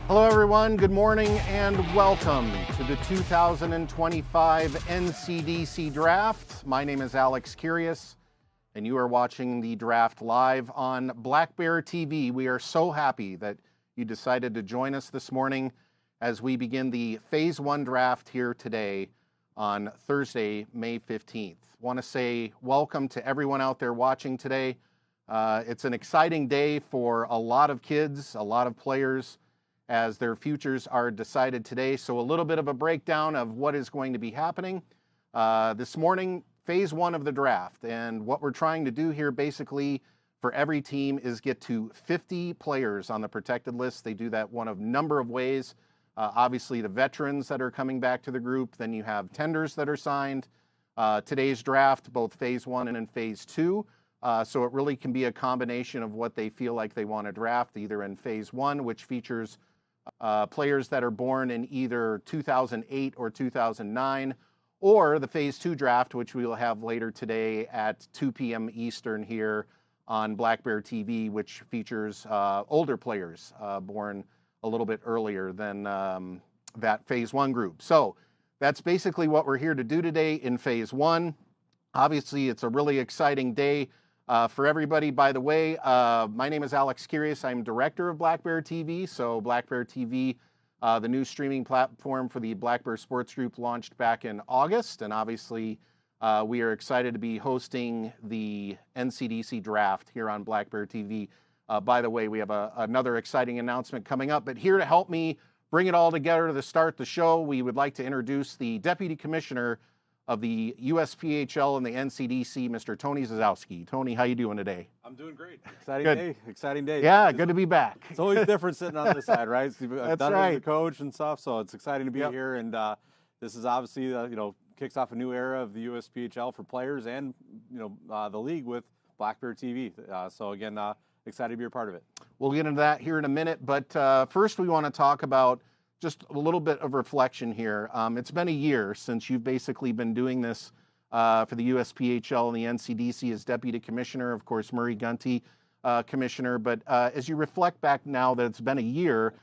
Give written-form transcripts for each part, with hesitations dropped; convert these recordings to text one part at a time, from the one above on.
Hello everyone, good morning and welcome to the 2025 NCDC Draft. My name is Alex Kyrias and you are watching the draft live on Black Bear TV. We are so happy that you decided to join us this morning as we begin the Phase 1 draft here today on Thursday, May 15th. I want to say welcome to everyone out there watching today. It's an exciting day for a lot of kids, a lot of players, as their futures are decided today. So a little bit of a breakdown of what is going to be happening. This morning, Phase 1 of the draft. And what we're trying to do here basically for every team is get to 50 players on the protected list. They do that one of number of ways. Obviously the veterans that are coming back to the group. Then you have tenders that are signed. Today's draft, both Phase 1 and in Phase 2. So it really can be a combination of what they feel like they want to draft, either in Phase 1, which features players that are born in either 2008 or 2009, or the Phase 2 draft, which we will have later today at 2 p.m. Eastern here on Black Bear TV, which features older players born a little bit earlier than that Phase 1 group. So that's basically what we're here to do today in Phase 1. Obviously, it's a really exciting day for everybody. By the way, my name is Alex Kyrias. I'm director of Black Bear TV. So Black Bear TV, the new streaming platform for the Black Bear Sports Group, launched back in August. And obviously, we are excited to be hosting the NCDC Draft here on Black Bear TV. By the way, we have another exciting announcement coming up. But here to help me bring it all together to start the show, we would like to introduce the Deputy Commissioner of the USPHL and the NCDC, Mr. Tony Zazowski. Tony, how you doing today? I'm doing great. Exciting day. Yeah, good to be back. It's always different sitting on this side, right? I've done right. it as a coach and stuff, so it's exciting to be here. And this is obviously, kicks off a new era of the USPHL for players and, the league with Black Bear TV. So again, excited to be a part of it. We'll get into that here in a minute, but first we want to talk about just a little bit of reflection here. It's been a year since you've basically been doing this for the USPHL and the NCDC as Deputy Commissioner. Of course, Murray Gunty, Commissioner. But as you reflect back now that it's been a year,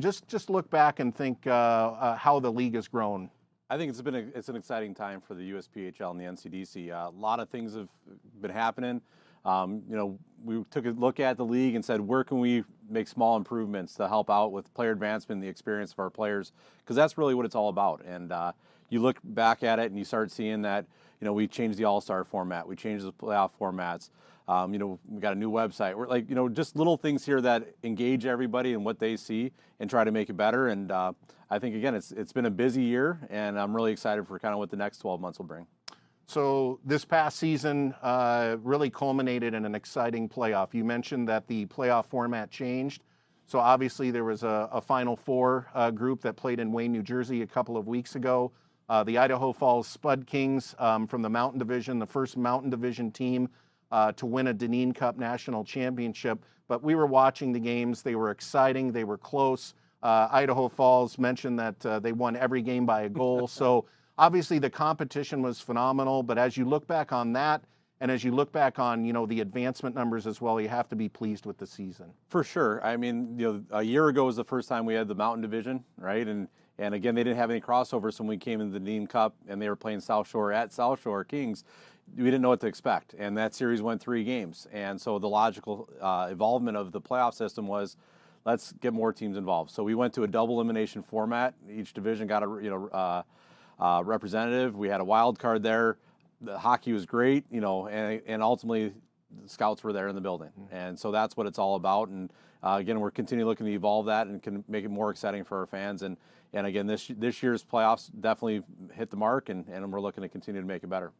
just look back and think how the league has grown. I think it's an exciting time for the USPHL and the NCDC. A lot of things have been happening. We took a look at the league and said, where can we make small improvements to help out with player advancement and the experience of our players? Because that's really what it's all about. And you look back at it and you start seeing that, we changed the All-Star format. We changed the playoff formats. We got a new website. We're like, just little things here that engage everybody in what they see and try to make it better. And I think, again, it's been a busy year, and I'm really excited for kind of what the next 12 months will bring. So this past season really culminated in an exciting playoff. You mentioned that the playoff format changed. So obviously there was a Final Four group that played in Wayne, New Jersey a couple of weeks ago. The Idaho Falls Spud Kings from the Mountain Division, the first Mountain Division team to win a Deneen Cup National Championship. But we were watching the games. They were exciting. They were close. Idaho Falls mentioned that they won every game by a goal. So obviously, the competition was phenomenal, but as you look back on that, and as you look back on, the advancement numbers as well, you have to be pleased with the season. For sure. I mean, a year ago was the first time we had the Mountain Division, right? And again, they didn't have any crossovers when we came into the Deneen Cup, and they were playing South Shore at South Shore Kings. We didn't know what to expect, and that series went 3 games. And so the logical evolvement of the playoff system was, let's get more teams involved. So we went to a double elimination format. Each division got a representative. We had a wild card there. The hockey was great, and ultimately the scouts were there in the building. And so that's what it's all about. And again, we're continuing looking to evolve that and can make it more exciting for our fans. And again, this year's playoffs definitely hit the mark, and we're looking to continue to make it better.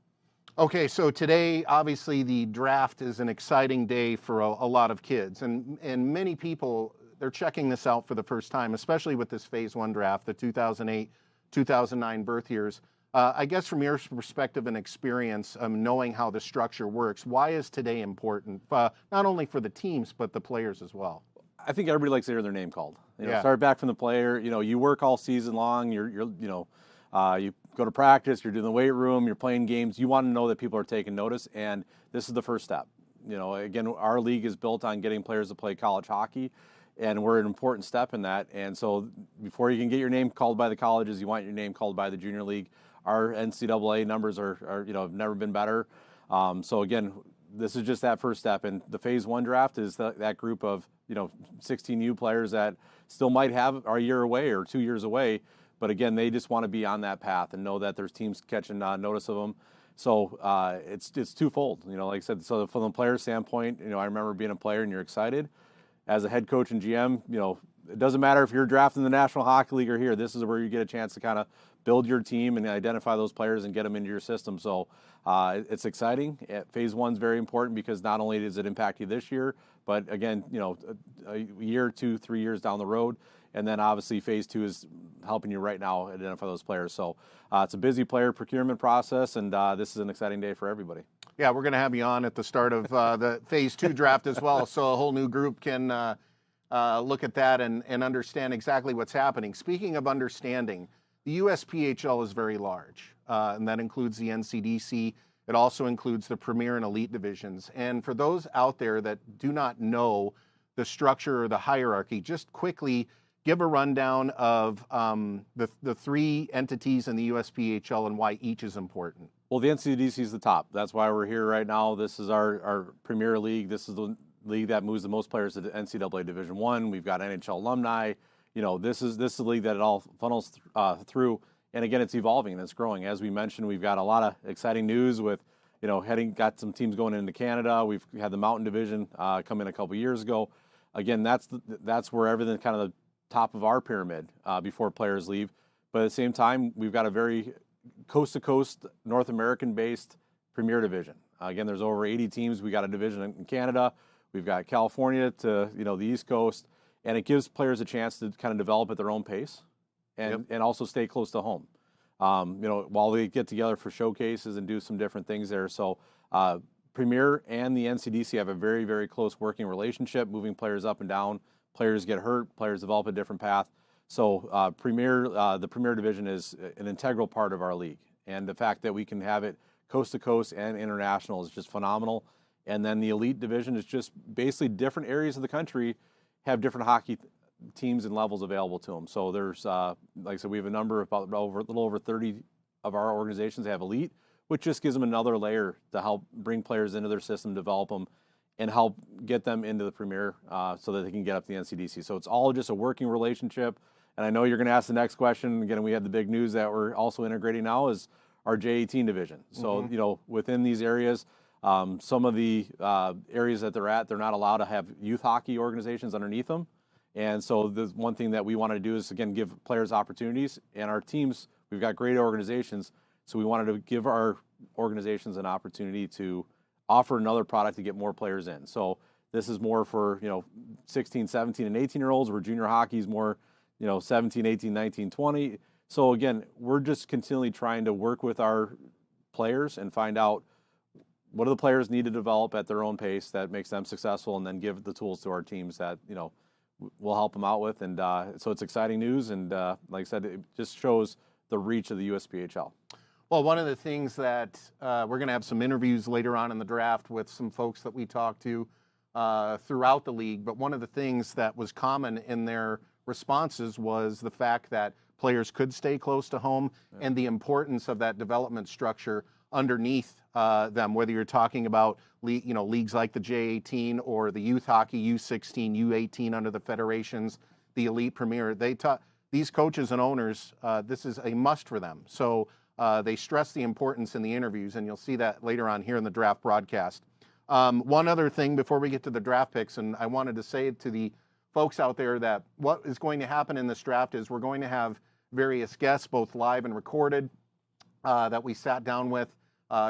Okay, so today, obviously, the draft is an exciting day for a lot of kids. And many people, they're checking this out for the first time, especially with this Phase 1 draft, the 2008, 2009 birth years. I guess from your perspective and experience, knowing how the structure works, why is today important, not only for the teams, but the players as well? I think everybody likes to hear their name called. Start back from the player. You work all season long. You go to practice. You're doing the weight room. You're playing games. You want to know that people are taking notice, and this is the first step. Again, our league is built on getting players to play college hockey, and we're an important step in that. And so before you can get your name called by the colleges, you want your name called by the junior league. Our NCAA numbers are have never been better. So again, this is just that first step. And the Phase 1 draft is that group of 16U players that still might have a year away or 2 years away. But again, they just want to be on that path and know that there's teams catching notice of them. So it's twofold. Like I said, so from the player standpoint, I remember being a player and you're excited. As a head coach and GM, it doesn't matter if you're drafted in the National Hockey League or here. This is where you get a chance to kind of build your team and identify those players and get them into your system. So it's exciting. Phase 1 is very important because not only does it impact you this year, but again, a year, 2, 3 years down the road. And then obviously Phase 2 is helping you right now identify those players. So it's a busy player procurement process, and this is an exciting day for everybody. Yeah, we're going to have you on at the start of the Phase 2 draft as well, so a whole new group can look at that and understand exactly what's happening. Speaking of understanding, the USPHL is very large, and that includes the NCDC. It also includes the Premier and Elite divisions. And for those out there that do not know the structure or the hierarchy, just quickly give a rundown of the three entities in the USPHL and why each is important. Well, the NCDC is the top. That's why we're here right now. This is our Premier League. This is the league that moves the most players to the NCAA Division I. We've got NHL alumni. This is the league that it all funnels through. And again, it's evolving and it's growing. As we mentioned, we've got a lot of exciting news with, got some teams going into Canada. We've had the Mountain Division come in a couple years ago. Again, that's where everything kind of the top of our pyramid before players leave. But at the same time, we've got a very coast-to-coast, North American-based Premier Division. Again, there's over 80 teams. We got a division in Canada. We've got California to the East Coast, and it gives players a chance to kind of develop at their own pace, and also stay close to home. While they get together for showcases and do some different things there. So Premier and the NCDC have a very, very close working relationship, moving players up and down. Players get hurt. Players develop a different path. So the Premier Division is an integral part of our league. And the fact that we can have it coast to coast and international is just phenomenal. And then the Elite Division is just basically different areas of the country have different hockey teams and levels available to them. So there's, like I said, we have a number of a little over 30 of our organizations have Elite, which just gives them another layer to help bring players into their system, develop them, and help get them into the Premier so that they can get up to the NCDC. So it's all just a working relationship. And I know you're going to ask the next question. Again, we have the big news that we're also integrating now is our J18 division. So, within these areas, some of the areas that they're not allowed to have youth hockey organizations underneath them. And so the one thing that we want to do is, again, give players opportunities. And our teams, we've got great organizations. So we wanted to give our organizations an opportunity to offer another product to get more players in. So this is more for, 16, 17, and 18-year-olds, where junior hockey is more, 17, 18, 19, 20. So again, we're just continually trying to work with our players and find out what do the players need to develop at their own pace that makes them successful, and then give the tools to our teams that, we'll help them out with. And so it's exciting news. And like I said, it just shows the reach of the USPHL. Well, one of the things that we're going to have some interviews later on in the draft with some folks that we talked to throughout the league. But one of the things that was common in their responses was the fact that players could stay close to home, and the importance of that development structure underneath them, whether you're talking about leagues like the J18 or the youth hockey, U16, U18 under the federations, the Elite Premier. These coaches and owners, this is a must for them. So they stress the importance in the interviews, and you'll see that later on here in the draft broadcast. One other thing before we get to the draft picks, and I wanted to say to the folks out there that what is going to happen in this draft is we're going to have various guests, both live and recorded, that we sat down with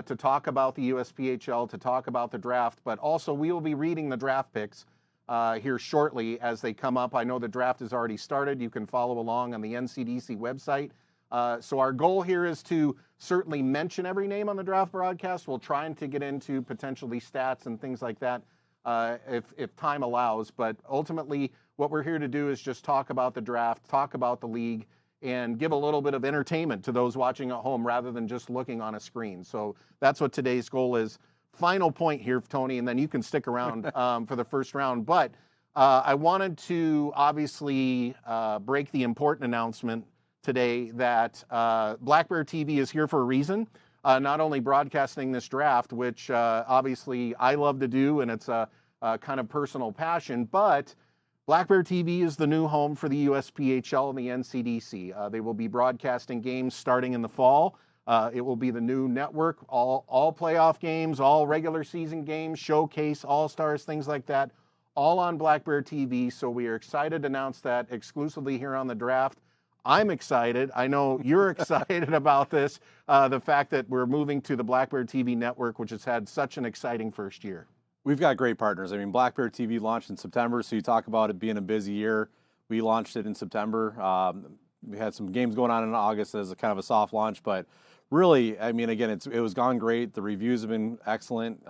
to talk about the USPHL, to talk about the draft, but also we will be reading the draft picks here shortly as they come up. I know the draft has already started. You can follow along on the NCDC website. So our goal here is to certainly mention every name on the draft broadcast. We'll try to get into potentially stats and things like that if time allows. But ultimately, what we're here to do is just talk about the draft, talk about the league, and give a little bit of entertainment to those watching at home rather than just looking on a screen. So that's what today's goal is. Final point here, Tony, and then you can stick around for the first round. But I wanted to obviously break the important announcement today that Black Bear TV is here for a reason. Not only broadcasting this draft, which obviously I love to do, and it's a kind of personal passion, but Black Bear TV is the new home for the USPHL and the NCDC. They will be broadcasting games starting in the fall. It will be the new network, all playoff games, all regular season games, showcase, all-stars, things like that, all on Black Bear TV. So we are excited to announce that exclusively here on the draft. I'm excited. I know you're excited about this, the fact that we're moving to the Black Bear TV network, which has had such an exciting first year. We've got great partners. I mean, Black Bear TV launched in September, so you talk about it being a busy year. We launched it in September. We had some games going on in August as a kind of a soft launch, but really, I mean, again, it was gone great. The reviews have been excellent.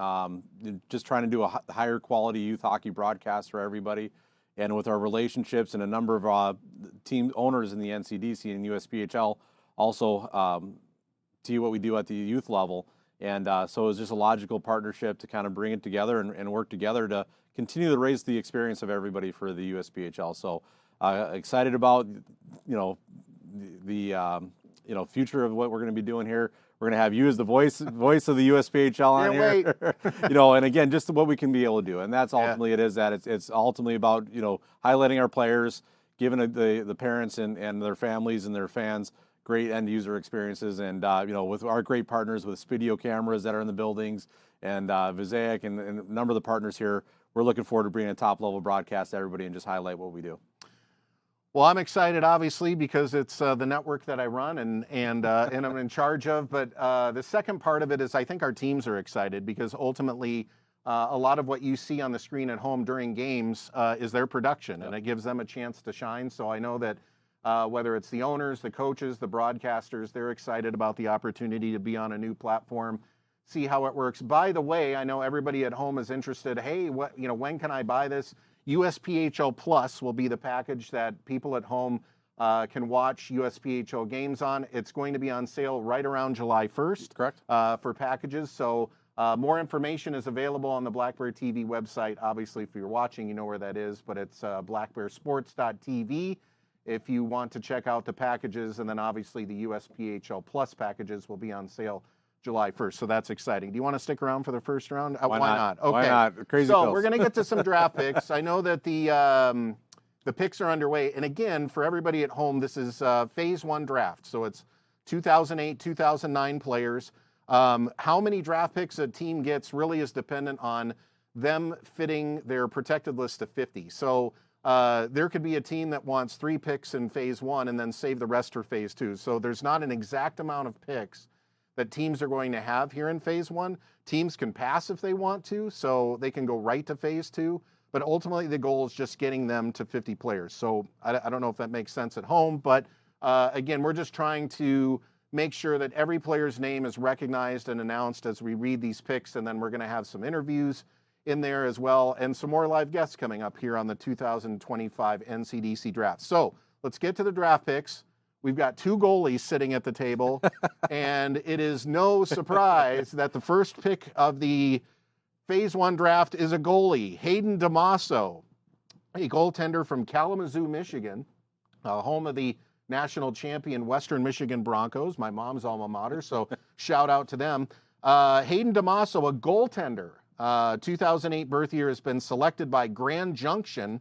Just trying to do a higher quality youth hockey broadcast for everybody. And with our relationships and a number of team owners in the NCDC and USPHL also see what we do at the youth level. And so it was just a logical partnership to kind of bring it together and work together to continue to raise the experience of everybody for the USPHL. So excited about, the future of what we're going to be doing here. We're going to have you as the voice of the USPHL on here. And again, just what we can be able to do. And that's ultimately it's ultimately about, highlighting our players, giving the parents and their families and their fans great end user experiences. And, with our great partners with Spidio cameras that are in the buildings and Visaic and a number of the partners here, we're looking forward to bringing a top level broadcast to everybody and just highlight what we do. Well, I'm excited, obviously, because it's the network that I run and I'm in charge of. But the second part of it is I think our teams are excited because ultimately a lot of what you see on the screen at home during games is their production, and it gives them a chance to shine. So I know that whether it's the owners, the coaches, the broadcasters, they're excited about the opportunity to be on a new platform, see how it works. By the way, I know everybody at home is interested. Hey, when can I buy this? USPHL Plus will be the package that people at home can watch USPHL games on. It's going to be on sale right around July 1st. Correct. For packages. So more information is available on the Black Bear TV website. Obviously, if you're watching, you know where that is, but it's blackbearsports.tv if you want to check out the packages. And then obviously the USPHL Plus packages will be on sale July 1st, so that's exciting. Do you want to stick around for the first round? Why not? Okay. Why not? Crazy so pills. We're going to get to some draft picks. I know that the picks are underway, and again, for everybody at home, this is Phase 1 draft, so it's 2008, 2009 players. How many draft picks a team gets really is dependent on them fitting their protected list to 50. So there could be a team that wants 3 picks in Phase 1 and then save the rest for Phase 2. So there's not an exact amount of picks that teams are going to have here in Phase 1. Teams can pass if they want to, so they can go right to Phase 2, but ultimately the goal is just getting them to 50 players. So I don't know if that makes sense at home, but again, we're just trying to make sure that every player's name is recognized and announced as we read these picks, and then we're going to have some interviews in there as well, and some more live guests coming up here on the 2025 NCDC Draft. So let's get to the draft picks. We've got 2 goalies sitting at the table, and it is no surprise that the first pick of the Phase 1 draft is a goalie, Hayden DeMasso, a goaltender from Kalamazoo, Michigan, home of the national champion Western Michigan Broncos, my mom's alma mater, so shout out to them. Hayden DeMasso, a goaltender, 2008 birth year, has been selected by Grand Junction.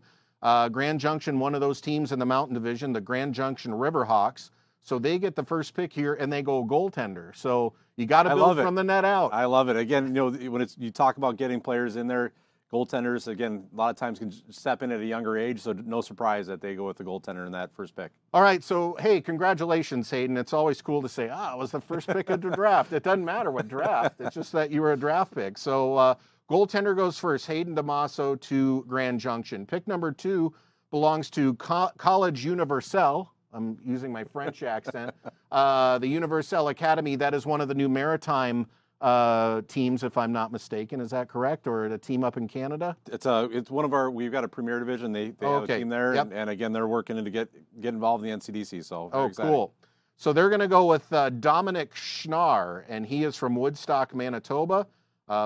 Grand Junction, one of those teams in the Mountain Division, the Grand Junction Riverhawks. So they get the first pick here, and they go goaltender. So you got to build from the net out. I love it. Again, when you talk about getting players in there, goaltenders, again, a lot of times can step in at a younger age, so no surprise that they go with the goaltender in that first pick. All right, so, hey, congratulations, Hayden. It's always cool to say, it was the first pick of the draft. It doesn't matter what draft. It's just that you were a draft pick. So, goaltender goes first, Hayden DeMasso to Grand Junction. Pick number 2 belongs to College Universelle. I'm using my French accent. The Universelle Academy, that is one of the new maritime teams, if I'm not mistaken. Is that correct? Or a team up in Canada? It's one of we've got a premier division. They have a team there, and again, they're working to get involved in the NCDC. So very exciting. Cool. So they're going to go with Dominic Schnarr, and he is from Woodstock, Manitoba.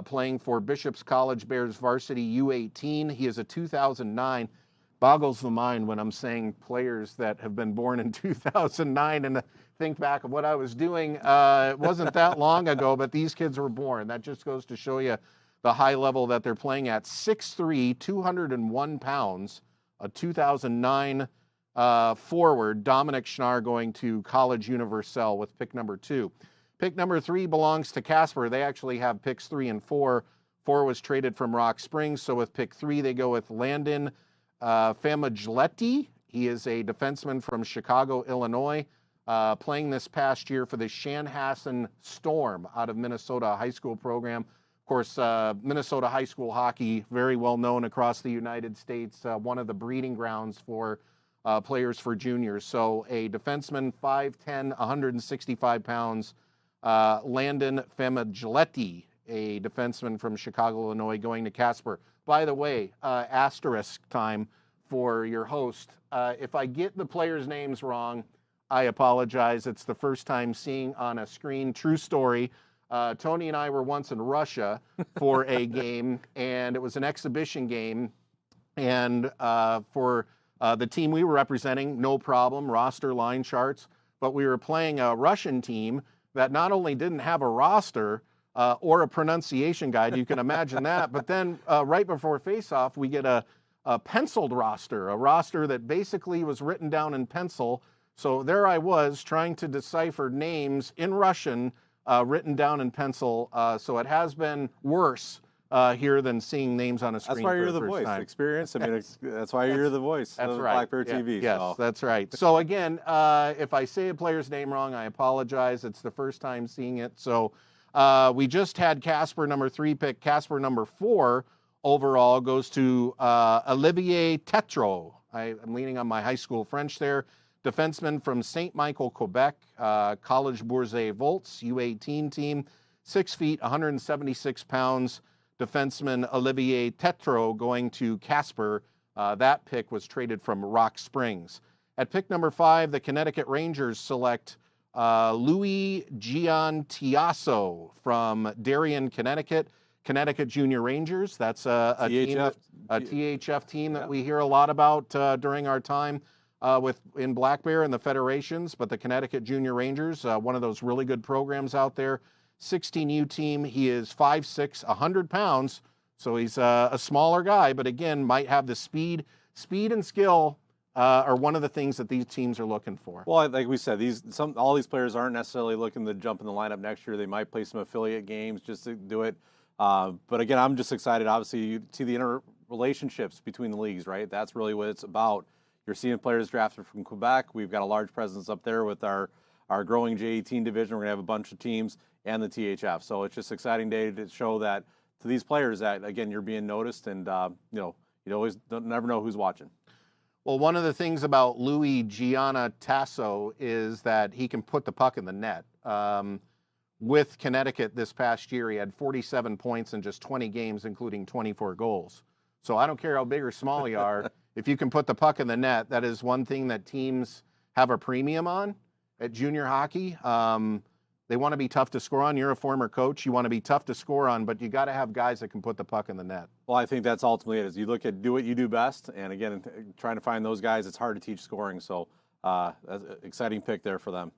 playing for Bishop's College Bears varsity U18. He is a 2009. Boggles the mind when I'm saying players that have been born in 2009 and think back of what I was doing. It wasn't that long ago, but these kids were born. That just goes to show you the high level that they're playing at. 6'3", 201 pounds, a 2009 forward. Dominic Schnarr going to College Universal with pick number 2. Pick number 3 belongs to Casper. They actually have picks 3 and 4. 4 was traded from Rock Springs, so with pick 3 they go with Landon Famigletti. He is a defenseman from Chicago, Illinois, playing this past year for the Chanhassen Storm out of Minnesota high school program. Of course, Minnesota high school hockey, very well known across the United States, one of the breeding grounds for players for juniors. So a defenseman, 5'10", 165 pounds, Landon Famigletti, a defenseman from Chicago, Illinois, going to Casper. By the way, asterisk time for your host. If I get the players' names wrong, I apologize. It's the first time seeing on a screen. True story. Tony and I were once in Russia for a game, and it was an exhibition game. And for the team we were representing, no problem, roster line charts. But we were playing a Russian team that not only didn't have a roster or a pronunciation guide, you can imagine that, but then right before face-off, we get a penciled roster, a roster that basically was written down in pencil. So there I was trying to decipher names in Russian written down in pencil. So it has been worse here than seeing names on a screen. That's why you're for the first voice. time. Experience. I mean, that's why you're the voice. That's of right. Black Bear TV. Yes, so. that's right. So again, if I say a player's name wrong, I apologize. It's the first time seeing it. So we just had Casper number 3 pick. Casper number 4 overall goes to Olivier Tetreault. I'm leaning on my high school French there. Defenseman from St. Michael, Quebec, College Bourget Volts, U18 team, 6 feet, 176 pounds. Defenseman Olivier Tetreault going to Casper. That pick was traded from Rock Springs. At pick number 5, the Connecticut Rangers select Louis Giantiaso from Darien, Connecticut. Connecticut Junior Rangers. That's a THF team that we hear a lot about during our time in Black Bear and the federations. But the Connecticut Junior Rangers, one of those really good programs out there. 16U team. He is 5'6", 100 pounds. So he's a smaller guy, but again, might have the speed. Speed and skill are one of the things that these teams are looking for. Well, like we said, all these players aren't necessarily looking to jump in the lineup next year. They might play some affiliate games just to do it. But again, I'm just excited. Obviously, you see the interrelationships between the leagues, right? That's really what it's about. You're seeing players drafted from Quebec. We've got a large presence up there with our growing J18 division. We're going to have a bunch of teams and the THF. So it's just an exciting day to show that to these players that, again, you're being noticed, and you always never know who's watching. Well, one of the things about Louis Giantiaso is that he can put the puck in the net. With Connecticut this past year, he had 47 points in just 20 games, including 24 goals. So I don't care how big or small you are, if you can put the puck in the net, that is one thing that teams have a premium on at junior hockey. They want to be tough to score on. You're a former coach. You want to be tough to score on, but you got to have guys that can put the puck in the net. Well, I think that's ultimately it. Is you look at do what you do best, and again, trying to find those guys, it's hard to teach scoring. So that's an exciting pick there for them.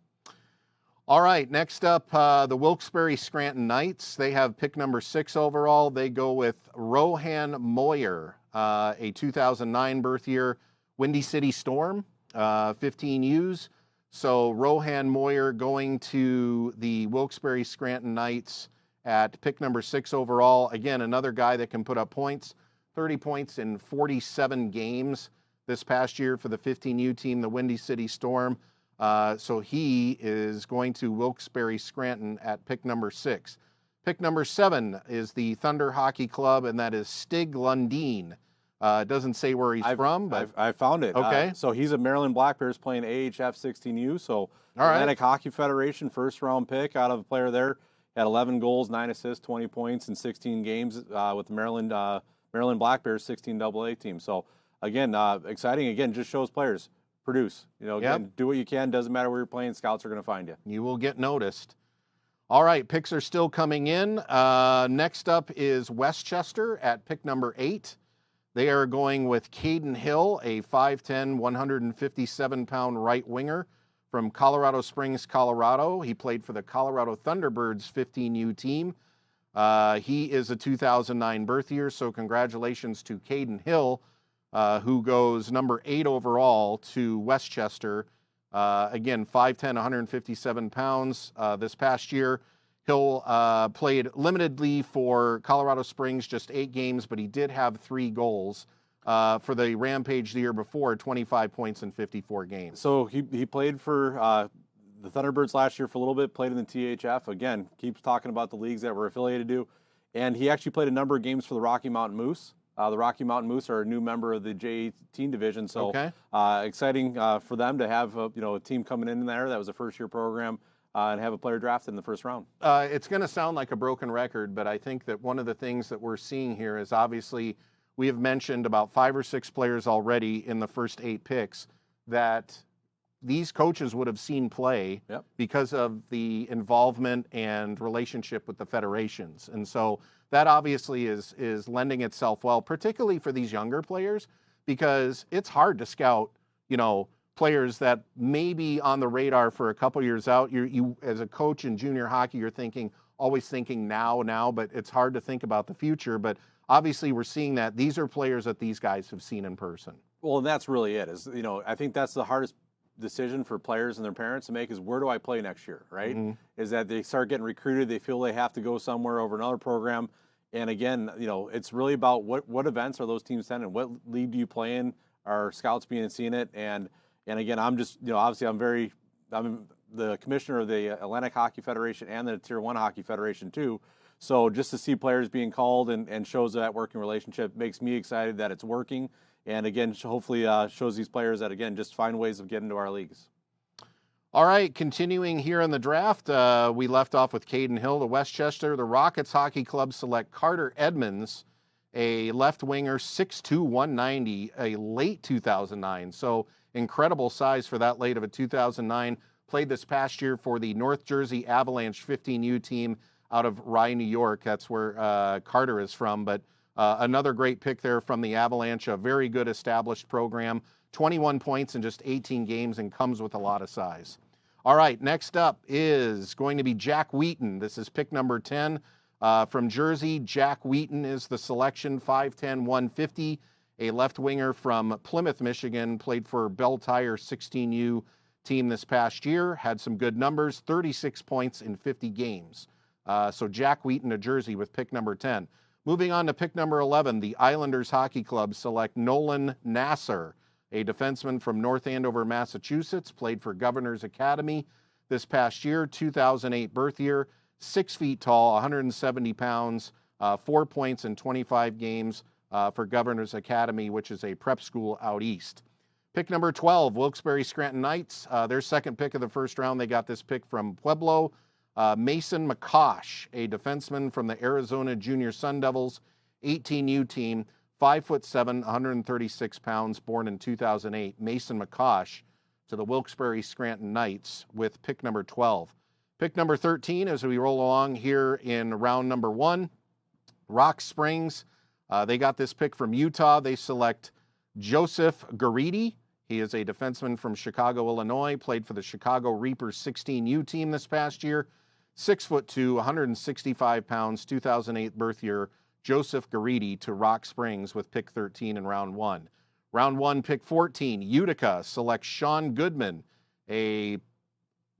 All right, next up, the Wilkes-Barre Scranton Knights. They have pick number 6 overall. They go with Rohan Moyer, a 2009 birth year, Windy City Storm, 15 U's. So Rohan Moyer going to the Wilkes-Barre Scranton Knights at pick number 6 overall. Again, another guy that can put up points, 30 points in 47 games this past year for the 15U team, the Windy City Storm. So he is going to Wilkes-Barre Scranton at pick number 6. Pick number 7 is the Thunder Hockey Club, and that is Stig Lundin. It doesn't say where he's from, but I found it. Okay. So he's a Maryland Black Bears playing AHF 16U. So right. Atlantic Hockey Federation first-round pick out of a player there. Had 11 goals, 9 assists, 20 points in 16 games with the Maryland Black Bears 16 AA team. So again, exciting. Again, just shows players produce. Again, do what you can. Doesn't matter where you're playing. Scouts are going to find you. You will get noticed. All right, picks are still coming in. Next up is Westchester at pick number 8. They are going with Caden Hill, a 5'10", 157-pound right winger from Colorado Springs, Colorado. He played for the Colorado Thunderbirds 15U team. He is a 2009 birth year, so congratulations to Caden Hill, who goes number 8 overall to Westchester. Again, 5'10", 157 pounds. This past year, Hill played limitedly for Colorado Springs, just 8 games, but he did have 3 goals. For the Rampage the year before, 25 points in 54 games. So he played for the Thunderbirds last year for a little bit, played in the THF. Again, keeps talking about the leagues that we're affiliated to. And he actually played a number of games for the Rocky Mountain Moose. The Rocky Mountain Moose are a new member of the J18 division, so exciting for them to have a team coming in there. That was a first-year program, and have a player drafted in the first round. It's going to sound like a broken record, but I think that one of the things that we're seeing here is obviously we have mentioned about 5 or 6 players already in the first 8 picks that these coaches would have seen play because of the involvement and relationship with the federations. And so that obviously is lending itself well, particularly for these younger players, because it's hard to scout, players that may be on the radar for a couple years out. You as a coach in junior hockey, you're always thinking now, but it's hard to think about the future. But obviously we're seeing that these are players that these guys have seen in person. Well, and that's really it. I think that's the hardest decision for players and their parents to make is, where do I play next year, right? Mm-hmm. Is that they start getting recruited, they feel they have to go somewhere over another program. And again, it's really about what events are those teams attending? What league do you play in? Are scouts being seen it? And again, I'm just, obviously I'm the commissioner of the Atlantic Hockey Federation and the Tier 1 Hockey Federation too. So just to see players being called and shows that working relationship makes me excited that it's working. And again, hopefully shows these players that, again, just find ways of getting to our leagues. All right, continuing here in the draft, we left off with Caden Hill, the Westchester. The Rockets Hockey Club select Carter Edmonds, a left winger, 6'2", 190, a late 2009. So incredible size for that late of a 2009. Played this past year for the North Jersey Avalanche 15U team out of Rye, New York. That's where Carter is from. But another great pick there from the Avalanche, a very good established program. 21 points in just 18 games and comes with a lot of size. All right, next up is going to be Jack Wheaton. This is pick number 10 from Jersey. Jack Wheaton is the selection, 5'10", 150, a left winger from Plymouth, Michigan, played for Bell Tire 16U team this past year, had some good numbers, 36 points in 50 games. So Jack Wheaton of Jersey with pick number 10. Moving on to pick number 11, the Islanders Hockey Club select Nolan Nasser, a defenseman from North Andover, Massachusetts, played for Governor's Academy this past year, 2008 birth year, 6 feet tall, 170 pounds, 4 points in 25 games for Governor's Academy, which is a prep school out east. Pick number 12, Wilkes-Barre Scranton Knights, their second pick of the first round. They got this pick from Pueblo. Mason McCosh, a defenseman from the Arizona Junior Sun Devils 18U team, 5'7", 136 pounds, born in 2008. Mason McCosh to the Wilkes-Barre Scranton Knights with pick number 12. Pick number 13 as we roll along here in round number 1, Rock Springs. They got this pick from Utah. They select Joseph Garidi. He is a defenseman from Chicago, Illinois, played for the Chicago Reapers 16U team this past year. 6'2", 165 pounds, 2008 birth year, Joseph Garidi to Rock Springs with pick 13 in round 1. Round 1, pick 14, Utica selects Sean Goodman, a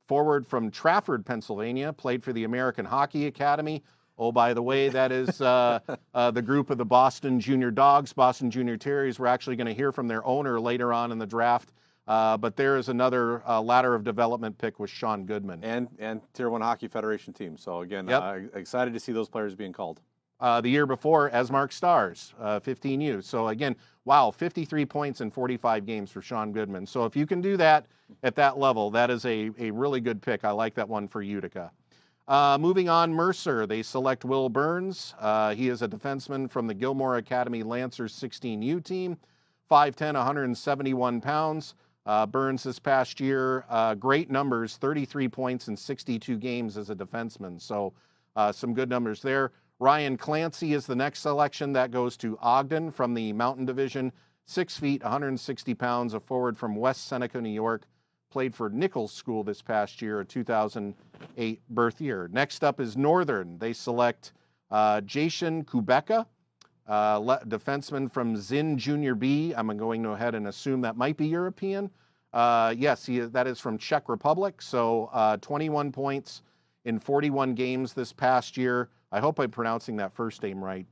forward from Trafford, Pennsylvania, played for the American Hockey Academy. Oh, by the way, that is the group of the Boston Junior Dogs, Boston Junior Terriers. We're actually going to hear from their owner later on in the draft. But there is another ladder of development pick with Sean Goodman. And Tier 1 Hockey Federation team. So, again, excited to see those players being called. The year before, as Mark Stars, 15U. So, again, wow, 53 points in 45 games for Sean Goodman. So if you can do that at that level, that is a really good pick. I like that one for Utica. Moving on, Mercer, they select Will Burns. He is a defenseman from the Gilmore Academy Lancers 16U team, 5'10", 171 pounds. Burns this past year, great numbers, 33 points in 62 games as a defenseman. So some good numbers there. Ryan Clancy is the next selection. That goes to Ogden from the Mountain Division. 6 feet, 160 pounds, a forward from West Seneca, New York. Played for Nichols School this past year, a 2008 birth year. Next up is Northern. They select Jason Kubeka, defenseman from Zin Junior B. I'm going to go ahead and assume that might be European. Yes, that is from Czech Republic. So 21 points in 41 games this past year. I hope I'm pronouncing that first name right.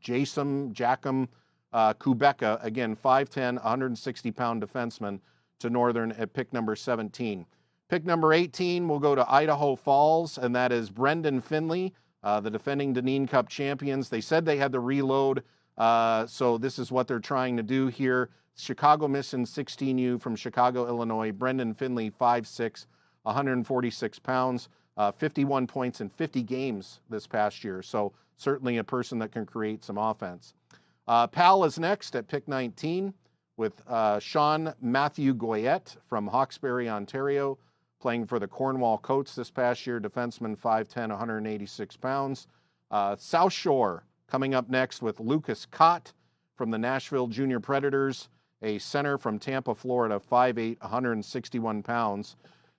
Jason Kubeka, again, 5'10", 160-pound defenseman to Northern at pick number 17. Pick number 18 will go to Idaho Falls, and that is Brendan Finley, the defending Dineen Cup champions. They said they had to reload, so this is what they're trying to do here. Chicago Mission 16U from Chicago, Illinois. Brendan Finley, 5'6", 146 pounds, 51 points in 50 games this past year. So certainly a person that can create some offense. Pal is next at pick 19 with Sean Matthew Goyette from Hawkesbury, Ontario, playing for the Cornwall Coats this past year. Defenseman, 5'10", 186 pounds. South Shore coming up next with Lucas Cott from the Nashville Junior Predators, a center from Tampa, Florida, 5'8", 161 pounds.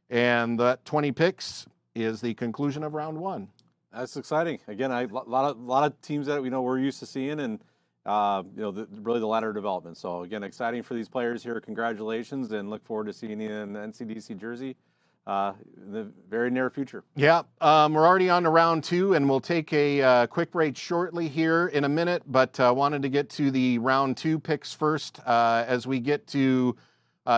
And that 20 picks is the conclusion of round one. That's exciting. Again, a lot of teams that we're used to seeing, and really the ladder development. So again, exciting for these players here. Congratulations, and look forward to seeing you in the NCDC jersey in the very near future. Yeah, we're already on to round two, and we'll take a quick break shortly here in a minute, but wanted to get to the round two picks first as we get to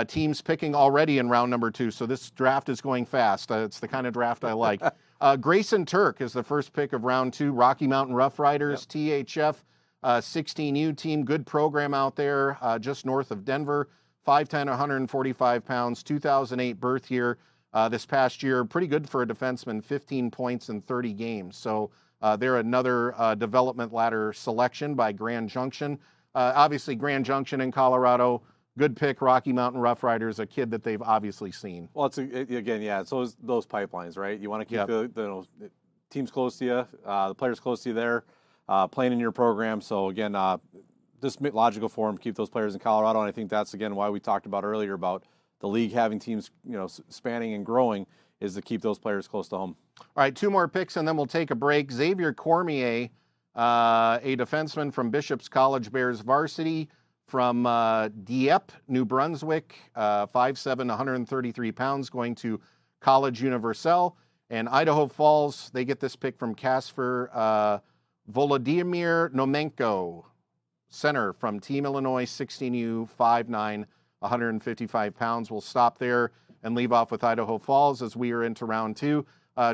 teams picking already in round number two. So this draft is going fast. It's the kind of draft I like. Grayson Turk is the first pick of round two, Rocky Mountain Rough Riders, THF 16U team. Good program out there just north of Denver. 5'10", 145 pounds, 2008 birth year. This past year, pretty good for a defenseman, 15 points in 30 games. So they're another development ladder selection by Grand Junction. Obviously, Grand Junction in Colorado, good pick. Rocky Mountain Rough Riders, a kid that they've obviously seen. Well, it's those pipelines, right? You want to keep the teams close to you, the players close to you there, playing in your program. So again, just logical for them, keep those players in Colorado. And I think that's, again, why we talked about earlier about the league having teams, spanning and growing, is to keep those players close to home. All right, two more picks, and then we'll take a break. Xavier Cormier, a defenseman from Bishop's College Bears varsity from Dieppe, New Brunswick, 5'7", 133 pounds, going to College Universelle. And Idaho Falls, they get this pick from Kasper Volodymyr Nomenko, center from Team Illinois 16U, 5'9", 155 pounds. We'll stop there and leave off with Idaho Falls as we are into round two.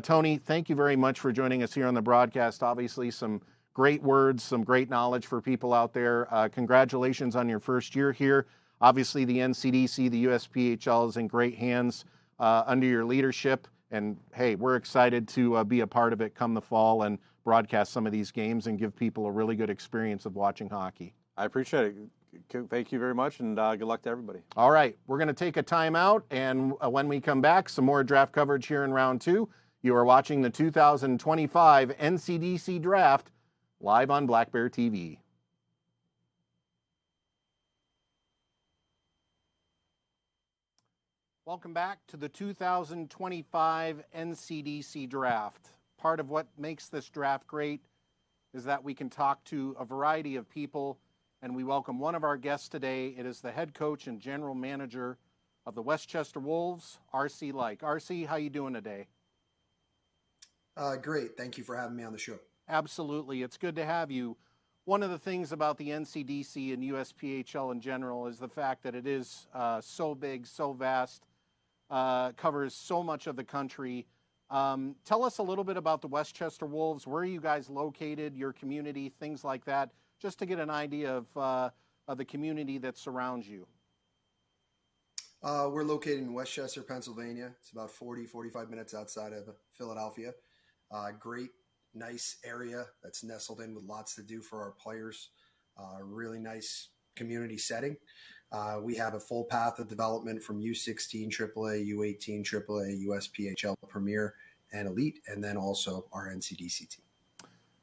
Tony, thank you very much for joining us here on the broadcast. Obviously, some great words, some great knowledge for people out there. Congratulations on your first year here. Obviously, the NCDC, the USPHL is in great hands under your leadership. And, hey, we're excited to be a part of it come the fall and broadcast some of these games and give people a really good experience of watching hockey. I appreciate it. Thank you very much, and good luck to everybody. All right, we're going to take a timeout, and when we come back, some more draft coverage here in round two. You are watching the 2025 NCDC Draft live on Black Bear TV. Welcome back to the 2025 NCDC Draft. Part of what makes this draft great is that we can talk to a variety of people, and we welcome one of our guests today. It is the head coach and general manager of the Westchester Wolves, R.C. Like. R.C., how you doing today? Great. Thank you for having me on the show. Absolutely. It's good to have you. One of the things about the NCDC and USPHL in general is the fact that it is so big, so vast, covers so much of the country. Tell us a little bit about the Westchester Wolves. Where are you guys located, your community, things like that, just to get an idea of the community that surrounds you. We're located in Westchester, Pennsylvania. It's about 45 minutes outside of Philadelphia. Great, nice area that's nestled in with lots to do for our players. Really nice community setting. We have a full path of development from U16 AAA, U18 AAA, USPHL Premier, and Elite, and then also our NCDC team.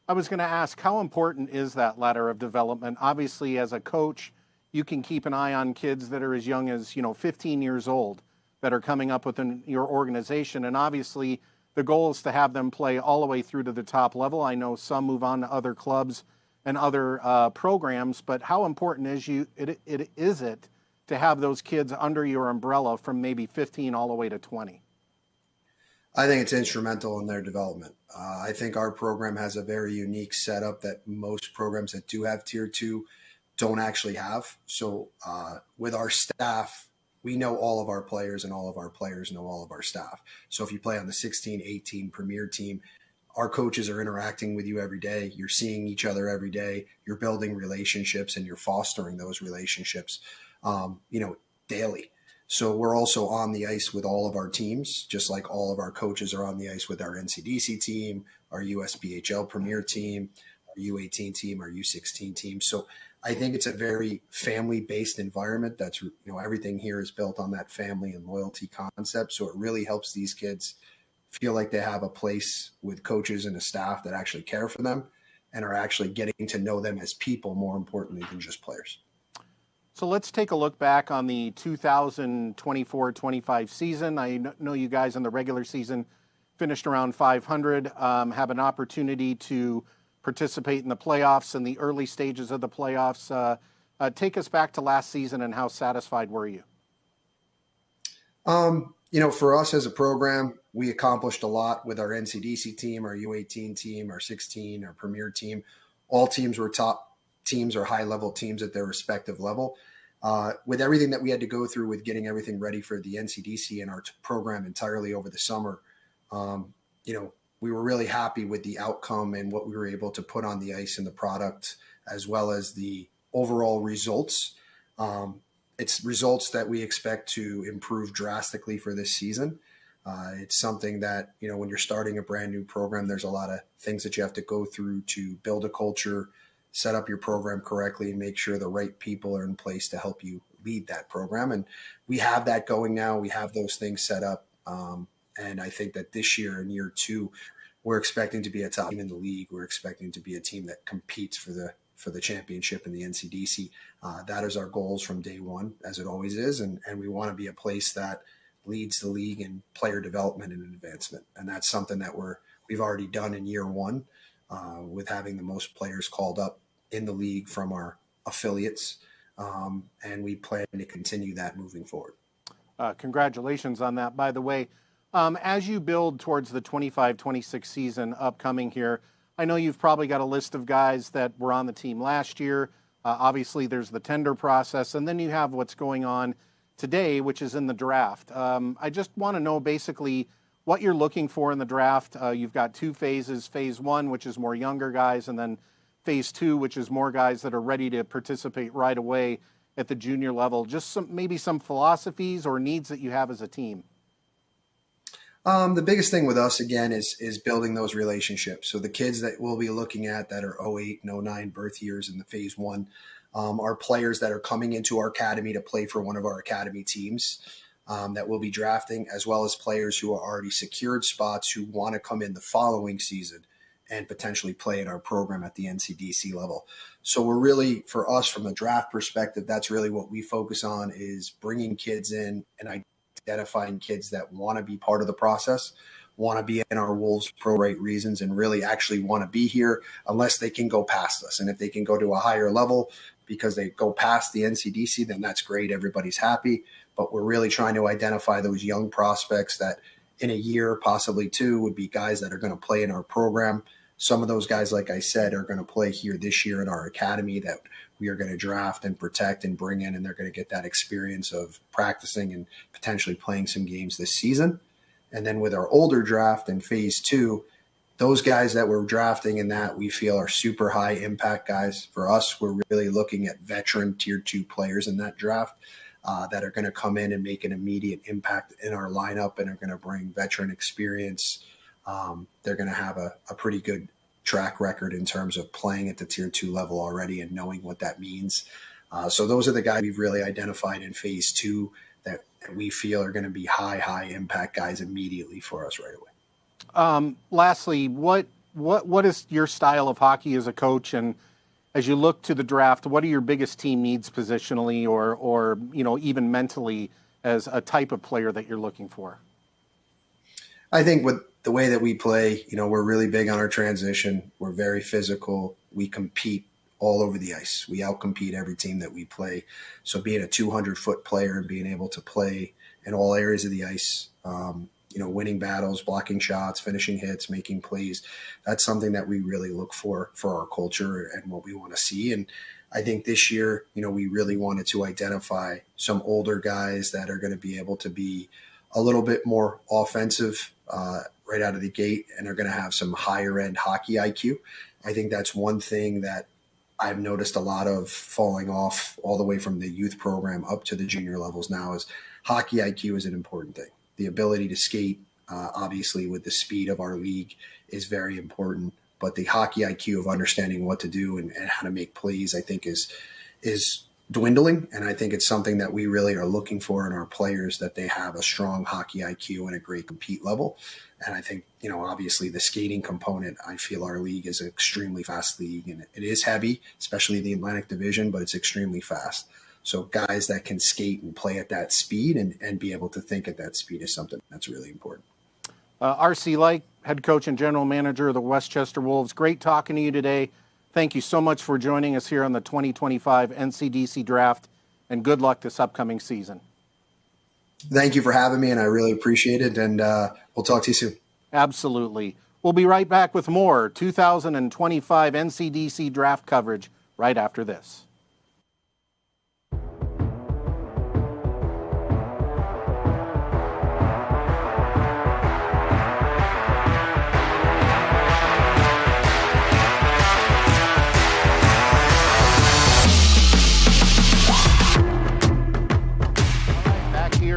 I was going to ask, how important is that ladder of development? Obviously, as a coach, you can keep an eye on kids that are as young as 15 years old that are coming up within your organization, and obviously the goal is to have them play all the way through to the top level. I know some move on to other clubs and other programs, but how important is it to have those kids under your umbrella from maybe 15 all the way to 20? I think it's instrumental in their development. I think our program has a very unique setup that most programs that do have Tier 2 don't actually have. So with our staff, we know all of our players and all of our players know all of our staff. So if you play on the 16, 18 Premier team, our coaches are interacting with you every day. You're seeing each other every day. You're building relationships and you're fostering those relationships, daily. So we're also on the ice with all of our teams, just like all of our coaches are on the ice with our NCDC team, our USPHL Premier team, our U18 team, our U16 team. So I think it's a very family-based environment. That's, everything here is built on that family and loyalty concept. So it really helps these kids feel like they have a place with coaches and a staff that actually care for them and are actually getting to know them as people, more importantly than just players. So let's take a look back on the 2024-25 season. I know you guys in the regular season finished around 500, have an opportunity to participate in the playoffs and the early stages of the playoffs. Take us back to last season and how satisfied were you? For us as a program, we accomplished a lot with our NCDC team, our U18 team, our 16, our Premier team. All teams were top teams or high-level teams at their respective level. With everything that we had to go through with getting everything ready for the NCDC and our program entirely over the summer, we were really happy with the outcome and what we were able to put on the ice and the product, as well as the overall results. It's results that we expect to improve drastically for this season. It's something that, when you're starting a brand new program, there's a lot of things that you have to go through to build a culture, set up your program correctly, and make sure the right people are in place to help you lead that program. And we have that going now. We have those things set up. And I think that this year, in year 2, we're expecting to be a top team in the league. We're expecting to be a team that competes for the championship in the NCDC. That is our goals from day one, as it always is. And we want to be a place that leads the league in player development and advancement. And that's something that we've already done in year 1 with having the most players called up in the league from our affiliates. And we plan to continue that moving forward. Congratulations on that, by the way. As you build towards the 25-26 season upcoming here, I know you've probably got a list of guys that were on the team last year. Obviously, there's the tender process, and then you have what's going on today, which is in the draft. I just want to know basically what you're looking for in the draft. You've got 2 phases, phase 1, which is more younger guys, and then phase 2, which is more guys that are ready to participate right away at the junior level. Just maybe some philosophies or needs that you have as a team. The biggest thing with us, again, is building those relationships. So the kids that we'll be looking at that are 08 and 09 birth years in the phase 1 are players that are coming into our academy to play for one of our academy teams that we'll be drafting, as well as players who are already secured spots who want to come in the following season and potentially play in our program at the NCDC level. So we're really, for us from a draft perspective, that's really what we focus on, is bringing kids in and identifying kids that want to be part of the process, want to be in our Wolves pro right reasons, and really actually want to be here unless they can go past us. And if they can go to a higher level because they go past the NCDC, then that's great. Everybody's happy. But we're really trying to identify those young prospects that in a year, possibly 2, would be guys that are going to play in our program. Some of those guys, like I said, are going to play here this year in our academy that we are going to draft and protect and bring in, and they're going to get that experience of practicing and potentially playing some games this season. And then with our older draft in phase 2, those guys that we're drafting in that we feel are super high impact guys. For us, we're really looking at veteran tier 2 players in that draft that are going to come in and make an immediate impact in our lineup and are going to bring veteran experience. They're going to have a pretty good track record in terms of playing at the tier 2 level already and knowing what that means. So those are the guys we've really identified in phase 2 that we feel are going to be high impact guys immediately for us right away. Lastly, what is your style of hockey as a coach, and as you look to the draft, what are your biggest team needs positionally, or even mentally as a type of player that you're looking for? I think with the way that we play, we're really big on our transition. We're very physical. We compete all over the ice. We outcompete every team that we play. So being a 200-foot player and being able to play in all areas of the ice, winning battles, blocking shots, finishing hits, making plays, that's something that we really look for our culture and what we want to see. And I think this year, we really wanted to identify some older guys that are going to be able to be a little bit more offensive right out of the gate and are going to have some higher end hockey IQ. I think that's one thing that I've noticed a lot of falling off all the way from the youth program up to the junior levels now is hockey IQ is an important thing. The ability to skate, obviously with the speed of our league, is very important. But the hockey IQ of understanding what to do and how to make plays, I think is dwindling. And I think it's something that we really are looking for in our players, that they have a strong hockey IQ and a great compete level. And I think, obviously the skating component, I feel our league is an extremely fast league, and it is heavy, especially the Atlantic Division, but it's extremely fast. So guys that can skate and play at that speed and be able to think at that speed is something that's really important. R.C. Lyke, head coach and general manager of the Westchester Wolves. Great talking to you today. Thank you so much for joining us here on the 2025 NCDC Draft, and good luck this upcoming season. Thank you for having me, and I really appreciate it, and we'll talk to you soon. Absolutely. We'll be right back with more 2025 NCDC Draft coverage right after this.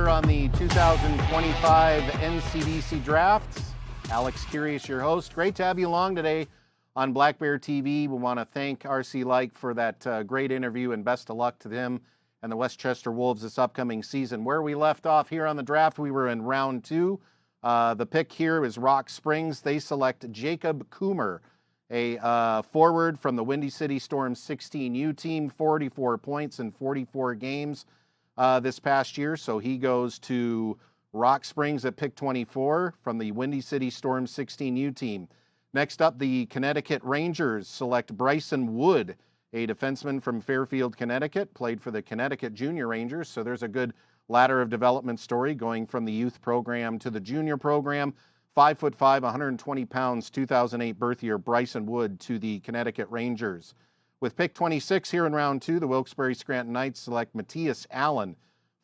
On the 2025 NCDC Draft, Alex Kyrias, your host. Great to have you along today on Black Bear TV. We want to thank R.C. Lyke for that great interview, and best of luck to them and the Westchester Wolves this upcoming season. Where we left off here on the draft, we were in round 2. The pick here is Rock Springs. They select Jacob Coomer, a forward from the Windy City Storm 16U team, 44 points in 44 games. This past year, so he goes to Rock Springs at pick 24 from the Windy City Storm 16U team. Next up, the Connecticut Rangers select Bryson Wood, a defenseman from Fairfield, Connecticut, played for the Connecticut Junior Rangers, so there's a good ladder of development story going from the youth program to the junior program. 5'5", 120 pounds, 2008 birth year, Bryson Wood to the Connecticut Rangers. With pick 26 here in round 2, the Wilkes-Barre Scranton Knights select Matthias Allen,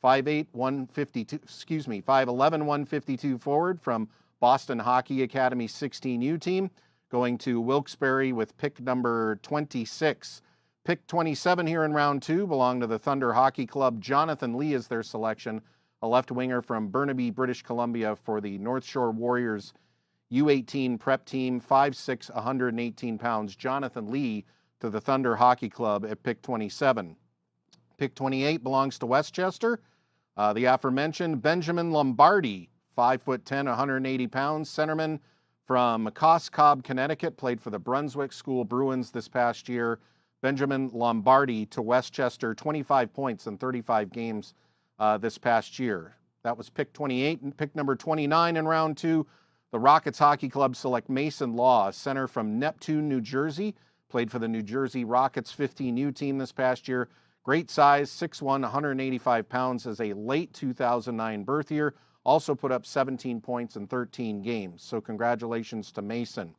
5'11", 152 forward from Boston Hockey Academy 16U team, going to Wilkes-Barre with pick number 26. Pick 27 here in round 2 belong to the Thunder Hockey Club. Jonathan Lee is their selection, a left winger from Burnaby, British Columbia for the North Shore Warriors U18 prep team, 5'6", 118 pounds. Jonathan Lee to the Thunder Hockey Club at pick 27. Pick 28 belongs to Westchester. The aforementioned Benjamin Lombardi, 5'10", 180 pounds, centerman from Cobb, Connecticut, played for the Brunswick School Bruins this past year. Benjamin Lombardi to Westchester, 25 points in 35 games this past year. That was pick 28. And pick number 29 in round 2, the Rockets Hockey Club select Mason Law, a center from Neptune, New Jersey, played for the New Jersey Rockets 15U team this past year. Great size, 6'1", 185 pounds as a late 2009 birth year. Also put up 17 points in 13 games. So congratulations to Mason.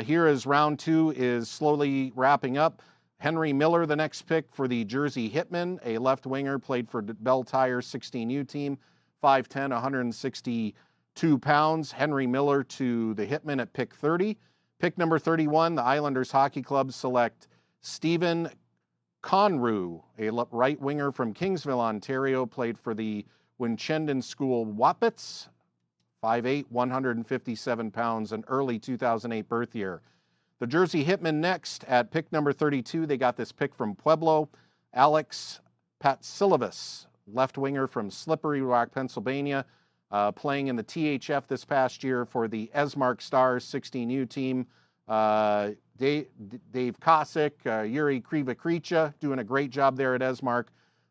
Here as round 2 is slowly wrapping up. Henry Miller, the next pick for the Jersey Hitmen, a left winger, played for Bell Tire 16U team, 5'10", 162 pounds. Henry Miller to the Hitmen at pick 30. Pick number 31, the Islanders Hockey Club select Stephen Conrue, a right winger from Kingsville, Ontario, played for the Winchendon School Whippets, 5'8", 157 pounds, an early 2008 birth year. The Jersey Hitmen next at pick number 32. They got this pick from Pueblo. Alex Patsilivas, left winger from Slippery Rock, Pennsylvania, playing in the THF this past year for the Esmark Stars 16U team. Dave Kosick, Yuri Krivakricha, doing a great job there at Esmark.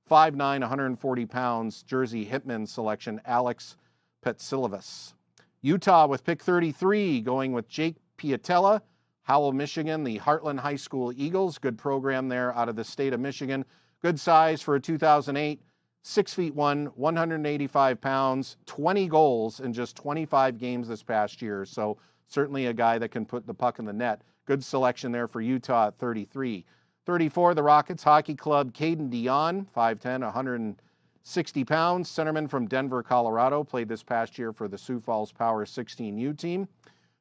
5'9", 140 pounds, Jersey Hitmen selection, Alex Patsilivas. Utah with pick 33, going with Jake Piatella, Howell, Michigan, the Heartland High School Eagles. Good program there out of the state of Michigan. Good size for a 2008, 6'1", 185 pounds, 20 goals in just 25 games this past year. So certainly a guy that can put the puck in the net. Good selection there for Utah at 33. 34, the Rockets Hockey Club, Caden Dion, 5'10", 160 pounds, centerman from Denver, Colorado, played this past year for the Sioux Falls Power 16U team.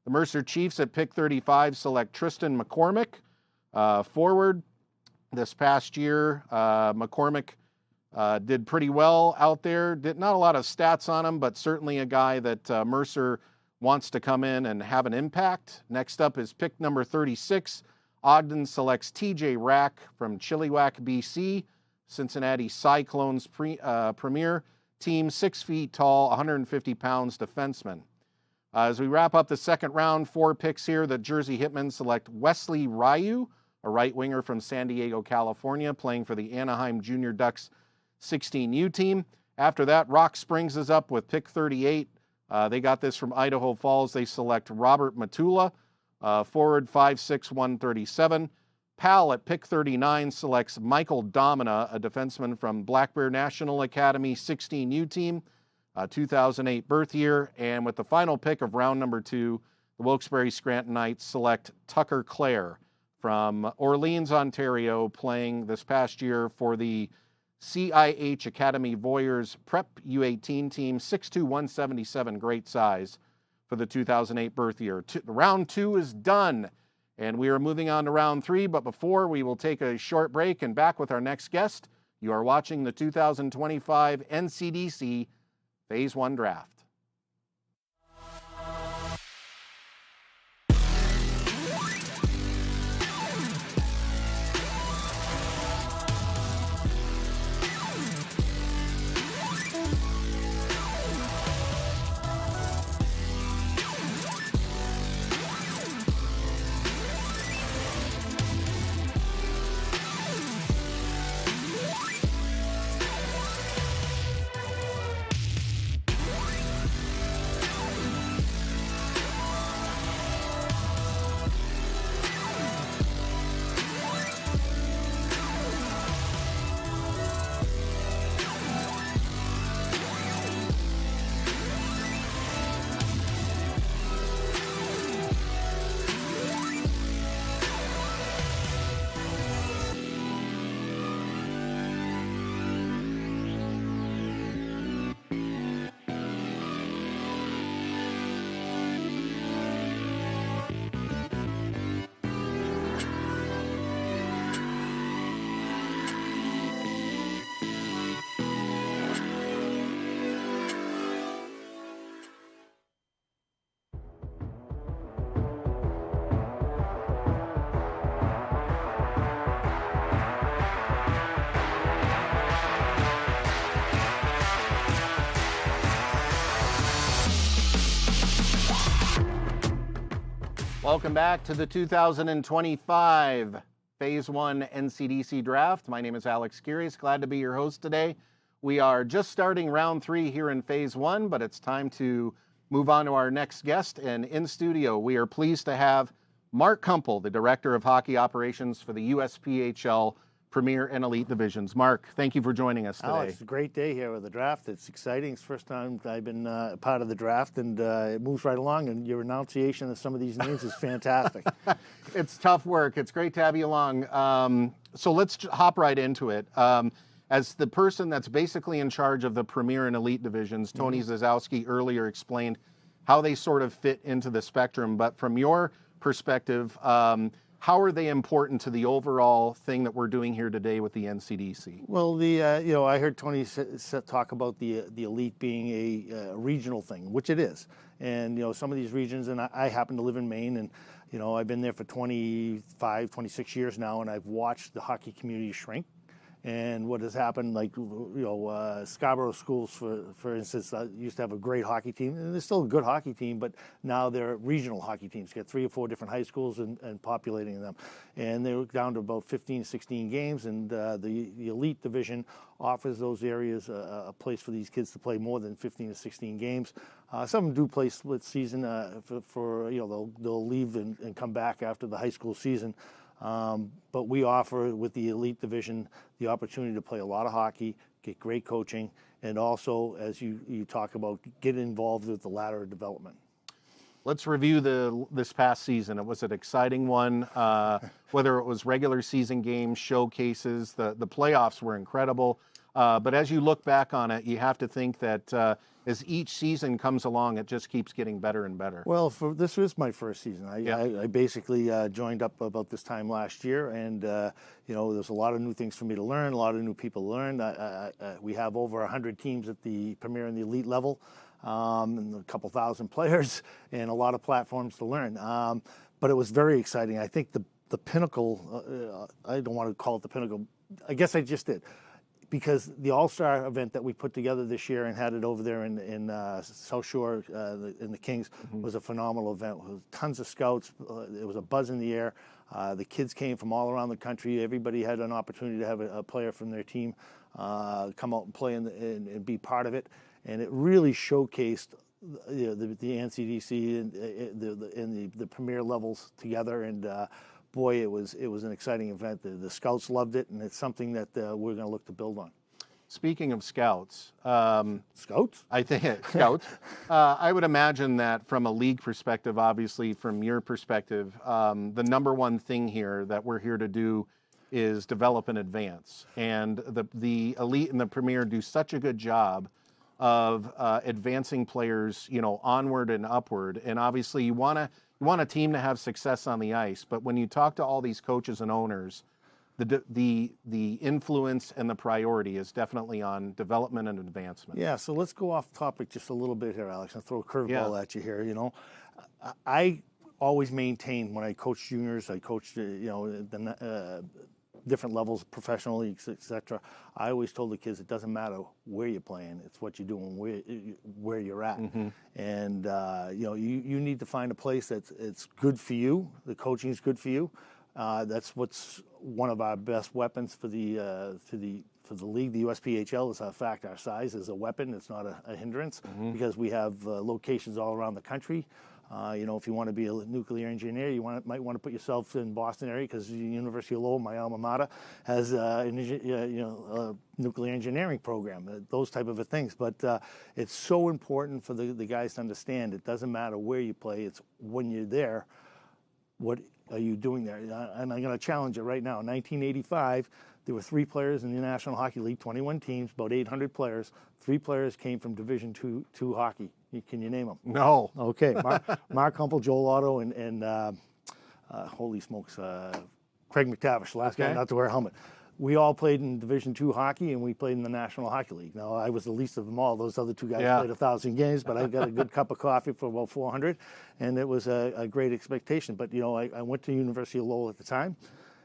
The Mercer Chiefs at pick 35 select Tristan McCormick, forward. This past year, McCormick did pretty well out there. Not a lot of stats on him, but certainly a guy that Mercer wants to come in and have an impact. Next up is pick number 36. Ogden selects TJ Rack from Chilliwack, BC, Cincinnati Cyclones premier team, 6 feet tall, 150 pounds defenseman. As we wrap up the second round, 4 picks here, the Jersey Hitmen select Wesley Ryu, a right winger from San Diego, California, playing for the Anaheim Junior Ducks 16U team. After that, Rock Springs is up with pick 38. They got this from Idaho Falls. They select Robert Matula, forward, 5'6", 137. Pal at pick 39 selects Michael Domina, a defenseman from Black Bear National Academy 16U team, 2008 birth year. And with the final pick of round number 2, the Wilkes-Barre Scranton Knights select Tucker Clare from Orleans, Ontario, playing this past year for the CIH Academy Voyeurs Prep U18 team, 6'2", 177, great size for the 2008 birth year. Round 2 is done, and we are moving on to round 3, but before we will take a short break and back with our next guest. You are watching the 2025 NCDC Phase 1 Draft. Welcome back to the 2025 Phase 1 NCDC Draft. My name is Alex Kyrias. Glad to be your host today. We are just starting round 3 here in Phase 1, but it's time to move on to our next guest. And in studio, we are pleased to have Mark Kumpel, the Director of Hockey Operations for the USPHL Premier and Elite Divisions. Mark, thank you for joining us today. Alex, it's a great day here with the draft. It's exciting. It's the first time I've been part of the draft, and it moves right along, and your enunciation of some of these names is fantastic. It's tough work. It's great to have you along. So let's hop right into it. As the person that's basically in charge of the Premier and Elite Divisions, Tony Zazowski earlier explained how they sort of fit into the spectrum, but from your perspective, how are they important to the overall thing that we're doing here today with the NCDC? Well, I heard Tony talk about the elite being a regional thing, which it is. And, some of these regions, and I happen to live in Maine, and, I've been there for 25, 26 years now, and I've watched the hockey community shrink. And what has happened, like, Scarborough schools, for instance, used to have a great hockey team, and they're still a good hockey team, but now they're regional hockey teams, get 3 or 4 different high schools and populating them. And they're down to about 15, 16 games, and the elite division offers those areas a place for these kids to play more than 15 to 16 games. Some of them do play split season they'll leave and come back after the high school season. But we offer, with the elite division, the opportunity to play a lot of hockey, get great coaching, and also, as you talk about, get involved with the ladder of development. Let's review this past season. It was an exciting one, whether it was regular season games, showcases, the playoffs were incredible. But as you look back on it, you have to think that as each season comes along, it just keeps getting better and better. Well, this was my first season. I basically joined up about this time last year, and there's a lot of new things for me to learn, a lot of new people to learn. We have over 100 teams at the Premier and the Elite level, and a couple thousand players, and a lot of platforms to learn. But it was very exciting. I think the pinnacle, I don't want to call it the pinnacle, I guess I just did. Because the All-Star event that we put together this year and had it over there in South Shore in the Kings was a phenomenal event. It was tons of scouts. There was a buzz in the air. The kids came from all around the country. Everybody had an opportunity to have a player from their team come out and play and be part of it. And it really showcased the NCDC and the premier levels together. And boy, it was an exciting event. The scouts loved it, and it's something that we're going to look to build on. Speaking of scouts, scouts? I think scouts. I would imagine that from a league perspective, obviously from your perspective, the number one thing here that we're here to do is develop and advance. And the elite and the premier do such a good job of advancing players, onward and upward. And obviously, you want a team to have success on the ice, but when you talk to all these coaches and owners, the influence and the priority is definitely on development and advancement. Yeah, so let's go off topic just a little bit here, Alex, and throw a curveball at you here. I always maintained when I coached juniors, I coached the different levels, professional leagues, etc. I always told the kids it doesn't matter where you're playing; it's what you're doing, where you're at. Mm-hmm. And you need to find a place it's good for you. The coaching is good for you. That's what's one of our best weapons for the league. The USPHL is a fact. Our size is a weapon. It's not a hindrance because we have locations all around the country. If you want to be a nuclear engineer, might want to put yourself in Boston area because the University of Lowell, my alma mater, has a nuclear engineering program. Those type of things. But it's so important for the guys to understand. It doesn't matter where you play. It's when you're there. What are you doing there? And I'm going to challenge it right now. In 1985, there were 3 players in the National Hockey League, 21 teams, about 800 players. 3 players came from Division II hockey. Can you name them? No. Okay. Mark Humpel, Joel Otto, and holy smokes, Craig McTavish, the last guy not to wear a helmet. We all played in Division II hockey, and we played in the National Hockey League. Now, I was the least of them all. Those other 2 guys played 1,000 games, but I got a good cup of coffee for about 400, and it was a great expectation. But, I went to University of Lowell at the time,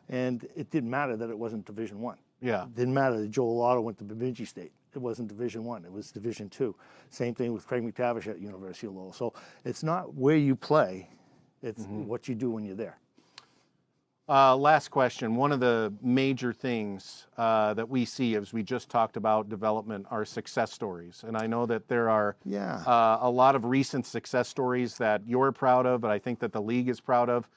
and it didn't matter that it wasn't Division I. Yeah. It didn't matter that Joel Otto went to Bemidji State. It wasn't Division I. It was Division II. Same thing with Craig McTavish at University of Lowell. So it's not where you play. It's what you do when you're there. Last question. One of the major things that we see, as we just talked about development, are success stories. And I know that there are a lot of recent success stories that you're proud of, but I think that the league is proud of.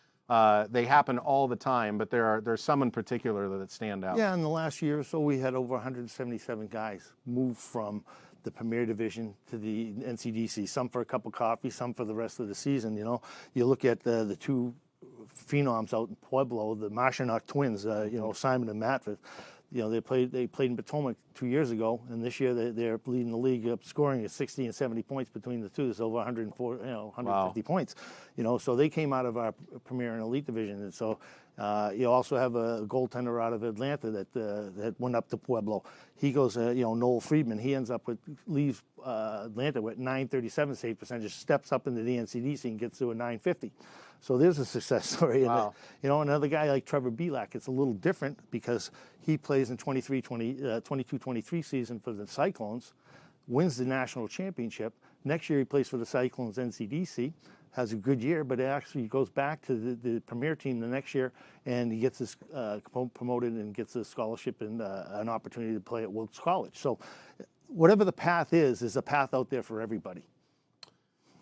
They happen all the time, but there's some in particular that stand out. Yeah, in the last year or so, we had over 177 guys move from the Premier Division to the NCDC, some for a cup of coffee, some for the rest of the season. You look at the 2 phenoms out in Pueblo, the Marshanock twins, Simon and Matt. They played in Potomac 2 years ago, and this year they're leading the league up scoring at 60 and 70 points between the two. There's over 104, 150 points, so they came out of our Premier and Elite division. And so you also have a goaltender out of Atlanta that went up to Pueblo. He goes, Noel Friedman. He ends up leaves Atlanta with 937 save percentage, steps up into the NCDC and gets to a 950. So there's a success story. Wow. And another guy like Trevor Belak, it's a little different because he plays in 22-23 season for the Cyclones, wins the national championship. Next year he plays for the Cyclones NCDC, has a good year, but actually goes back to the premier team the next year, and he gets his promoted and gets a scholarship and an opportunity to play at Wilkes College. So whatever the path is, there's a path out there for everybody.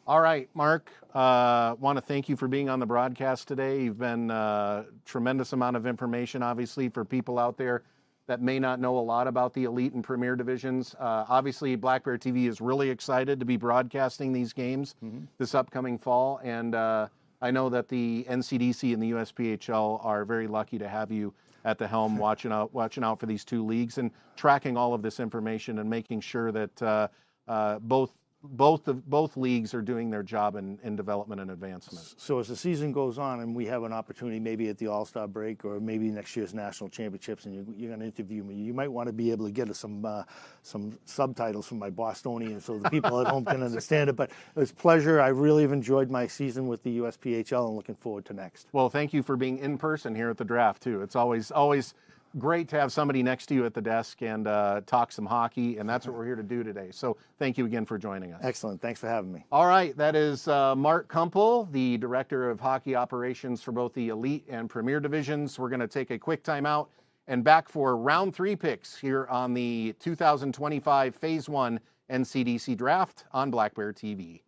All right, Mark, want to thank you for being on the broadcast today. You've been a tremendous amount of information, obviously, for people out there that may not know a lot about the Elite and Premier divisions. Obviously, Black Bear TV is really excited to be broadcasting these games this upcoming fall, and I know that the NCDC and the USPHL are very lucky to have you at the helm watching out for these two leagues and tracking all of this information and making sure that both leagues are doing their job in development and advancement. So as the season goes on and we have an opportunity maybe at the All-Star break or maybe next year's national championships and you're going to interview me, you might want to be able to get us some subtitles from my Bostonian so the people at home can understand it. But it was a pleasure. I really have enjoyed my season with the USPHL and looking forward to next. Well, thank you for being in person here at the draft, too. It's always great to have somebody next to you at the desk and talk some hockey, and that's what we're here to do today. So thank you again for joining us. Excellent. Thanks for having me. All right. That is Mark Kumpel, the Director of Hockey Operations for both the Elite and Premier divisions. We're going to take a quick timeout and back for round 3 picks here on the 2025 Phase 1 NCDC Draft on Black Bear TV.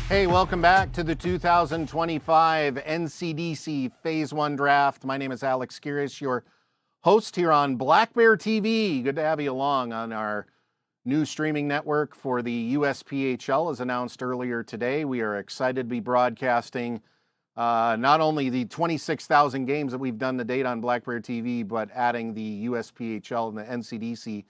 Hey, welcome back to the 2025 NCDC Phase 1 Draft. My name is Alex Kyrias, your host here on Black Bear TV. Good to have you along on our new streaming network for the USPHL, as announced earlier today. We are excited to be broadcasting not only the 26,000 games that we've done to date on Black Bear TV, but adding the USPHL and the NCDC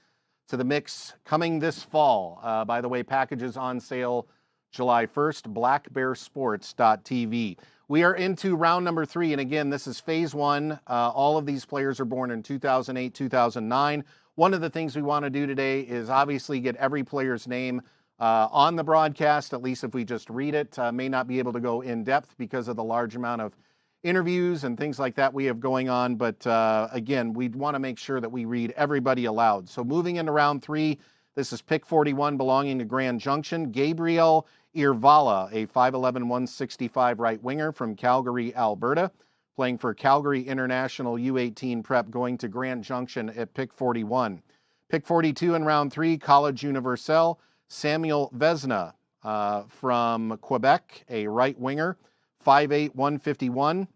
to the mix coming this fall. By the way, packages on sale July 1st, blackbearsports.tv. We are into round number 3, and again, this is Phase 1. All of these players are born in 2008, 2009. One of the things we want to do today is obviously get every player's name on the broadcast, at least if we just read it. May not be able to go in depth because of the large amount of interviews and things like that we have going on, but again, we want to make sure that we read everybody aloud. So moving into round 3, This is pick 41 belonging to Grand Junction. Gabriel Irvala, a 5'11", 165 right winger from Calgary, Alberta, playing for Calgary International U18 Prep, going to Grand Junction at pick 41. Pick 42 in round 3, College Universelle, Samuel Vesna from Quebec, a right winger, 5'8", 151,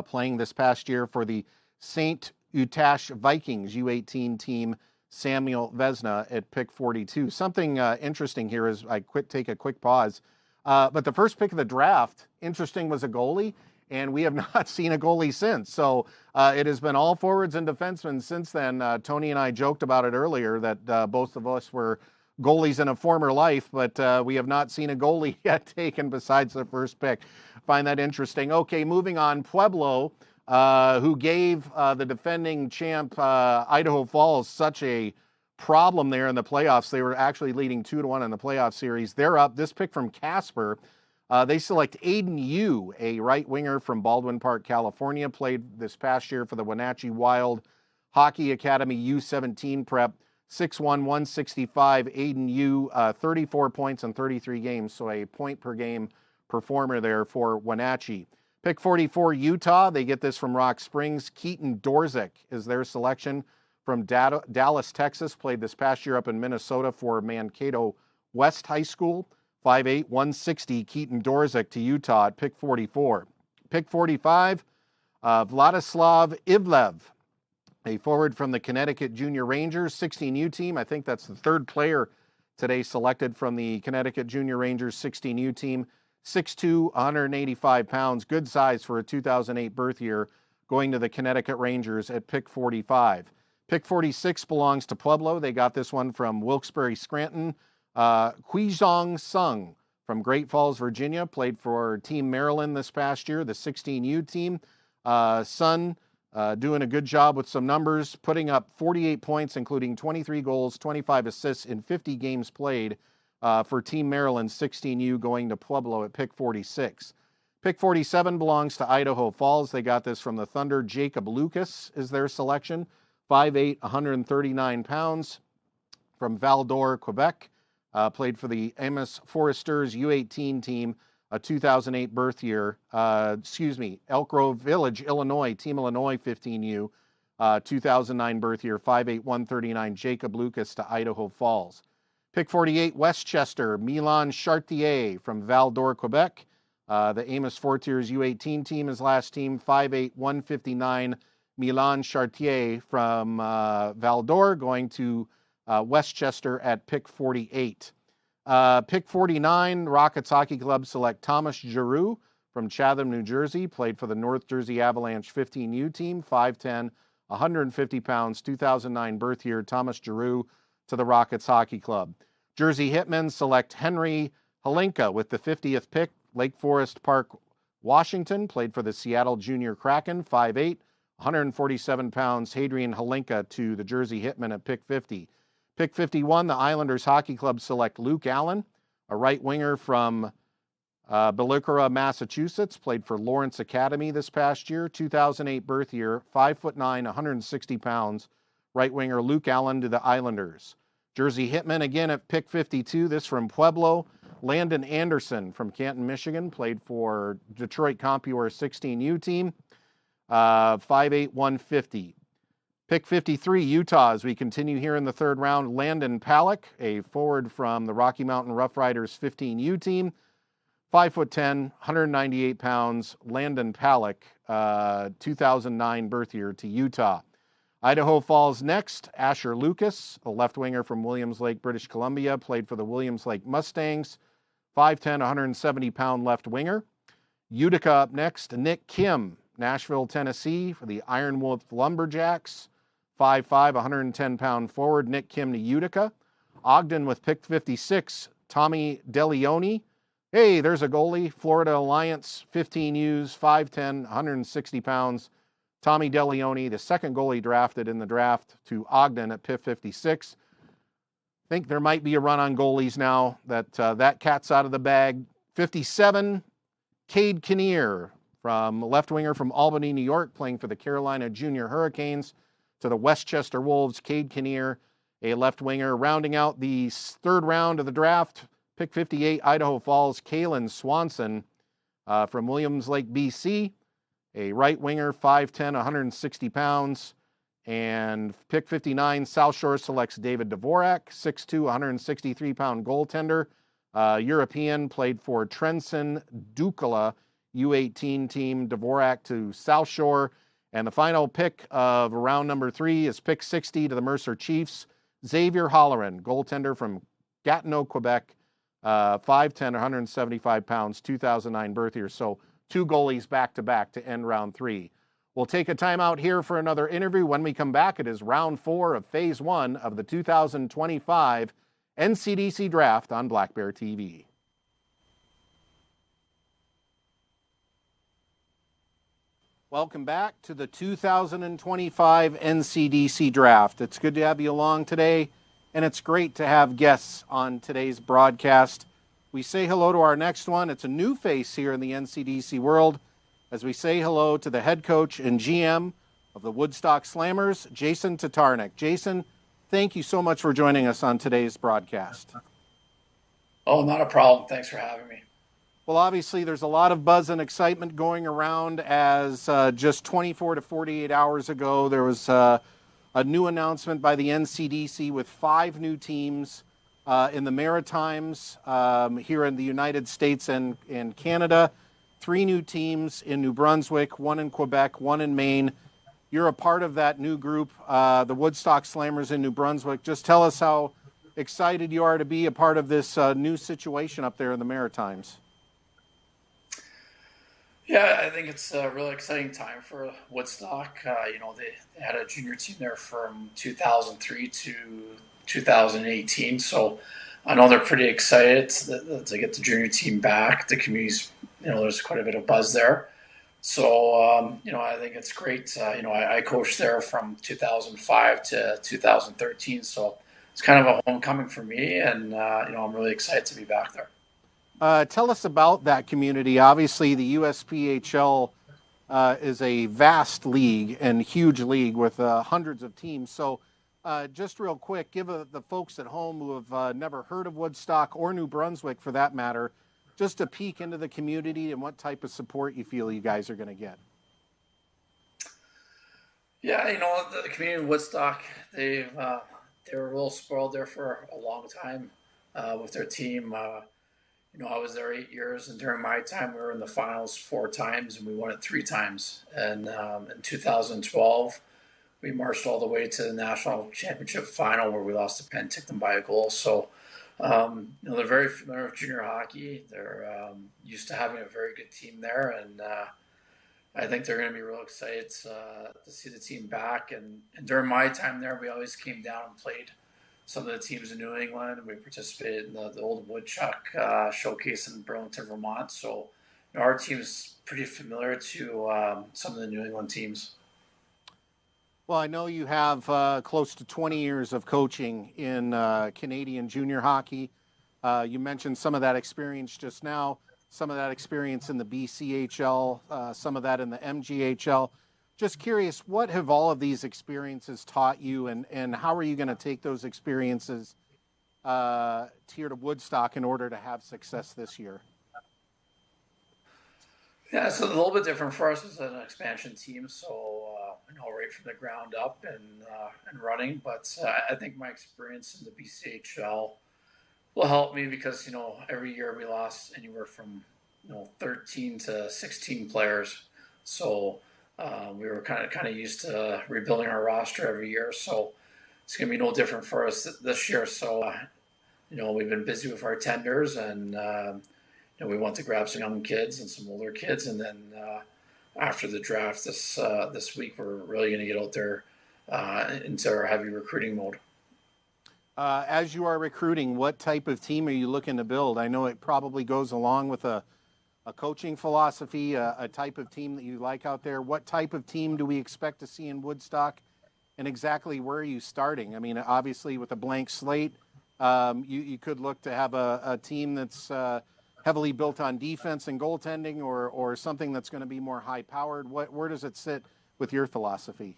playing this past year for the St. Eustache Vikings U18 team. Samuel Vesna at pick 42. Something interesting here as I take a quick pause. But the first pick of the draft, interesting, was a goalie, and we have not seen a goalie since. So it has been all forwards and defensemen since then. Tony and I joked about it earlier that both of us were goalies in a former life, but we have not seen a goalie yet taken besides the first pick. Find that interesting. Okay, moving on. Pueblo, who gave the defending champ Idaho Falls such a problem there in the playoffs. They were actually leading 2-1 in the playoff series. They're up. This pick from Casper, they select Aiden Yu, a right winger from Baldwin Park, California, played this past year for the Wenatchee Wild Hockey Academy U17 Prep. 6'1", 165, Aiden Yu, 34 points in 33 games, so a point-per-game performer there for Wenatchee. Pick 44, Utah. They get this from Rock Springs. Keaton Dorzik is their selection from Dallas, Texas. Played this past year up in Minnesota for Mankato West High School. 5'8", 160, Keaton Dorzik to Utah at pick 44. Pick 45, Vladislav Ivlev, a forward from the Connecticut Junior Rangers 16U team. I think that's the third player today selected from the Connecticut Junior Rangers 16U team. 6'2", 185 pounds, good size for a 2008 birth year, going to the Connecticut Rangers at pick 45. Pick 46 belongs to Pueblo. They got this one from Wilkes-Barre Scranton. Quizong Sung from Great Falls, Virginia, played for Team Maryland this past year, the 16U team. Sun doing a good job with some numbers, putting up 48 points, including 23 goals, 25 assists in 50 games played. For Team Maryland 16U, going to Pueblo at pick 46. Pick 47 belongs to Idaho Falls. They got this from the Thunder. Jacob Lucas is their selection. 5'8", 139 pounds from Val-d'Or, Quebec. Played for the Amos Foresters U18 team, a 2008 birth year. Elk Grove Village, Illinois, Team Illinois 15U, 2009 birth year. 5'8", 139, Jacob Lucas to Idaho Falls. Pick 48, Westchester, Milan Chartier from Val-d'Or, Quebec. The Amos Fortiers U18 team is last team. 5'8", 159, Milan Chartier from Val-d'Or, going to Westchester at pick 48. Pick 49, Rockets Hockey Club select Thomas Giroux from Chatham, New Jersey. Played for the North Jersey Avalanche 15U team. 5'10", 150 pounds, 2009 birth year. Thomas Giroux to the Rockets Hockey Club. Jersey Hitmen select Henry Halinka with the 50th pick. Lake Forest Park, Washington, played for the Seattle Junior Kraken. 5'8", 147 pounds, Hadrian Halinka to the Jersey Hitmen at pick 50. Pick 51, the Islanders Hockey Club select Luke Allen, a right winger from Bellicora, Massachusetts, played for Lawrence Academy this past year. 2008 birth year, 5'9", 160 pounds, right winger Luke Allen to the Islanders. Jersey Hitmen again at pick 52. This from Pueblo. Landon Anderson from Canton, Michigan, played for Detroit Compuer 16U team. 5'8", 150. Pick 53, Utah, as we continue here in the third round. Landon Palak, a forward from the Rocky Mountain Rough Riders 15U team. 5'10", 198 pounds. Landon Palak, 2009 birth year to Utah. Idaho Falls next. Asher Lucas, a left winger from Williams Lake, British Columbia, played for the Williams Lake Mustangs. 5'10", 170-pound left winger. Utica up next. Nick Kim, Nashville, Tennessee, for the Iron Wolf Lumberjacks. 5'5", 110-pound forward. Nick Kim to Utica. Ogden with pick 56. Tommy DeLeone. Hey, there's a goalie. Florida Alliance, 15Us, 5'10", 160 pounds. Tommy DeLeone, the second goalie drafted in the draft, to Ogden at pick 56. I think there might be a run on goalies now that cat's out of the bag. 57, Cade Kinnear, from left winger from Albany, New York, playing for the Carolina Junior Hurricanes, to the Westchester Wolves. Cade Kinnear a left winger. Rounding out the third round of the draft, pick 58, Idaho Falls, Kalen Swanson from Williams Lake, BC. A right winger, 5'10", 160 pounds. And pick 59, South Shore selects David Dvorak, 6'2", 163-pound goaltender. European, played for Trenson Dukala U18 team. Dvorak to South Shore. And the final pick of round number 3 is pick 60 to the Mercer Chiefs. Xavier Holleran, goaltender from Gatineau, Quebec, 5'10", 175 pounds, 2009 birth year. So 2 goalies back-to-back to end round 3. We'll take a timeout here for another interview. When we come back, it is round 4 of phase 1 of the 2025 NCDC Draft on Black Bear TV. Welcome back to the 2025 NCDC Draft. It's good to have you along today, and it's great to have guests on today's broadcast. We say hello to our next one. It's a new face here in the NCDC world as we say hello to the head coach and GM of the Woodstock Slammers, Jason Tatarnic. Jason, thank you so much for joining us on today's broadcast. Oh, not a problem. Thanks for having me. Well, obviously, there's a lot of buzz and excitement going around as just 24 to 48 hours ago, there was a new announcement by the NCDC with 5 new teams in the Maritimes here in the United States and Canada. 3 new teams in New Brunswick, 1 in Quebec, 1 in Maine. You're a part of that new group, the Woodstock Slammers in New Brunswick. Just tell us how excited you are to be a part of this new situation up there in the Maritimes. Yeah, I think it's a really exciting time for Woodstock. They had a junior team there from 2003 to 2018. So I know they're pretty excited to get the junior team back. The community's, there's quite a bit of buzz there. So, I think it's great. I coached there from 2005 to 2013. So it's kind of a homecoming for me. And, I'm really excited to be back there. Tell us about that community. Obviously, the USPHL is a vast league and huge league with hundreds of teams. So just real quick, give the folks at home who have never heard of Woodstock or New Brunswick, for that matter, just a peek into the community and what type of support you feel you guys are going to get. Yeah, the community of Woodstock, they were real spoiled there for a long time with their team. I was there 8 years, and during my time, we were in the finals 4 times, and we won it 3 times. And in 2012, we marched all the way to the national championship final, where we lost to Penticton by a goal. So, they're very familiar with junior hockey. They're used to having a very good team there, and I think they're going to be real excited to see the team back. And during my time there, we always came down and played some of the teams in New England. We participated in the Old Woodchuck showcase in Burlington, Vermont. So our team is pretty familiar to some of the New England teams. Well, I know you have close to 20 years of coaching in Canadian junior hockey. You mentioned some of that experience just now, some of that experience in the BCHL, some of that in the MGHL. Just curious, what have all of these experiences taught you, and how are you going to take those experiences here to Woodstock in order to have success this year? Yeah, so a little bit different for us as an expansion team. So, right from the ground up and running. But I think my experience in the BCHL will help me because, every year we lost anywhere from, 13 to 16 players. So we were kind of used to rebuilding our roster every year. So it's going to be no different for us this year. So, we've been busy with our tenders, and we want to grab some young kids and some older kids, and then after the draft this week, we're really going to get out there into our heavy recruiting mode. As you are recruiting, what type of team are you looking to build? I know it probably goes along with a coaching philosophy, a type of team that you like out there. What type of team do we expect to see in Woodstock, and exactly where are you starting? I mean, obviously with a blank slate, you could look to have a team that's heavily built on defense and goaltending, or something that's going to be more high-powered. Where does it sit with your philosophy?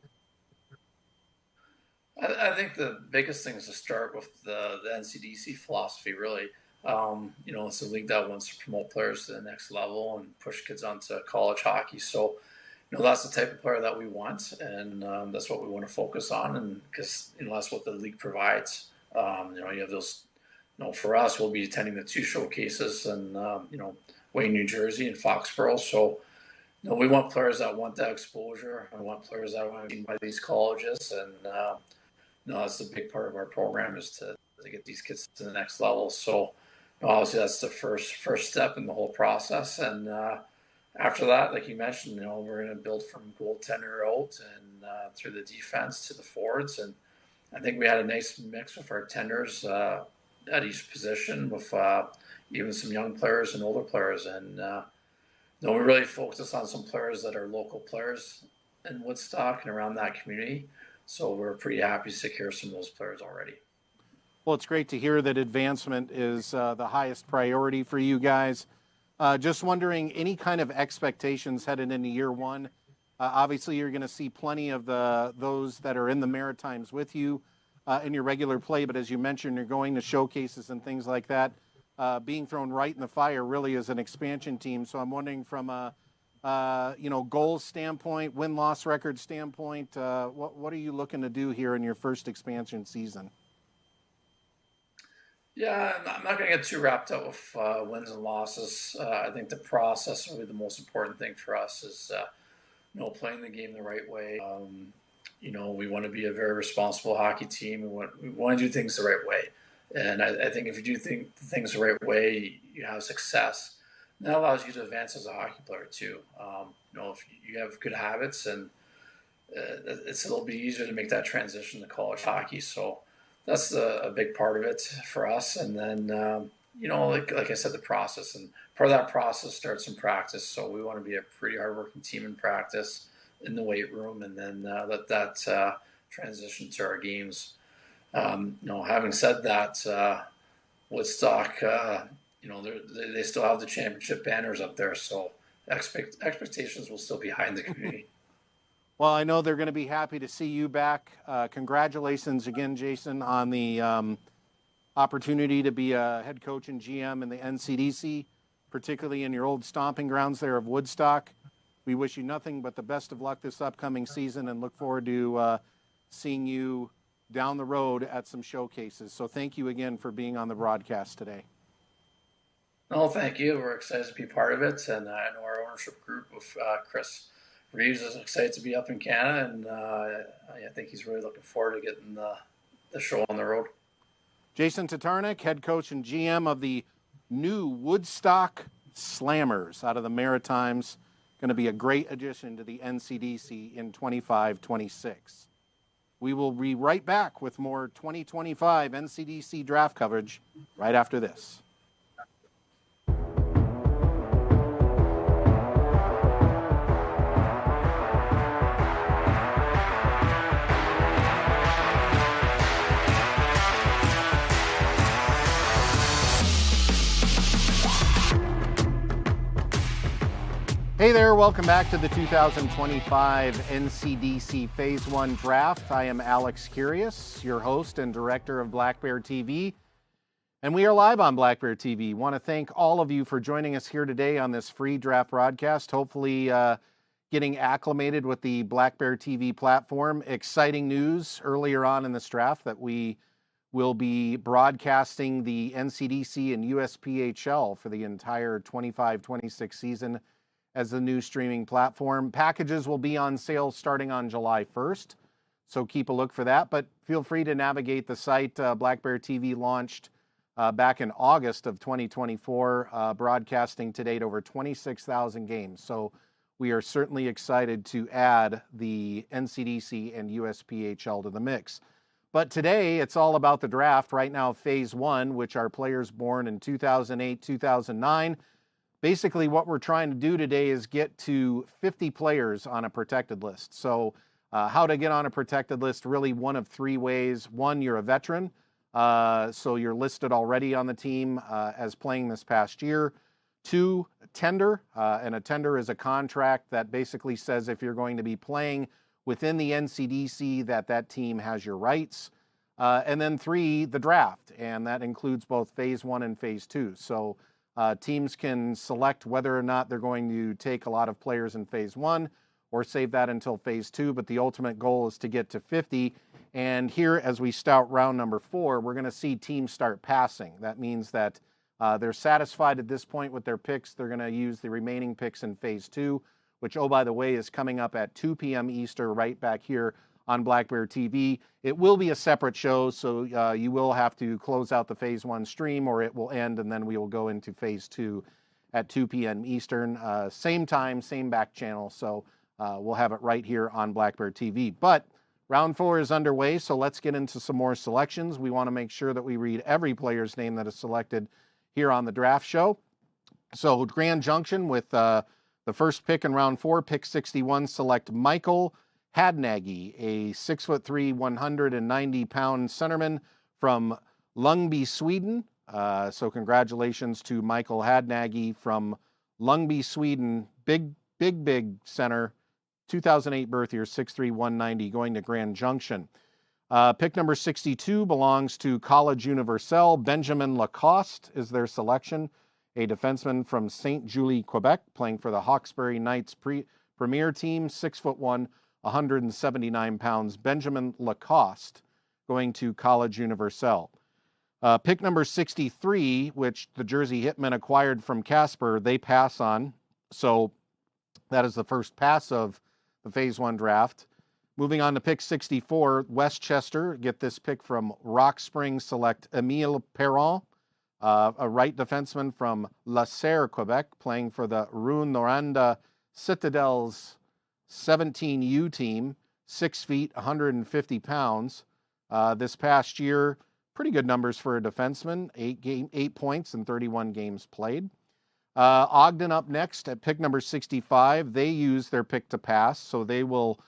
I think the biggest thing is to start with the NCDC philosophy, really. It's a league that wants to promote players to the next level and push kids onto college hockey. So, that's the type of player that we want, and that's what we want to focus on. And because that's what the league provides. You have those. For us, we'll be attending the 2 showcases and Wayne, New Jersey, and Foxborough. So, we want players that want that exposure. We want players that want to be by these colleges, and that's a big part of our program is to get these kids to the next level. So, obviously, that's the first step in the whole process, and after that, like you mentioned, we're going to build from goaltender out and through the defense to the forwards. And I think we had a nice mix with our tenders at each position with even some young players and older players. And we really focus on some players that are local players in Woodstock and around that community. So we're pretty happy to secure some of those players already. Well, it's great to hear that advancement is the highest priority for you guys. Just wondering, any kind of expectations headed into year one? Obviously, you're going to see plenty of those that are in the Maritimes with you in your regular play, but as you mentioned, you're going to showcases and things like that. Being thrown right in the fire really is an expansion team. So I'm wondering from a goals standpoint, win-loss record standpoint, what are you looking to do here in your first expansion season? Yeah, I'm not going to get too wrapped up with wins and losses. I think the process will be the most important thing for us is, playing the game the right way. We want to be a very responsible hockey team. We want to do things the right way. And I think if you do things the right way, you have success. And that allows you to advance as a hockey player too. If you have good habits, and it's a little bit easier to make that transition to college hockey. So that's a big part of it for us. And then, like I said, the process. And part of that process starts in practice. So we want to be a pretty hardworking team in practice, in the weight room, and then let that transition to our games. Having said that, Woodstock, they still have the championship banners up there. So expectations will still be high in the community. Well, I know they're going to be happy to see you back. Congratulations again, Jason, on the opportunity to be a head coach and GM in the NCDC, particularly in your old stomping grounds there of Woodstock. We wish you nothing but the best of luck this upcoming season and look forward to seeing you down the road at some showcases. So thank you again for being on the broadcast today. No, thank you. We're excited to be part of it. And I know our ownership group with Chris Reeves is excited to be up in Canada, and I think he's really looking forward to getting the show on the road. Jason Tatarnic, head coach and GM of the new Woodstock Slammers out of the Maritimes. Going to be a great addition to the NCDC in 25-26. We will be right back with more 2025 NCDC draft coverage right after this. Hey there, welcome back to the 2025 NCDC Phase 1 Draft. I am Alex Kyrias, your host and director of Black Bear TV, and we are live on Black Bear TV. Want to thank all of you for joining us here today on this free draft broadcast, hopefully getting acclimated with the Black Bear TV platform. Exciting news earlier on in this draft that we will be broadcasting the NCDC and USPHL for the entire 25-26 season as the new streaming platform. Packages will be on sale starting on July 1st, so keep a look for that. But feel free to navigate the site. Black Bear TV launched back in August of 2024, broadcasting to date over 26,000 games. So we are certainly excited to add the NCDC and USPHL to the mix. But today, it's all about the draft. Right now, Phase 1, which are players born in 2008, 2009. Basically, what we're trying to do today is get to 50 players on a protected list. So how to get on a protected list, really one of three ways. One, you're a veteran, so you're listed already on the team as playing this past year. Two, tender, and a tender is a contract that basically says if you're going to be playing within the NCDC that team has your rights. And then 3, the draft, and that includes both Phase 1 and Phase 2. So teams can select whether or not they're going to take a lot of players in Phase 1 or save that until Phase 2, but the ultimate goal is to get to 50. And here, as we start round number 4, we're going to see teams start passing. That means that they're satisfied at this point with their picks. They're going to use the remaining picks in Phase 2, which, oh, by the way, is coming up at 2 p.m. Eastern right back here on Black Bear TV. It will be a separate show, so you will have to close out the Phase 1 stream, or it will end, and then we will go into Phase 2 at 2 p.m. Eastern. Same time, same back channel, so we'll have it right here on Black Bear TV. But round 4 is underway, so let's get into some more selections. We want to make sure that we read every player's name that is selected here on the draft show. So Grand Junction with the first pick in round 4, pick 61, select Michael Hadnaghi, a 6'3", 190-pound centerman from Ljungby, Sweden. So congratulations to Michael Hadnaghi from Ljungby, Sweden. Big center, 2008 birth year, 6'3", 190, going to Grand Junction. Pick number 62 belongs to College Universelle. Benjamin Lacoste is their selection, a defenseman from St. Julie, Quebec, playing for the Hawkesbury Knights Premier Team, 6'1", 179 pounds. Benjamin Lacoste going to College Universelle. Pick number 63, which the Jersey Hitmen acquired from Casper, they pass on. So that is the first pass of the Phase 1 draft. Moving on to pick 64, Westchester get this pick from Rock Springs, select Emile Perron, a right defenseman from La Serre, Quebec, playing for the Rouyn-Noranda Citadels 17U team, 6 feet, 150 pounds. This past year, pretty good numbers for a defenseman, 8 points in 31 games played. Ogden up next at pick number 65. They use their pick to pass, so they will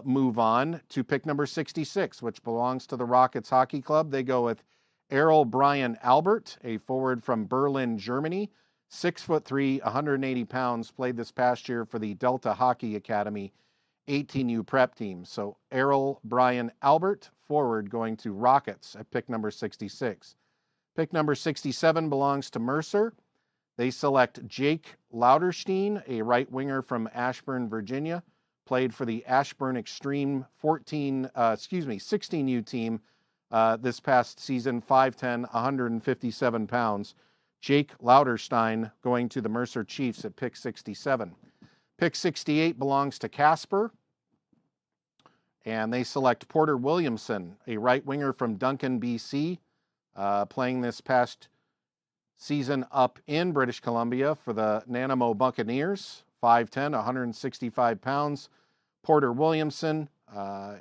move on to pick number 66, which belongs to the Rockets Hockey Club. They go with Errol Brian Albert, a forward from Berlin, Germany, 6'3", 180 pounds, played this past year for the Delta Hockey Academy 18U prep team. So Errol Brian Albert, forward, going to Rockets at pick number 66. Pick number 67 belongs to Mercer. They select Jake Lauderstein, a right winger from Ashburn, Virginia, played for the Ashburn Extreme 16U team this past season, 5'10", 157 pounds. Jake Lauderstein going to the Mercer Chiefs at pick 67. Pick 68 belongs to Casper, and they select Porter Williamson, a right winger from Duncan, BC, playing this past season up in British Columbia for the Nanaimo Buccaneers, 5'10", 165 pounds. Porter Williamson,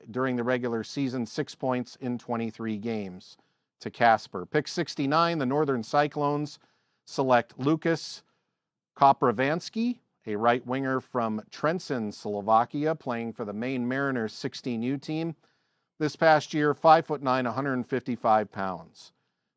during the regular season, 6 points in 23 games to Casper. Pick 69, the Northern Cyclones select Lucas Koprovansky, a right winger from Trenčín, Slovakia, playing for the Maine Mariners 16U team. This past year, 5'9", 155 pounds.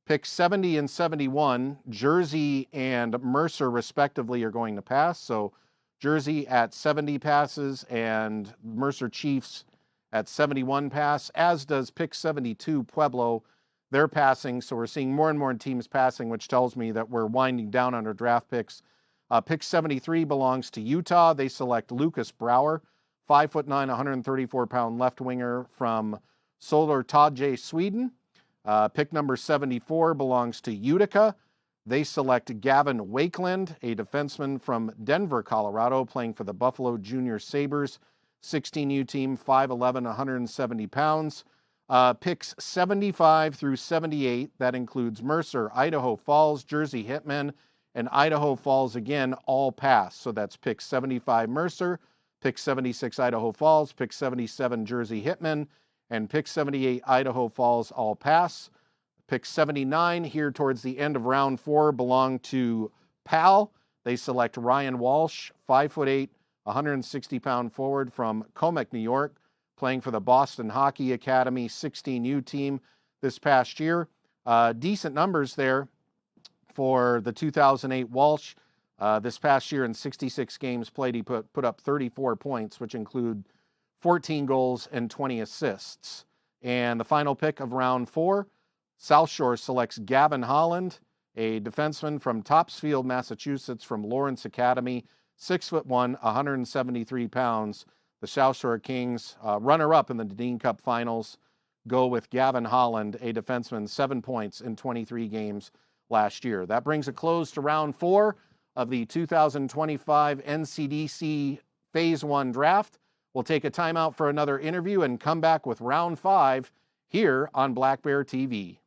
Pick 70 and 71, Jersey and Mercer respectively are going to pass. So Jersey at 70 passes and Mercer Chiefs at 71 pass, as does pick 72, Pueblo. They're passing, so we're seeing more and more teams passing, which tells me that we're winding down on our draft picks. Pick 73 belongs to Utah. They select Lucas Brouwer, 5'9", 134-pound left winger from Södertälje, Sweden. Pick number 74 belongs to Utica. They select Gavin Wakeland, a defenseman from Denver, Colorado, playing for the Buffalo Junior Sabres 16U team, 5'11", 170 pounds. Picks 75 through 78, that includes Mercer, Idaho Falls, Jersey Hitmen, and Idaho Falls again, all pass. So that's pick 75 Mercer, pick 76 Idaho Falls, pick 77 Jersey Hitmen, and pick 78 Idaho Falls, all pass. Pick 79 here towards the end of round 4 belong to PAL. They select Ryan Walsh, 5'8", 160-pound forward from Comic, New York, playing for the Boston Hockey Academy 16U team this past year. Decent numbers there for the 2008 Walsh. This past year in 66 games played, he put up 34 points, which include 14 goals, and 20 assists. And the final pick of round 4, South Shore selects Gavin Holland, a defenseman from Topsfield, Massachusetts, from Lawrence Academy, 6'1", 173 pounds. The South Shore Kings, runner-up in the Dean Cup Finals, go with Gavin Holland, a defenseman, 7 points in 23 games last year. That brings a close to round 4 of the 2025 NCDC Phase 1 draft. We'll take a timeout for another interview and come back with round 5 here on Black Bear TV.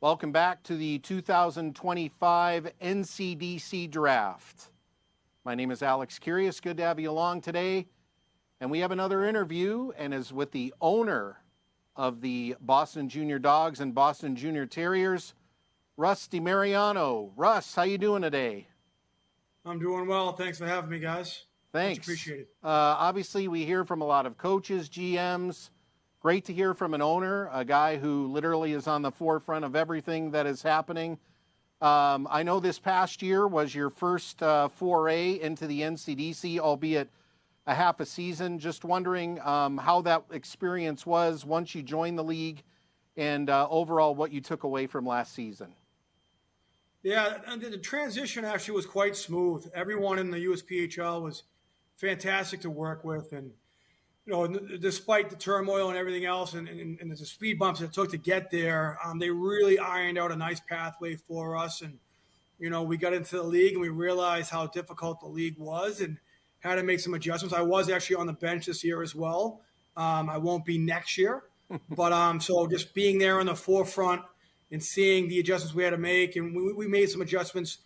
Welcome back to the 2025 NCDC draft. My name is Alex Kyrias. Good to have you along today. And we have another interview, and is with the owner of the Boston Junior Dogs and Boston Junior Terriers, Russ DiMariano. Russ, how you doing today? I'm doing well. Thanks for having me, guys. Thanks. Much appreciated. Obviously, we hear from a lot of coaches, GMs. Great to hear from an owner, a guy who literally is on the forefront of everything that is happening. I know this past year was your first foray into the NCDC, albeit a half a season. Just wondering how that experience was once you joined the league, and overall what you took away from last season. Yeah, and the transition actually was quite smooth. Everyone in the USPHL was fantastic to work with, and despite the turmoil and everything else and the speed bumps it took to get there, they really ironed out a nice pathway for us. And, we got into the league and we realized how difficult the league was and had to make some adjustments. I was actually on the bench this year as well. I won't be next year. But so just being there on the forefront and seeing the adjustments we had to make. And we made some adjustments,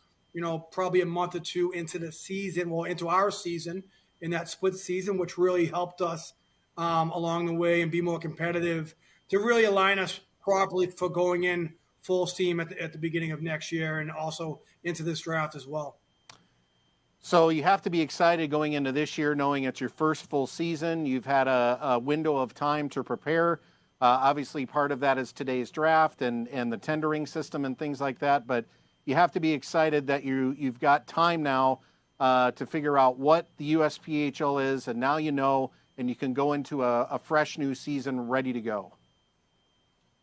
probably a month or two into the season, into our season, in that split season, which really helped us along the way and be more competitive to really align us properly for going in full steam at the beginning of next year and also into this draft as well. So you have to be excited going into this year, knowing it's your first full season. You've had a window of time to prepare. Obviously, part of that is today's draft and the tendering system and things like that. But you have to be excited that you've got time now to figure out what the USPHL is, and now and you can go into a fresh new season ready to go.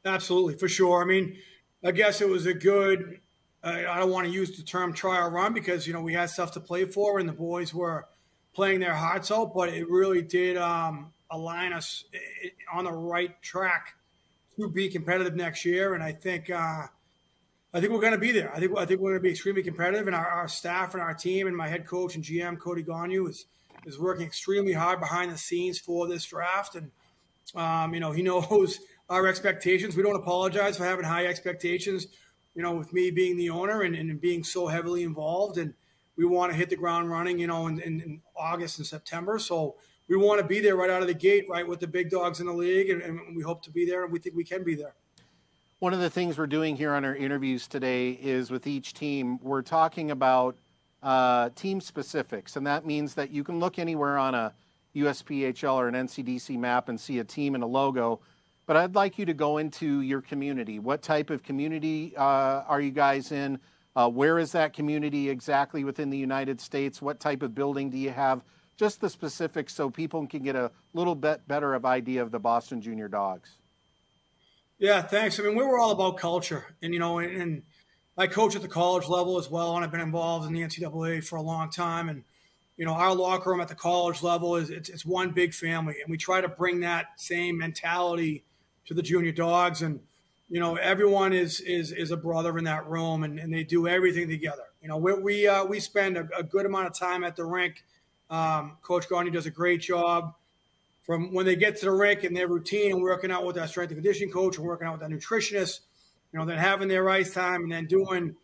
Absolutely, for sure. I mean, I guess it was a good, I don't want to use the term trial run because, we had stuff to play for and the boys were playing their hearts out, but it really did align us on the right track to be competitive next year. And I think we're going to be there. I think we're going to be extremely competitive, and our staff and our team and my head coach and GM, Cody Gonyu, is working extremely hard behind the scenes for this draft. And, he knows our expectations. We don't apologize for having high expectations, with me being the owner and being so heavily involved. And we want to hit the ground running, in August and September. So we want to be there right out of the gate, right, with the big dogs in the league. And we hope to be there, and we think we can be there. One of the things we're doing here on our interviews today is with each team, we're talking about team specifics. And that means that you can look anywhere on a USPHL or an NCDC map and see a team and a logo. But I'd like you to go into your community. What type of community are you guys in? Where is that community exactly within the United States? What type of building do you have? Just the specifics so people can get a little bit better of idea of the Boston Junior Dogs. Yeah, thanks. I mean, we were all about culture, and and I coach at the college level as well, and I've been involved in the NCAA for a long time. And our locker room at the college level it's one big family, and we try to bring that same mentality to the junior dogs. And everyone is a brother in that room, and they do everything together. We spend a good amount of time at the rink. Coach Garney does a great job. From when they get to the rink and their routine and working out with our strength and conditioning coach and working out with our nutritionist, then having their ice time and then doing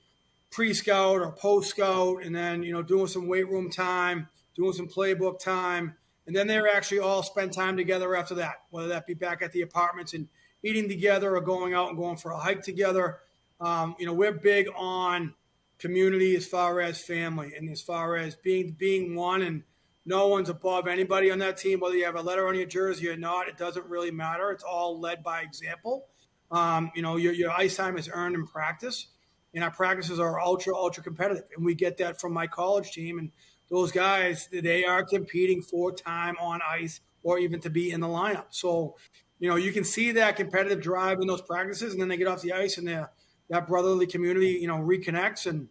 pre-scout or post-scout and then, doing some weight room time, doing some playbook time. And then they're actually all spend time together after that, whether that be back at the apartments and eating together or going out and going for a hike together. We're big on community as far as family and as far as being one, and no one's above anybody on that team, whether you have a letter on your jersey or not. It doesn't really matter. It's all led by example. Your ice time is earned in practice, and our practices are ultra competitive. And we get that from my college team, and those guys, they are competing for time on ice or even to be in the lineup. So, you can see that competitive drive in those practices, and then they get off the ice and that brotherly community, reconnects. And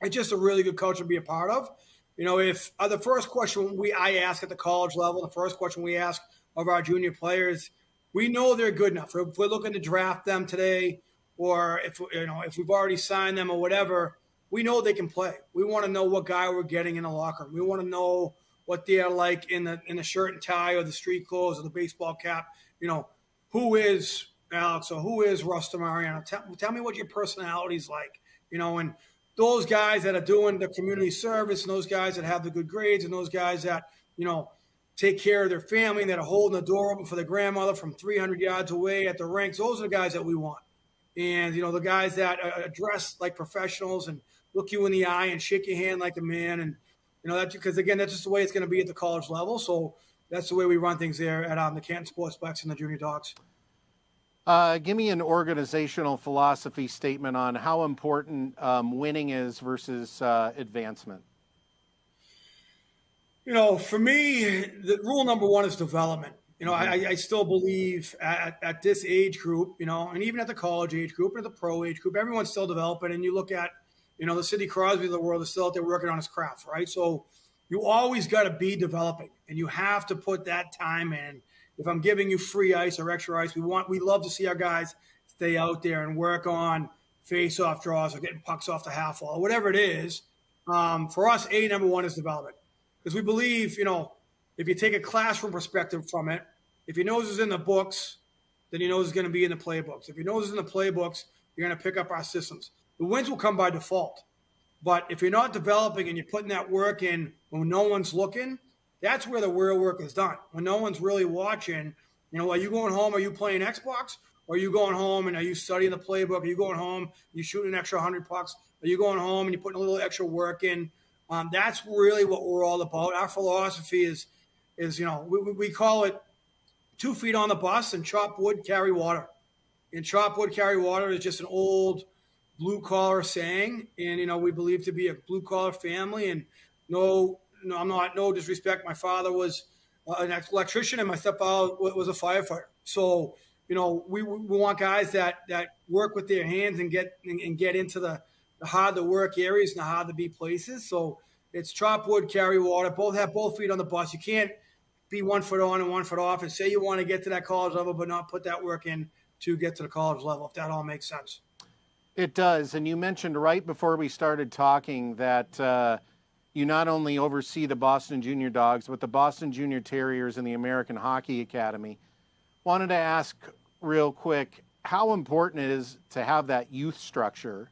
it's just a really good culture to be a part of. If the first question I ask at the college level, the first question we ask of our junior players, we know they're good enough. If we're looking to draft them today, or if we've already signed them or whatever, we know they can play. We want to know what guy we're getting in the locker room. We want to know what they're like in the shirt and tie or the street clothes or the baseball cap. Who is Alex or who is Russ Mariano? Tell me what your personality's like. And those guys that are doing the community service, and those guys that have the good grades, and those guys that take care of their family and that are holding the door open for their grandmother from 300 yards away at the rinks. Those are the guys that we want. And, the guys that are dressed like professionals and look you in the eye and shake your hand like a man. And, that's because, again, that's just the way it's going to be at the college level. So that's the way we run things there at the Canton Sportsplex and the Junior Dogs. Give me an organizational philosophy statement on how important winning is versus advancement. For me, the rule number one is development. I still believe at this age group, and even at the college age group and at the pro age group, everyone's still developing. And you look at, the Sidney Crosby of the world is still out there working on his craft, right? So you always got to be developing, and you have to put that time in. If I'm giving you free ice or extra ice, we love to see our guys stay out there and work on face-off draws or getting pucks off the half wall or whatever it is. For us, number one is development. Because we believe, if you take a classroom perspective from it, if your nose is in the books, then your nose is going to be in the playbooks. If your nose is in the playbooks, you're going to pick up our systems. The wins will come by default. But if you're not developing and you're putting that work in when no one's looking, that's where the real work is done. When no one's really watching, are you going home? Are you playing Xbox? Or are you going home and are you studying the playbook? Are you going home? You shooting an extra 100 pucks? Are you going home and you're putting a little extra work in? That's really what we're all about. Our philosophy is we call it 2 feet on the bus and chop wood, carry water. And chop wood, carry water is just an old blue collar saying. And, we believe to be a blue collar family. And no disrespect. My father was an electrician and my stepfather was a firefighter. So, we want guys that work with their hands and get into the hard to work areas and the hard to be places. So it's chop wood, carry water, have both feet on the bus. You can't be 1 foot on and 1 foot off and say you want to get to that college level, but not put that work in to get to the college level, if that all makes sense. It does. And you mentioned right before we started talking that you not only oversee the Boston Junior Dogs, but the Boston Junior Terriers and the American Hockey Academy. Wanted to ask real quick how important it is to have that youth structure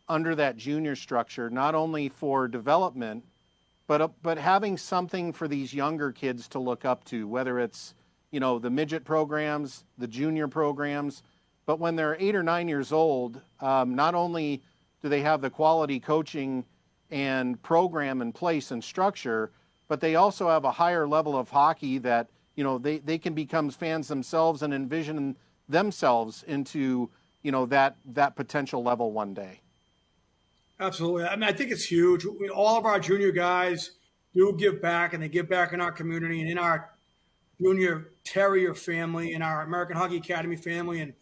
under that junior structure, not only for development, but having something for these younger kids to look up to, whether it's, the midget programs, the junior programs, but when they're 8 or 9 years old, not only do they have the quality coaching and program in place and structure, but they also have a higher level of hockey that, they can become fans themselves and envision themselves into, that potential level one day. Absolutely. I think it's huge. All of our junior guys do give back, and they give back in our community and in our junior Terrier family, in our American Hockey Academy family. And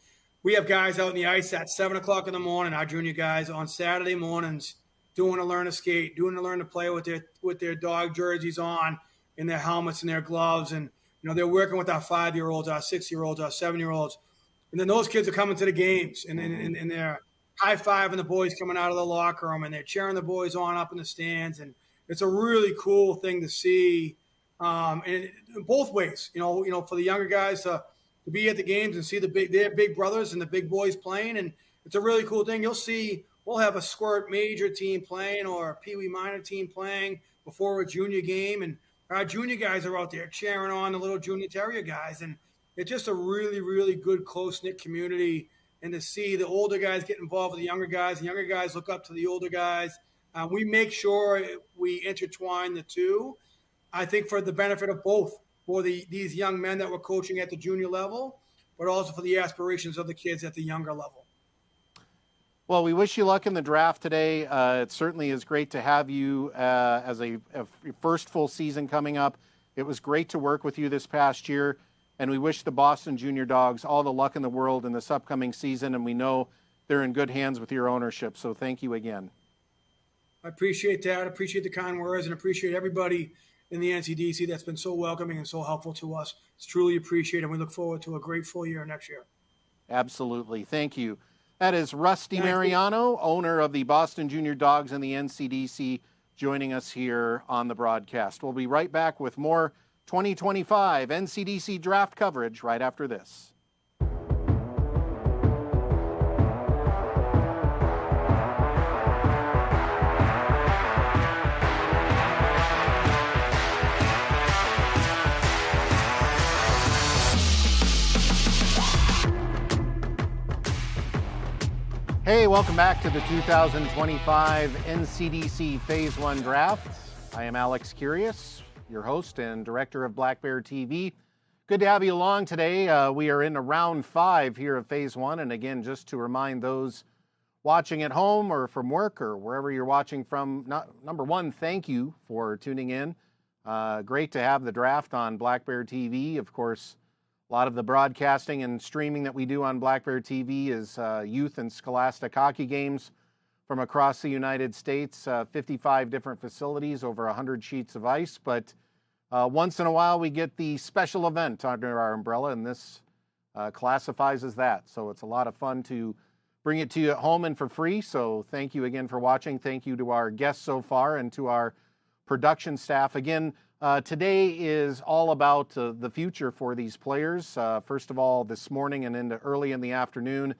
we have guys out in the ice at 7 o'clock in the morning, our junior guys on Saturday mornings doing to learn to skate, doing to learn to play with their dog jerseys on and their helmets and their gloves. And, they're working with our 5-year-olds, our 6-year-olds, our 7-year-olds. And then those kids are coming to the games and they're high-fiving the boys coming out of the locker room, and they're cheering the boys on up in the stands. And it's a really cool thing to see, and in both ways. For the younger guys to be at the games and see their big brothers and the big boys playing, and it's a really cool thing. You'll see we'll have a Squirt major team playing or a Pee Wee minor team playing before a junior game, and our junior guys are out there cheering on the little junior Terrier guys, and it's just a really, really good close-knit community. And to see the older guys get involved with the younger guys look up to the older guys. We make sure we intertwine the two, I think, for the benefit of both, for these young men that we're coaching at the junior level, but also for the aspirations of the kids at the younger level. Well, we wish you luck in the draft today. It certainly is great to have you as a first full season coming up. It was great to work with you this past year, and we wish the Boston Junior Dogs all the luck in the world in this upcoming season, and we know they're in good hands with your ownership, so thank you again. I appreciate that. I appreciate the kind words and appreciate everybody in the NCDC that's been so welcoming and so helpful to us. It's truly appreciated, and we look forward to a great full year next year. Absolutely. Thank you. That is Rusty Mariano, owner of the Boston Junior Dogs and the NCDC, joining us here on the broadcast. We'll be right back with more 2025 NCDC draft coverage right after this. Hey, welcome back to the 2025 NCDC Phase 1 Draft. I am Alex Kyrias, your host and director of Black Bear TV. Good to have you along today. We are in round 5 here of Phase 1, and again, just to remind those watching at home or from work or wherever you're watching from, number one, thank you for tuning in. Great to have the draft on Black Bear TV. Of course, a lot of the broadcasting and streaming that we do on Black Bear TV is youth and scholastic hockey games from across the United States, 55 different facilities, over 100 sheets of ice. But once in a while, we get the special event under our umbrella, and this classifies as that. So it's a lot of fun to bring it to you at home and for free. So thank you again for watching. Thank you to our guests so far and to our production staff. Again, today is all about the future for these players. First of all, this morning and into early in the afternoon,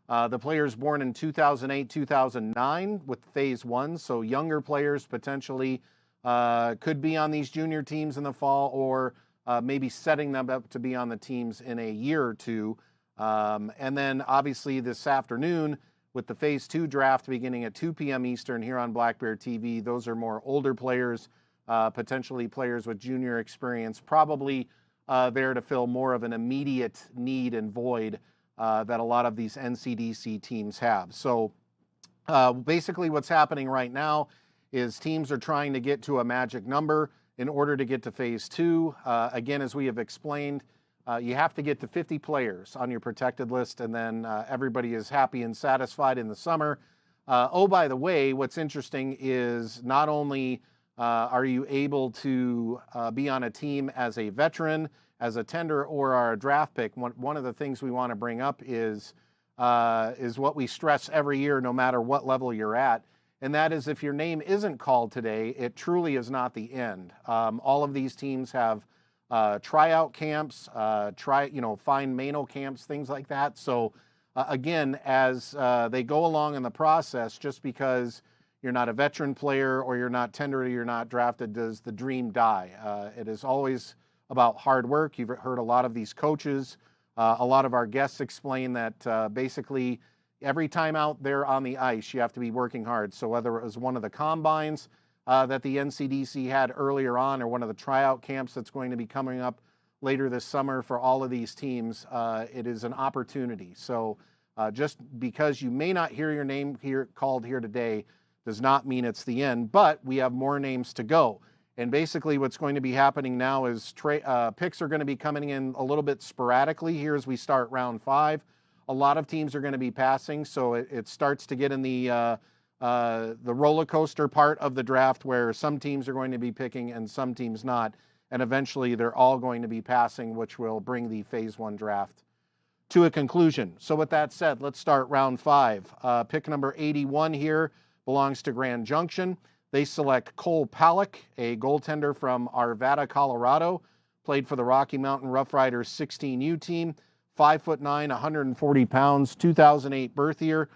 the players born in 2008, 2009 with Phase 1, so younger players potentially could be on these junior teams in the fall, or maybe setting them up to be on the teams in a year or two. And then obviously this afternoon with the Phase 2 draft beginning at 2 p.m. Eastern here on Black Bear TV, those are more older players, potentially players with junior experience, probably there to fill more of an immediate need and void that a lot of these NCDC teams have. So basically what's happening right now is teams are trying to get to a magic number in order to get to Phase 2. Again, as we have explained, you have to get to 50 players on your protected list, and then everybody is happy and satisfied in the summer. Oh, by the way, what's interesting is not only are you able to be on a team as a veteran, as a tender, or a draft pick? One of the things we want to bring up is what we stress every year, no matter what level you're at, and that is if your name isn't called today, it truly is not the end. All of these teams have tryout camps, fine Mano camps, things like that. So again, as they go along in the process, just because you're not a veteran player or you're not tendered or you're not drafted, does the dream die? It is always about hard work. You've heard a lot of these coaches, a lot of our guests explain that basically every time out there on the ice, you have to be working hard. So whether it was one of the combines that the NCDC had earlier on, or one of the tryout camps that's going to be coming up later this summer for all of these teams, it is an opportunity. So just because you may not hear your name called here today does not mean it's the end, but we have more names to go. And basically what's going to be happening now is picks are going to be coming in a little bit sporadically here as we start round 5. A lot of teams are going to be passing, so it starts to get in the roller coaster part of the draft where some teams are going to be picking and some teams not, and eventually they're all going to be passing, which will bring the Phase 1 draft to a conclusion. So with that said, let's start round 5. Pick number 81 here belongs to Grand Junction. They select Cole Palak, a goaltender from Arvada, Colorado, played for the Rocky Mountain Rough Riders 16U team, 5'9", 140 pounds, 2008 birth year.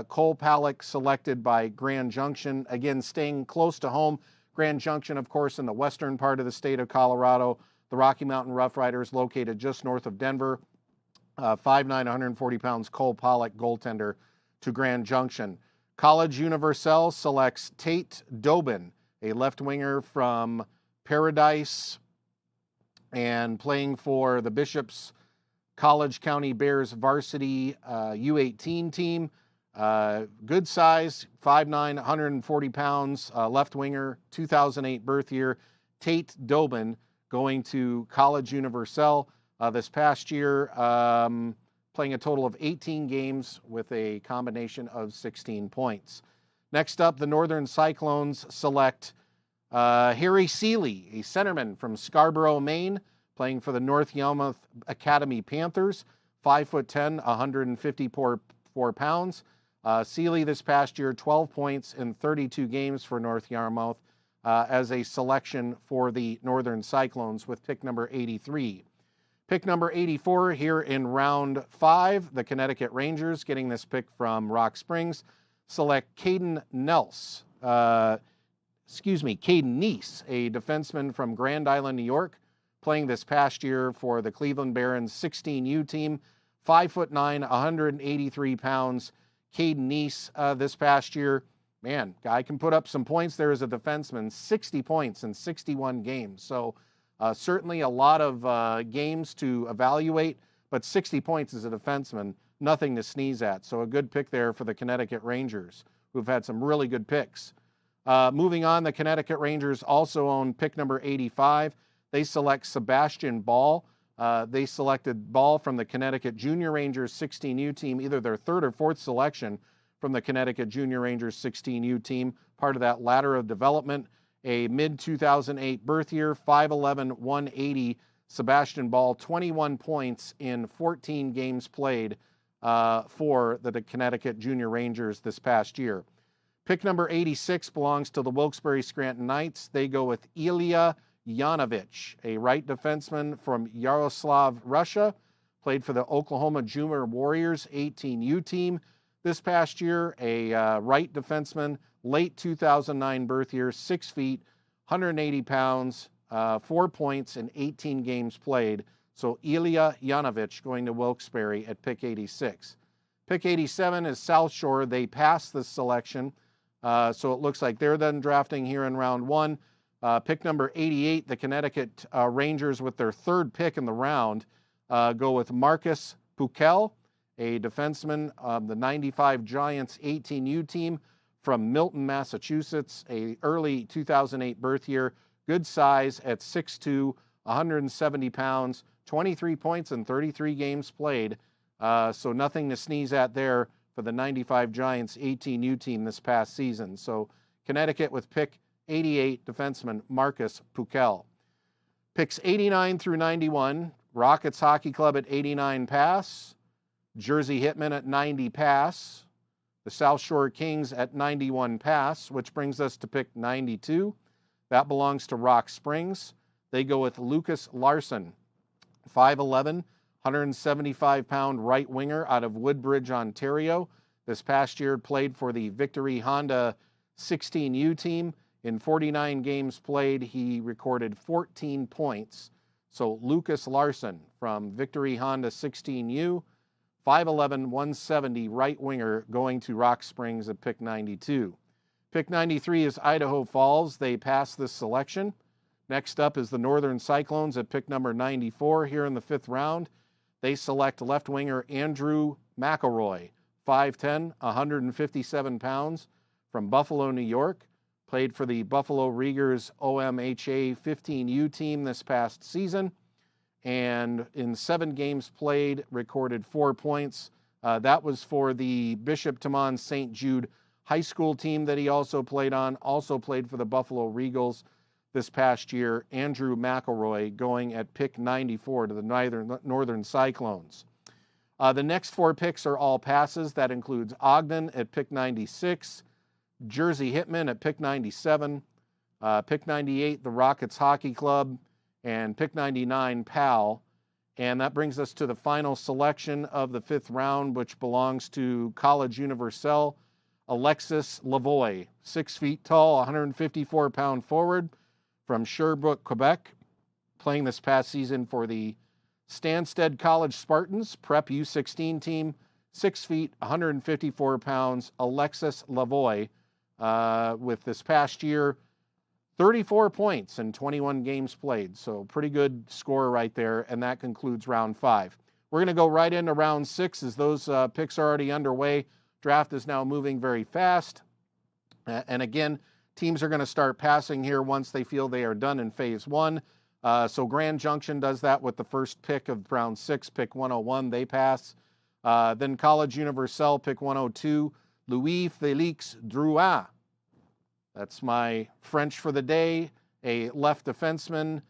Cole Palak selected by Grand Junction, again staying close to home. Grand Junction, of course, in the western part of the state of Colorado. The Rocky Mountain Rough Riders located just north of Denver. 5'9", 140 pounds, Cole Palak, goaltender to Grand Junction. College Universal selects Tate Dobin, a left winger from Paradise and playing for the Bishops College County Bears varsity U18 team. Good size, 5'9", 140 pounds, left winger, 2008 birth year. Tate Dobin going to College Universelle this past year, playing a total of 18 games with a combination of 16 points. Next up, the Northern Cyclones select Harry Seeley, a centerman from Scarborough, Maine, playing for the North Yarmouth Academy Panthers, 5'10", 154 pounds. Seeley this past year, 12 points in 32 games for North Yarmouth as a selection for the Northern Cyclones with pick number 83. Pick number 84 here in round 5, the Connecticut Rangers, getting this pick from Rock Springs, select Caden Neese, a defenseman from Grand Island, New York, playing this past year for the Cleveland Barons 16U team, 5'9", 183 pounds. Caden Neese this past year, man, guy can put up some points there as a defenseman, 60 points in 61 games. So certainly a lot of games to evaluate, but 60 points as a defenseman, nothing to sneeze at. So a good pick there for the Connecticut Rangers, who've had some really good picks. Moving on, the Connecticut Rangers also own pick number 85. They select Sebastian Ball. They selected Ball from the Connecticut Junior Rangers 16U team, either their third or fourth selection from the Connecticut Junior Rangers 16U team, part of that ladder of development. A mid-2008 birth year, 5'11", 180. Sebastian Ball, 21 points in 14 games played for the Connecticut Junior Rangers this past year. Pick number 86 belongs to the Wilkes-Barre Scranton Knights. They go with Ilya Yanovich, a right defenseman from Yaroslav, Russia, played for the Oklahoma Junior Warriors 18U team this past year, a right defenseman, late 2009 birth year, 6 feet, 180 pounds, 4 points in 18 games played. So Ilya Yanovich going to Wilkes-Barre at pick 86. Pick 87 is South Shore. They passed this selection, so it looks like they're then drafting here in round 1. Pick number 88, the Connecticut Rangers with their third pick in the round go with Marcus Pukel, a defenseman of the 95 Giants 18U team from Milton, Massachusetts, a early 2008 birth year, good size at 6'2", 170 pounds, 23 points in 33 games played, so nothing to sneeze at there for the 95 Giants 18U team this past season. So Connecticut with pick 88, defenseman Marcus Pukel. Picks 89 through 91, Rockets Hockey Club at 89 pass, Jersey Hitmen at 90 pass, the South Shore Kings at 91 pass, which brings us to pick 92. That belongs to Rock Springs. They go with Lucas Larson, 5'11", 175-pound right winger out of Woodbridge, Ontario. This past year played for the Victory Honda 16U team. In 49 games played, he recorded 14 points. So Lucas Larson from Victory Honda 16U, 5'11", 170 right winger going to Rock Springs at pick 92. Pick 93 is Idaho Falls. They passed this selection. Next up is the Northern Cyclones at pick number 94 here in the 5th round. They select left winger Andrew McElroy, 5'10", 157 pounds, from Buffalo, New York. Played for the Buffalo Riegers OMHA 15U team this past season. And in 7 games played, recorded 4 points. That was for the Bishop Timon St. Jude high school team that he also played on. Also played for the Buffalo Regals this past year. Andrew McElroy going at pick 94 to the Northern Cyclones. The next 4 picks are all passes. That includes Ogden at pick 96, Jersey Hitmen at pick 97, pick 98, the Rockets Hockey Club, and pick 99, PAL. And that brings us to the final selection of the 5th round, which belongs to College Universelle, Alexis Lavoie, 6 feet tall, 154-pound forward from Sherbrooke, Quebec, playing this past season for the Stansted College Spartans, Prep U16 team, 6 feet, 154 pounds, Alexis Lavoie, with this past year, 34 points in 21 games played. So pretty good score right there, and that concludes round 5. We're going to go right into round 6 as those picks are already underway. Draft is now moving very fast. And again, teams are going to start passing here once they feel they are done in phase one. So Grand Junction does that with the first pick of round 6, pick 101, they pass. Then College Universelle, pick 102, Louis Félix Drouin. That's my French for the day, a left defenseman,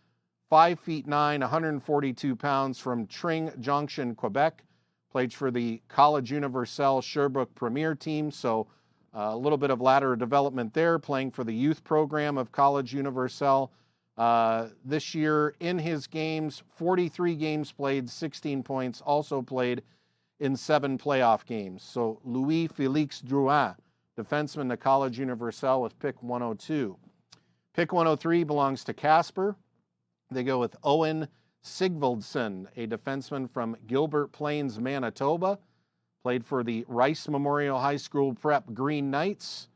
5'9", 142 pounds from Tring Junction, Quebec. Played for the College Universelle Sherbrooke Premier team, so a little bit of lateral development there, playing for the youth program of College Universelle. This year in his games, 43 games played, 16 points, also played in 7 playoff games. So Louis Félix Drouin, defenseman to College Universelle with pick 102. Pick 103 belongs to Casper. They go with Owen Sigvaldsson, a defenseman from Gilbert Plains, Manitoba. Played for the Rice Memorial High School Prep Green Knights.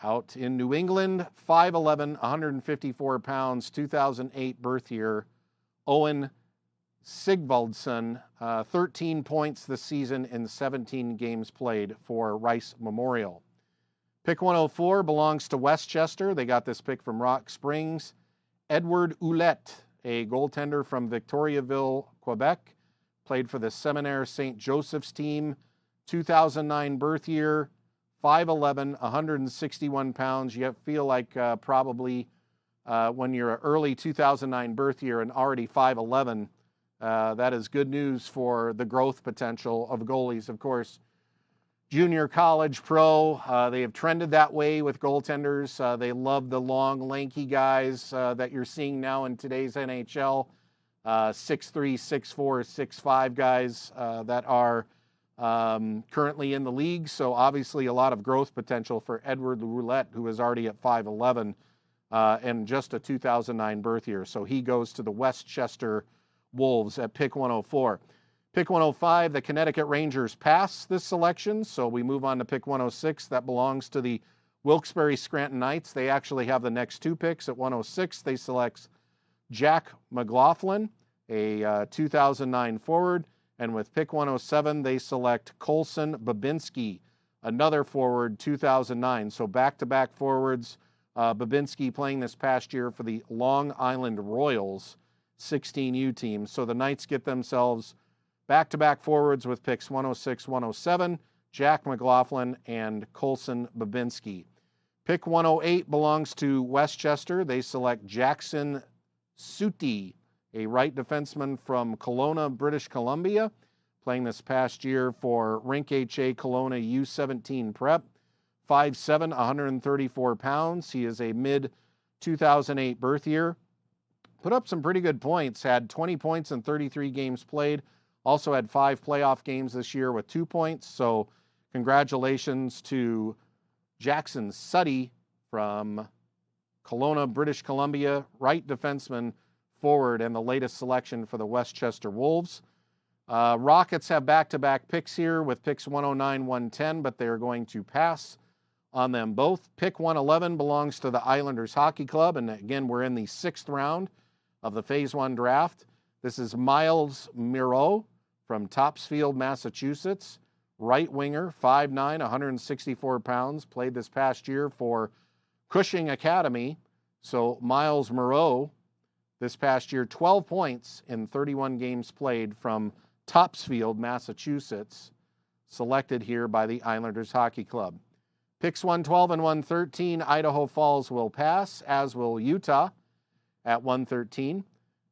Out in New England, 5'11", 154 pounds, 2008 birth year. Owen Sigvaldsson, 13 points this season in 17 games played for Rice Memorial. Pick 104 belongs to Westchester. They got this pick from Rock Springs. Edward Ouellette, a goaltender from Victoriaville, Quebec. Played for the Seminaire St. Joseph's team. 2009 birth year, 5'11", 161 pounds. You feel like probably when you're an early 2009 birth year and already 5'11", that is good news for the growth potential of goalies. Of course, junior college, pro, they have trended that way with goaltenders. They love the long, lanky guys that you're seeing now in today's NHL. 6'3", 6'4", 6'5 guys that are currently in the league. So obviously a lot of growth potential for Edward Ouellette, who is already at 5'11", and just a 2009 birth year. So he goes to the Westchester Wolves at pick 104. Pick 105, the Connecticut Rangers pass this selection, so we move on to pick 106. That belongs to the Wilkes-Barre Scranton Knights. They actually have the next 2 picks. At 106, they select Jack McLaughlin, a 2009 forward, and with pick 107, they select Colson Babinski, another forward, 2009. So back-to-back forwards. Babinski playing this past year for the Long Island Royals 16U team. So the Knights get themselves back-to-back forwards with picks 106, 107, Jack McLaughlin and Colson Babinski. Pick 108 belongs to Westchester. They select Jackson Suti, a right defenseman from Kelowna, British Columbia, playing this past year for Rink HA Kelowna U17 Prep. 5'7", 134 pounds. He is a mid-2008 birth year. Put up some pretty good points, had 20 points in 33 games played. Also had 5 playoff games this year with 2 points. So congratulations to Jackson Suti from Kelowna, British Columbia, right defenseman, forward, and the latest selection for the Westchester Wolves. Rockets have back-to-back picks here with picks 109, 110, but they're going to pass on them both. Pick 111 belongs to the Islanders Hockey Club, and again, we're in the 6th round of the Phase 1 draft. This is Miles Miro from Topsfield, Massachusetts. Right winger, 5'9", 164 pounds. Played this past year for Cushing Academy. So Miles Miro, this past year, 12 points in 31 games played from Topsfield, Massachusetts. Selected here by the Islanders Hockey Club. Picks 112 and 113, Idaho Falls will pass, as will Utah at 113.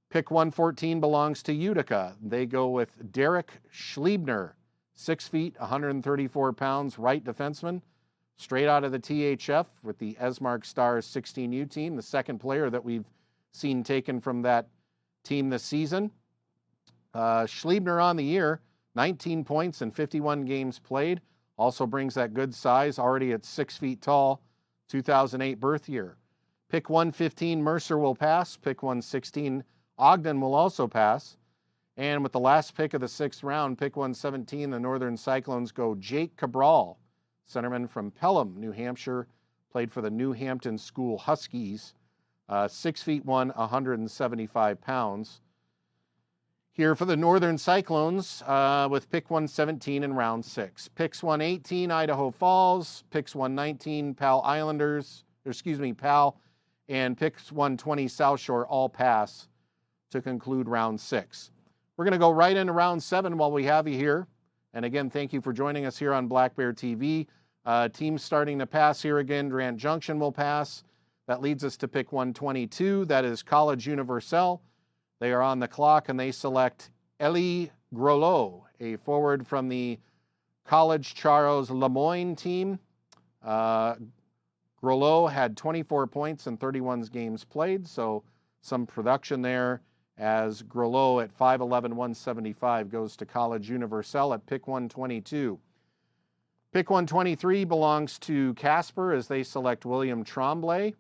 Pick 114 belongs to Utica. They go with Derek Schliebner, 6 feet, 134 pounds, right defenseman, straight out of the THF with the Esmark Stars 16U team, the second player that we've seen taken from that team this season. Schliebner on the year, 19 points in 51 games played. Also brings that good size, already at 6 feet tall, 2008 birth year. Pick 115, Mercer will pass. Pick 116, Ogden will also pass. And with the last pick of the 6th round, pick 117, the Northern Cyclones go Jake Cabral, centerman from Pelham, New Hampshire, played for the New Hampton School Huskies, 6'1", 175 pounds. here for the Northern Cyclones with pick 117 in round 6. Picks 118, Idaho Falls. Picks 119, Pal, and picks 120, South Shore, all pass to conclude round 6. We're going to go right into round 7 while we have you here. And again, thank you for joining us here on Black Bear TV. Teams starting to pass here again. Grant Junction will pass. That leads us to pick 122. That is College Universelle. They are on the clock, and they select Elie Grolot, a forward from the College Charles Lemoyne team. Grolot had 24 points in 31 games played, so some production there, as Grolot at 5'11", 175 goes to College Universelle at pick 122. Pick 123 belongs to Casper as they select William Tremblay,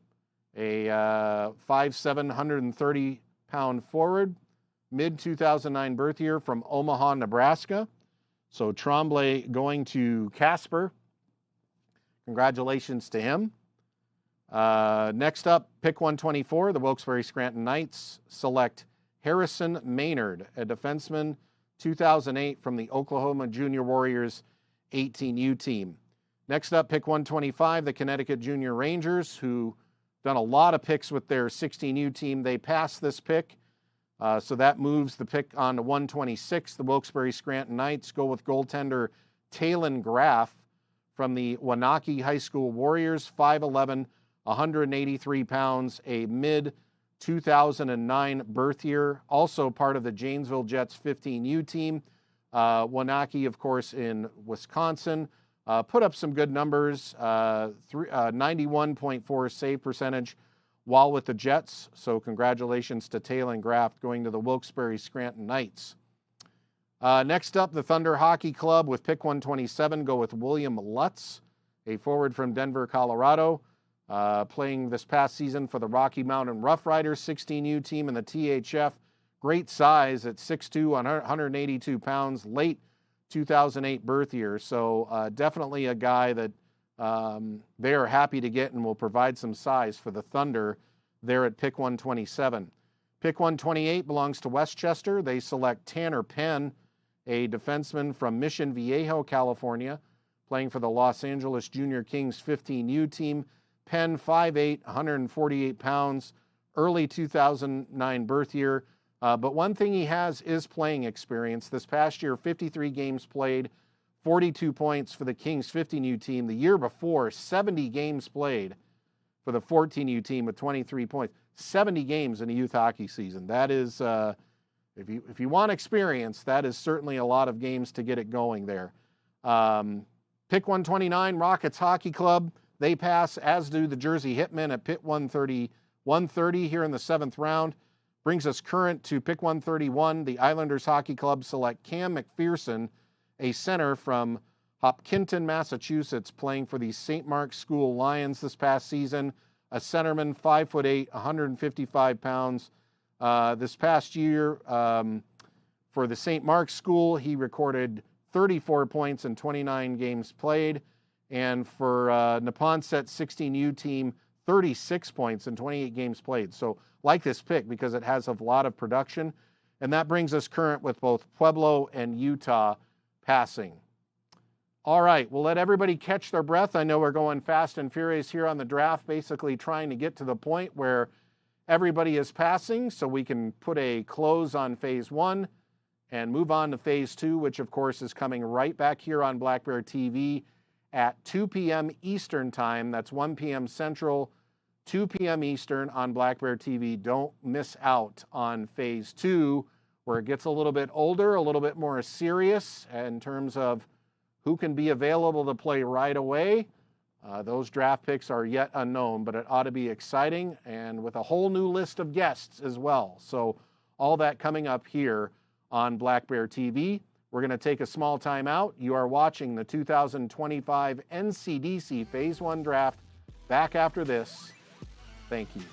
a 5'7", 130-pound forward, mid-2009 birth year from Omaha, Nebraska. So Tremblay going to Casper. Congratulations to him. Next up, pick 124, the Wilkes-Barre Scranton Knights select Harrison Maynard, a defenseman, 2008 from the Oklahoma Junior Warriors 18U team. Next up, pick 125, the Connecticut Junior Rangers, who done a lot of picks with their 16U team. They passed this pick, so that moves the pick on to 126. The Wilkes-Barre Scranton Knights go with goaltender Talon Graff from the Wanaki High School Warriors, 5'11", 183 pounds, a mid-2009 birth year, also part of the Janesville Jets 15U team. Wanaki, of course, in Wisconsin. Put up some good numbers, 91.4 save percentage while with the Jets. So congratulations to Talon Graff going to the Wilkes-Barre Scranton Knights. Next up, the Thunder Hockey Club with pick 127 go with William Lutz, a forward from Denver, Colorado, playing this past season for the Rocky Mountain Rough Riders 16U team in the THF. Great size at 6'2", 182 pounds, late 2008 birth year. So definitely a guy that they are happy to get and will provide some size for the Thunder there at pick 127. Pick 128 belongs to Westchester. They select Tanner Penn, a defenseman from Mission Viejo, California, playing for the Los Angeles Junior Kings 15U team. Penn, 5'8", 148 pounds, early 2009 birth year. But one thing he has is playing experience. This past year, 53 games played, 42 points for the Kings 15U team. The year before, 70 games played for the 14U team with 23 points. 70 games in a youth hockey season. That is, if you want experience, that is certainly a lot of games to get it going there. Pick 129, Rockets Hockey Club. They pass, as do the Jersey Hitmen at pick 130 here in the 7th round. Brings us current to pick 131. The Islanders Hockey Club select Cam McPherson, a center from Hopkinton, Massachusetts, playing for the St. Mark's School Lions this past season. A centerman, 5'8", 155 pounds. This past year, for the St. Mark's School, he recorded 34 points in 29 games played. And for Neponset 16U team, 36 points in 28 games played. So like this pick because it has a lot of production. And that brings us current with both Pueblo and Utah passing. All right, we'll let everybody catch their breath. I know we're going fast and furious here on the draft, basically trying to get to the point where everybody is passing so we can put a close on phase 1 and move on to phase 2, which of course is coming right back here on Black Bear TV at 2 p.m. Eastern Time. That's 1 p.m. Central, 2 p.m. Eastern on Black Bear TV. Don't miss out on phase 2, where it gets a little bit older, a little bit more serious in terms of who can be available to play right away. Those draft picks are yet unknown, but it ought to be exciting and with a whole new list of guests as well. So all that coming up here on Black Bear TV. We're going to take a small time out. You are watching the 2025 NCDC Phase 1 Draft. Back after this. Thank you.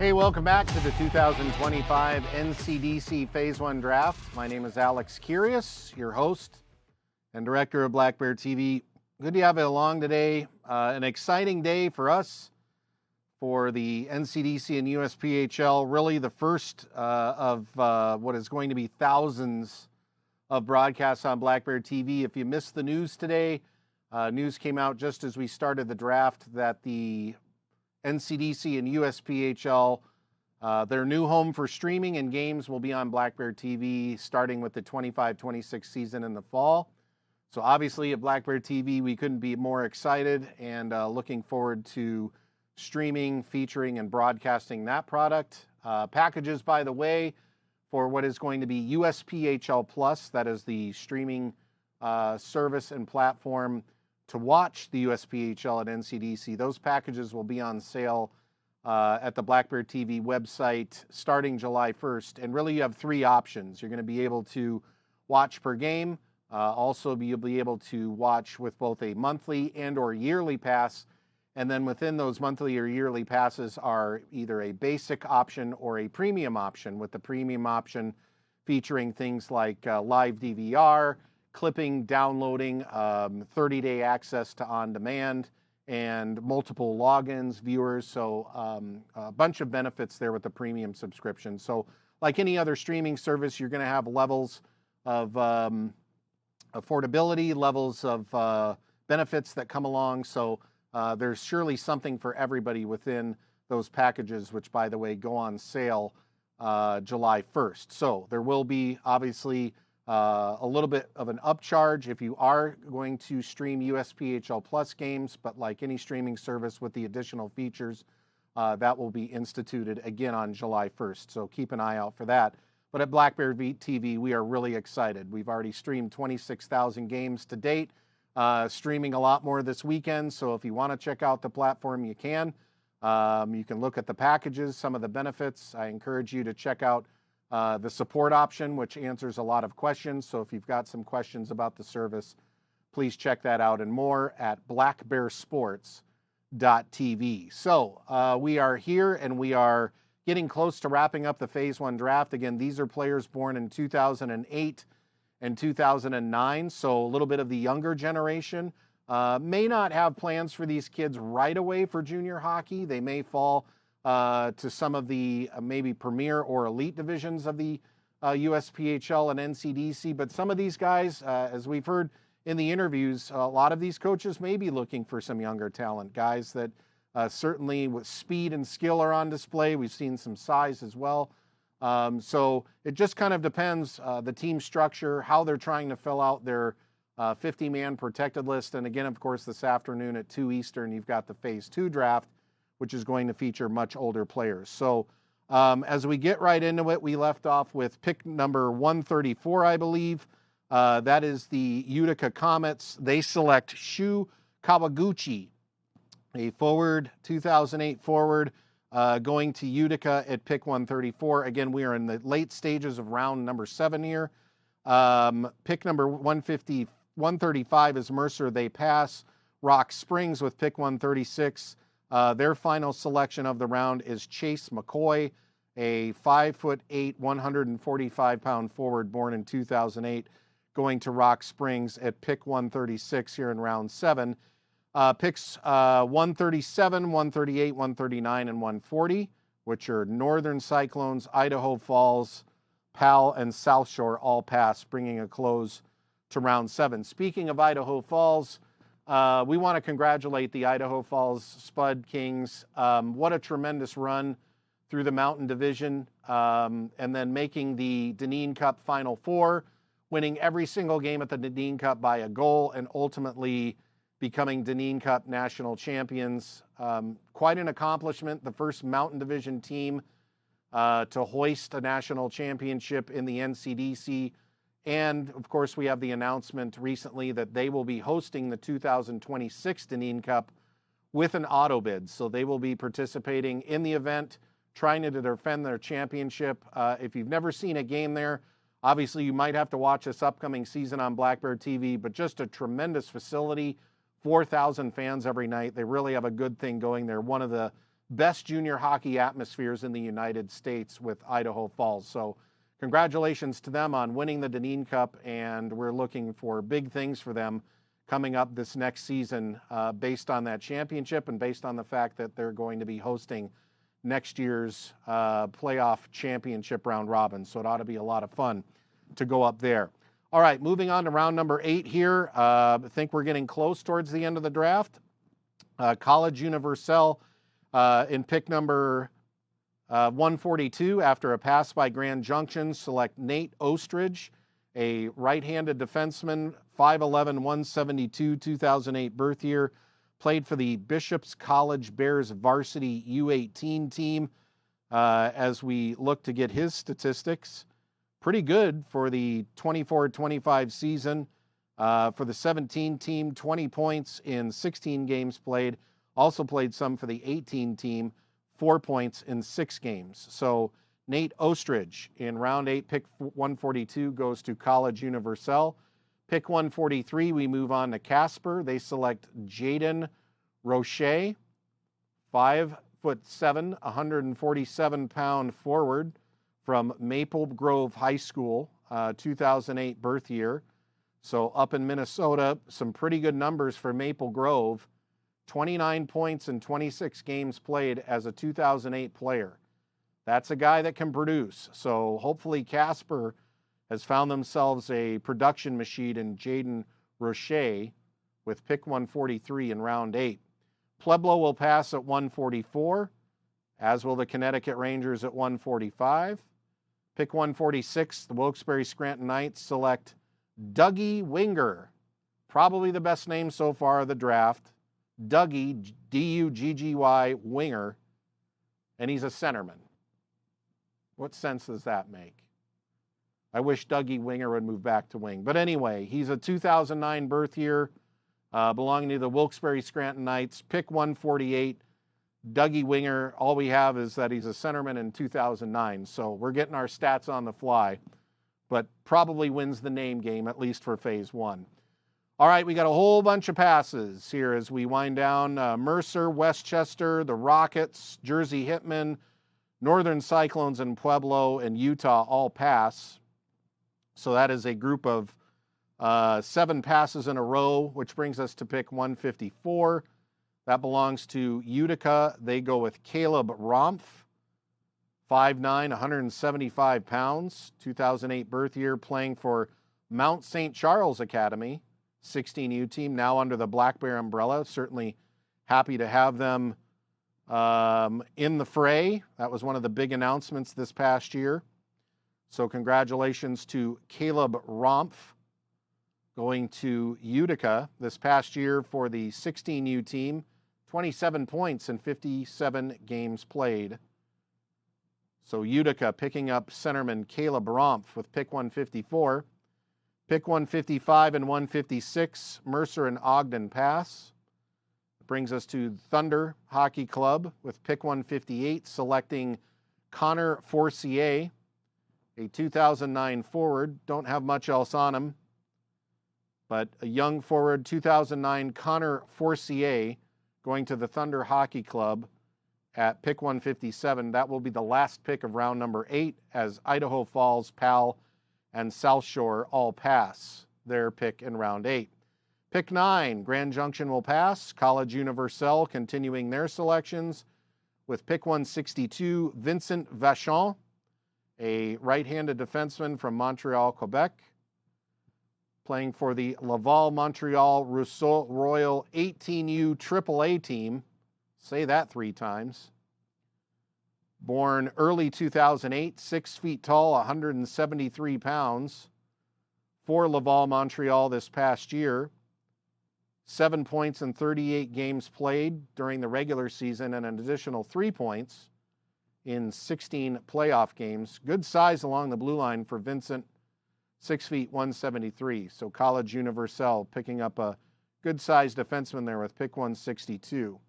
Hey, welcome back to the 2025 NCDC Phase 1 Draft. My name is Alex Kyrias, your host and director of Black Bear TV. Good to have you along today. An exciting day for us, for the NCDC and USPHL. Really the first of what is going to be thousands of broadcasts on Black Bear TV. If you missed the news today, news came out just as we started the draft that the NCDC and USPHL, their new home for streaming and games will be on Black Bear TV starting with the 25-26 season in the fall. So obviously at Black Bear TV, we couldn't be more excited and looking forward to streaming, featuring, and broadcasting that product. Packages, by the way, for what is going to be USPHL Plus, that is the streaming service and platform to watch the USPHL at NCDC. Those packages will be on sale at the Black Bear TV website starting July 1st. And really you have three options. You're going to be able to watch per game. Also, you'll be able to watch with both a monthly and or yearly pass. And then within those monthly or yearly passes are either a basic option or a premium option, with the premium option featuring things like live DVR, clipping, downloading, 30-day access to on-demand, and multiple logins, viewers. So a bunch of benefits there with the premium subscription. So like any other streaming service, you're going to have levels of affordability, levels of benefits that come along. So there's surely something for everybody within those packages, which, by the way, go on sale July 1st. So there will be, obviously, a little bit of an upcharge if you are going to stream USPHL Plus games, but like any streaming service with the additional features, that will be instituted again on July 1st. So keep an eye out for that. But at Black Bear TV, we are really excited. We've already streamed 26,000 games to date, streaming a lot more this weekend. So if you want to check out the platform, you can. You can look at the packages, some of the benefits. I encourage you to check out the support option, which answers a lot of questions. So if you've got some questions about the service, please check that out and more at blackbearsports.tv. So we are here and we are getting close to wrapping up the Phase 1 draft. Again, these are players born in 2008 and 2009, so a little bit of the younger generation. May not have plans for these kids right away for junior hockey. They may fall to some of the maybe premier or elite divisions of the USPHL and NCDC. But some of these guys, as we've heard in the interviews, a lot of these coaches may be looking for some younger talent, guys that certainly with speed and skill are on display. We've seen some size as well. So it just kind of depends, the team structure, how they're trying to fill out their 50-man protected list. And again, of course, this afternoon at 2 Eastern, you've got the Phase 2 draft, which is going to feature much older players. So as we get right into it, we left off with pick number 134, I believe. That is the Utica Comets. They select Shu Kawaguchi, a forward, 2008 forward, going to Utica at pick 134. Again, we are in the late stages of round number 7 here. Pick number 135 is Mercer. They pass. Rock Springs with pick 136. Their final selection of the round is Chase McCoy, a 5'8", 145-pound forward born in 2008, going to Rock Springs at pick 136 here in round 7. Picks 137, 138, 139, and 140, which are Northern Cyclones, Idaho Falls, Powell, and South Shore all pass, bringing a close to round 7. Speaking of Idaho Falls, we want to congratulate the Idaho Falls Spud Kings. What a tremendous run through the Mountain Division, and then making the Dineen Cup Final Four, winning every single game at the Dineen Cup by a goal, and ultimately becoming Dineen Cup national champions. Quite an accomplishment. The first Mountain Division team to hoist a national championship in the NCDC. And, of course, we have the announcement recently that they will be hosting the 2026 Dineen Cup with an auto bid. So they will be participating in the event, trying to defend their championship. If you've never seen a game there, obviously you might have to watch this upcoming season on Black Bear TV, but just a tremendous facility. 4,000 fans every night. They really have a good thing going there. One of the best junior hockey atmospheres in the United States with Idaho Falls. So congratulations to them on winning the Dineen Cup, and we're looking for big things for them coming up this next season based on that championship and based on the fact that they're going to be hosting next year's playoff championship round robin. So it ought to be a lot of fun to go up there. All right, moving on to round number 8 here. I think we're getting close towards the end of the draft. College Universal in pick number 142, after a pass by Grand Junction, select Nate Ostridge, a right-handed defenseman, 5'11", 172, 2008 birth year, played for the Bishop's College Bears varsity U18 team. As we look to get his statistics, pretty good for the 24-25 season. For the 17 team, 20 points in 16 games played. Also played some for the 18 team, 4 points in 6 games. So Nate Ostridge in round 8, pick 142, goes to College Universal. Pick 143, we move on to Casper. They select Jaden Roche, 5'7", 147-pound forward from Maple Grove High School, 2008 birth year. So up in Minnesota, some pretty good numbers for Maple Grove. 29 points in 26 games played as a 2008 player. That's a guy that can produce. So hopefully Casper has found themselves a production machine in Jaden Roche with pick 143 in round 8. Pueblo will pass at 144, as will the Connecticut Rangers at 145. Pick 146, the Wilkes-Barre Scranton Knights select Dougie Winger, probably the best name so far of the draft. Dougie, D-U-G-G-Y, Winger, and he's a centerman. What sense does that make? I wish Dougie Winger would move back to wing. But anyway, he's a 2009 birth year, belonging to the Wilkes-Barre Scranton Knights. Pick 148, Dougie Winger. All we have is that he's a centerman in 2009. So we're getting our stats on the fly, but probably wins the name game, at least for phase 1. All right, we got a whole bunch of passes here as we wind down. Mercer, Westchester, the Rockets, Jersey Hitmen, Northern Cyclones, and Pueblo and Utah all pass. So that is a group of 7 passes in a row, which brings us to pick 154. That belongs to Utica. They go with Caleb Rompf, 5'9", 175 pounds, 2008 birth year, playing for Mount St. Charles Academy, 16U team, now under the Black Bear umbrella. Certainly happy to have them in the fray. That was one of the big announcements this past year. So congratulations to Caleb Rompf going to Utica this past year for the 16U team. 27 points in 57 games played. So Utica picking up centerman Caleb Rompf with pick 154. Pick 155 and 156, Mercer and Ogden pass. Brings us to Thunder Hockey Club with pick 158, selecting Connor Forcier, a 2009 forward. Don't have much else on him, but a young forward, 2009 Connor Forcier, going to the Thunder Hockey Club at pick 157. That will be the last pick of round number 8, as Idaho Falls, Pal, and South Shore all pass their pick in round 8. Pick 9, Grand Junction will pass. College Universal continuing their selections with pick 162, Vincent Vachon, a right-handed defenseman from Montreal, Quebec, playing for the Laval Montreal Rousseau Royal 18U AAA team. Say that 3 times. Born early 2008, 6 feet tall, 173 pounds, for Laval Montreal this past year. 7 points in 38 games played during the regular season and an additional 3 points in 16 playoff games. Good size along the blue line for Vincent, 6 feet, 173. So College Universal picking up a good-sized defenseman there with pick 162.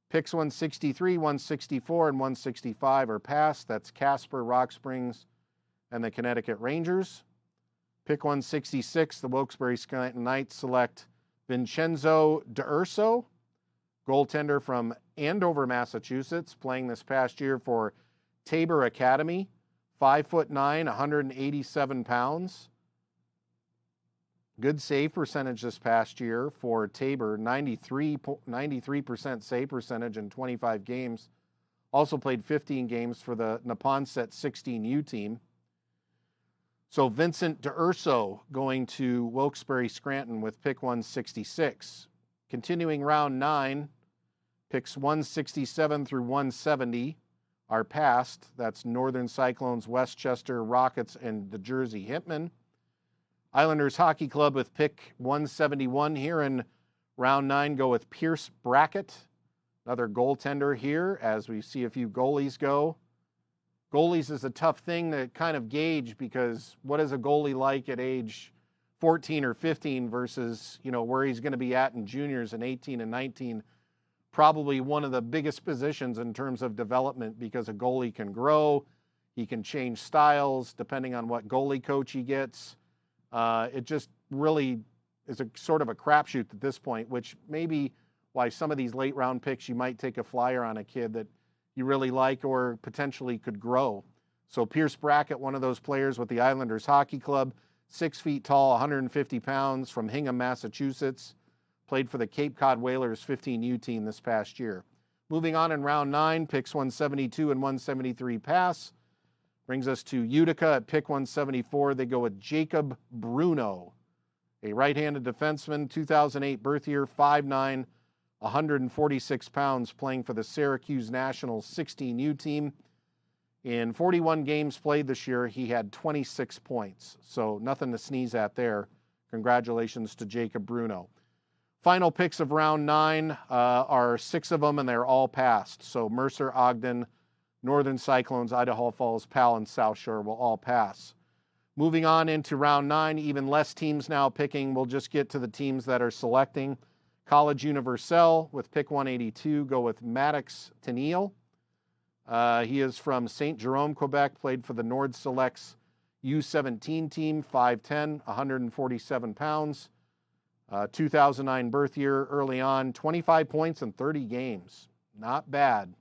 Picks 163, 164, and 165 are passed. That's Casper, Rock Springs, and the Connecticut Rangers. Pick 166, the Wilkes-Barre Scranton Knights select Vincenzo D'Urso, goaltender from Andover, Massachusetts, playing this past year for Tabor Academy, 5'9", 187 pounds. Good save percentage this past year for Tabor, 93% save percentage in 25 games. Also played 15 games for the Neponset 16U team. So Vincent DeUrso going to Wilkes-Barre Scranton with pick 166. Continuing round 9, picks 167 through 170 are passed. That's Northern Cyclones, Westchester Rockets, and the Jersey Hitmen. Islanders Hockey Club with pick 171 here in round 9 go with Pierce Brackett, another goaltender here, as we see a few goalies go. Goalies is a tough thing to kind of gauge, because what is a goalie like at age 14 or 15 versus, where he's going to be at in juniors and 18 and 19. Probably one of the biggest positions in terms of development, because a goalie can grow, he can change styles depending on what goalie coach he gets. It just really is a sort of a crapshoot at this point, which may be why some of these late round picks, you might take a flyer on a kid that you really like or potentially could grow. So Pierce Brackett, one of those players with the Islanders Hockey Club, 6 feet tall, 150 pounds, from Hingham, Massachusetts, played for the Cape Cod Whalers 15U team this past year. Moving on in round 9, picks 172 and 173 pass. Brings us to Utica at pick 174. They go with Jacob Bruno, a right-handed defenseman, 2008 birth year, 5'9", 146 pounds, playing for the Syracuse Nationals 16U team. In 41 games played this year, he had 26 points, so nothing to sneeze at there. Congratulations to Jacob Bruno. Final picks of round 9 are 6 of them, and they're all passed. So Mercer, Ogden, Northern Cyclones, Idaho Falls, Powell, and South Shore will all pass. Moving on into round 9, even less teams now picking. We'll just get to the teams that are selecting. College Universelle with pick 182, go with Maddox Tennille. He is from St. Jerome, Quebec, played for the Nord Selects U17 team, 5'10", 147 pounds. 2009 birth year, early on, 25 points in 30 games. Not bad.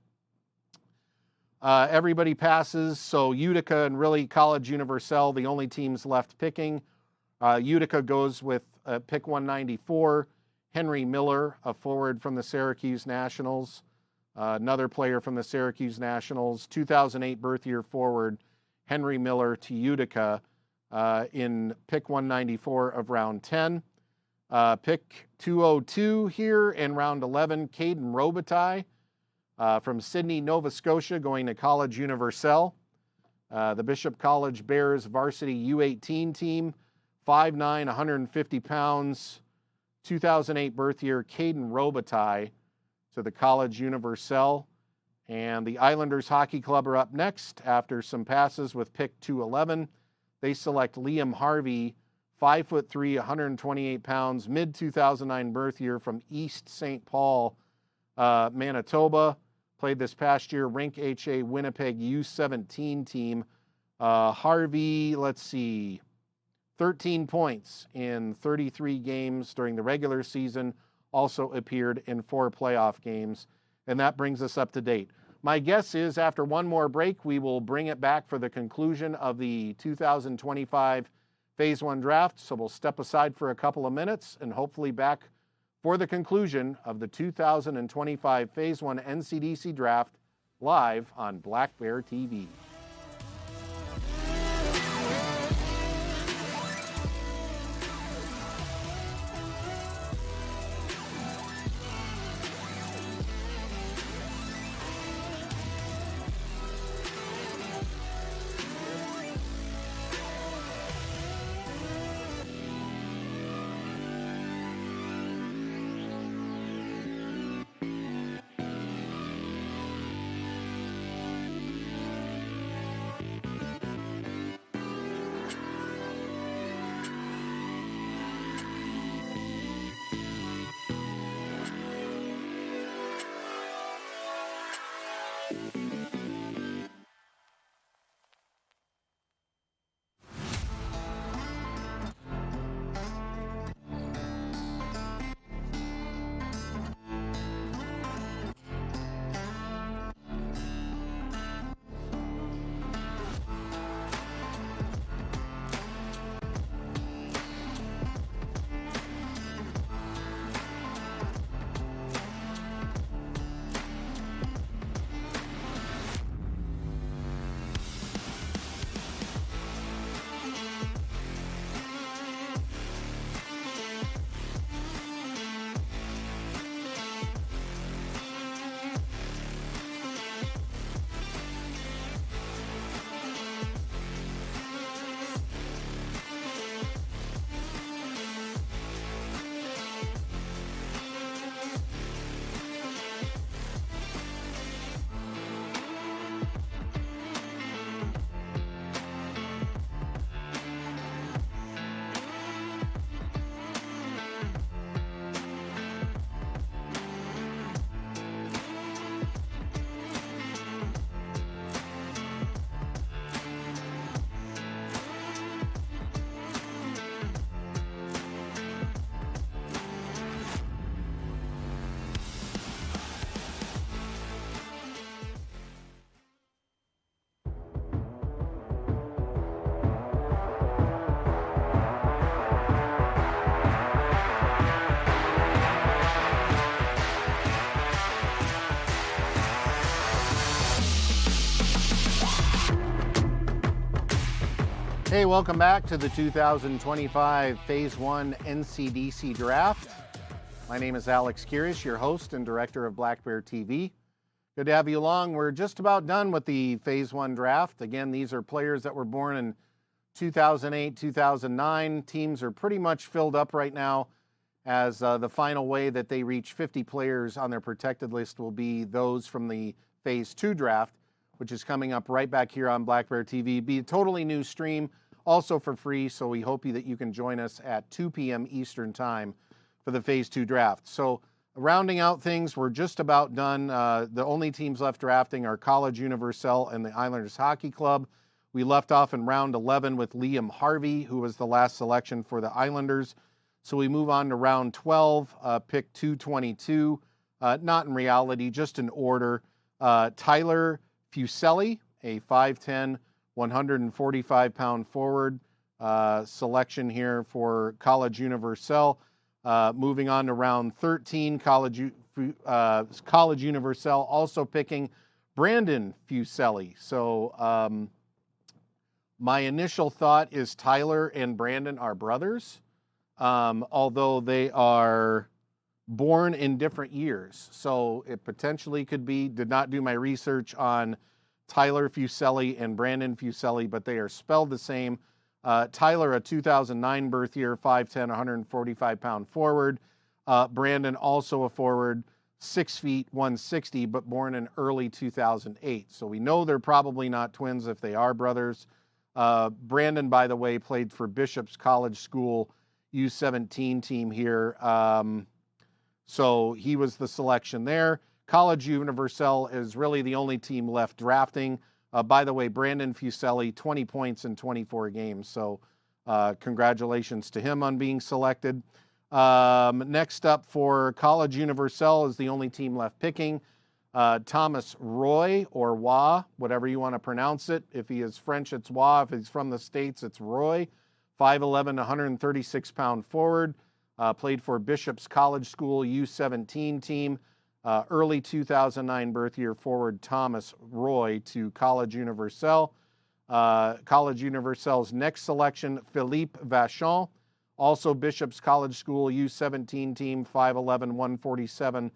Everybody passes, so Utica and really College Universelle, the only teams left picking. Utica goes with pick 194, Henry Miller, a forward from the Syracuse Nationals. Another player from the Syracuse Nationals, 2008 birth year forward, Henry Miller to Utica in pick 194 of round 10. Pick 202 here in round 11, Caden Robitaille from Sydney, Nova Scotia, going to College Universelle. The Bishop College Bears varsity U18 team, 5'9", 150 pounds, 2008 birth year, Caden Robitaille to the College Universelle. And the Islanders Hockey Club are up next after some passes with pick 211. They select Liam Harvey, 5'3", 128 pounds, mid-2009 birth year, from East St. Paul, Manitoba. Played this past year, Rink HA Winnipeg U17 team. Harvey, 13 points in 33 games during the regular season. Also appeared in 4 playoff games. And that brings us up to date. My guess is after one more break, we will bring it back for the conclusion of the 2025 Phase 1 draft. So we'll step aside for a couple of minutes and hopefully back for the conclusion of the 2025 Phase 1 NCDC draft live on Black Bear TV. Hey, welcome back to the 2025 Phase 1 NCDC Draft. My name is Alex Kyrias, your host and director of Black Bear TV. Good to have you along. We're just about done with the Phase 1 draft. Again, these are players that were born in 2008, 2009. Teams are pretty much filled up right now, as the final way that they reach 50 players on their protected list will be those from the Phase 2 draft, which is coming up right back here on Black Bear TV. Be a totally new stream, also for free, so we hope that you can join us at 2 p.m. Eastern Time for the Phase 2 draft. So rounding out things, we're just about done. The only teams left drafting are College Universal and the Islanders Hockey Club. We left off in round 11 with Liam Harvey, who was the last selection for the Islanders. So we move on to round 12, pick 222. Not in reality, just in order. Tyler Fuselli, a 5'10", 145-pound forward, selection here for College Universal. Moving on to round 13, College Universal also picking Brandon Fuselli. So my initial thought is Tyler and Brandon are brothers, although they are born in different years. So it potentially could be, did not do my research on Tyler Fuselli and Brandon Fuselli, but they are spelled the same. Tyler, a 2009 birth year, 5'10", 145-pound forward. Brandon, also a forward, 6 feet, 160, but born in early 2008. So we know they're probably not twins if they are brothers. Brandon, by the way, played for Bishop's College School U17 team here. So he was the selection there. College Universal is really the only team left drafting. By the way, Brandon Fuselli, 20 points in 24 games. So congratulations to him on being selected. Next up for College Universal is the only team left picking. Thomas Roy, or Wa, whatever you want to pronounce it. If he is French, it's Wa. If he's from the States, it's Roy. 5'11", 136-pound forward. Played for Bishop's College School U17 team. Early 2009 birth year forward Thomas Roy to College Universal. College Universal's next selection, Philippe Vachon, also Bishop's College School U17 team, 5'11", 147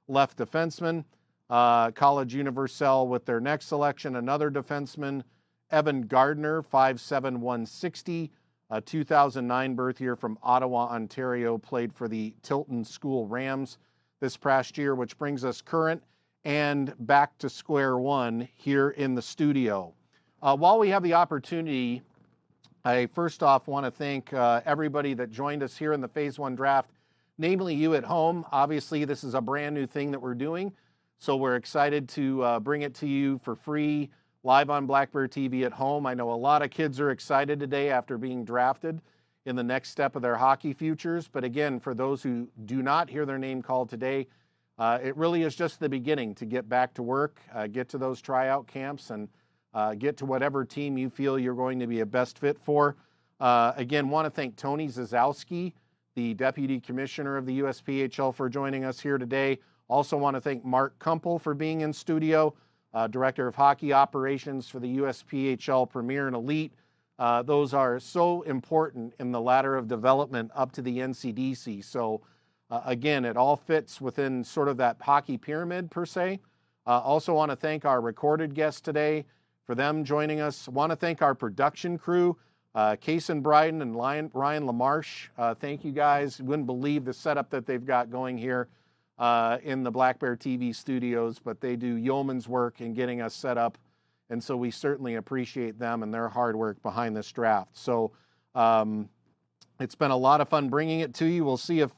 left defenseman. College Universal with their next selection, another defenseman, Evan Gardner, 5'7", 160, 2009 birth year from Ottawa, Ontario, played for the Tilton School Rams this past year, which brings us current and back to square one here in the studio. While we have the opportunity, I first off want to thank everybody that joined us here in the Phase 1 draft, namely you at home. Obviously, this is a brand new thing that we're doing, so we're excited to bring it to you for free, live on Black Bear TV at home. I know a lot of kids are excited today after being drafted in the next step of their hockey futures. But again, for those who do not hear their name called today, it really is just the beginning to get back to work, get to those tryout camps, and get to whatever team you feel you're going to be a best fit for. Again, want to thank Tony Zazowski, the Deputy Commissioner of the USPHL, for joining us here today. Also want to thank Mark Kumpel for being in studio, Director of Hockey Operations for the USPHL Premier and Elite. Those are so important in the ladder of development up to the NCDC. So again, it all fits within sort of that hockey pyramid per se. Also want to thank our recorded guests today for them joining us. Want to thank our production crew, Kason Bryden and Ryan LaMarche. Thank you guys. You wouldn't believe the setup that they've got going here in the Black Bear TV studios, but they do yeoman's work in getting us set up. And so we certainly appreciate them and their hard work behind this draft. So it's been a lot of fun bringing it to you. We'll see if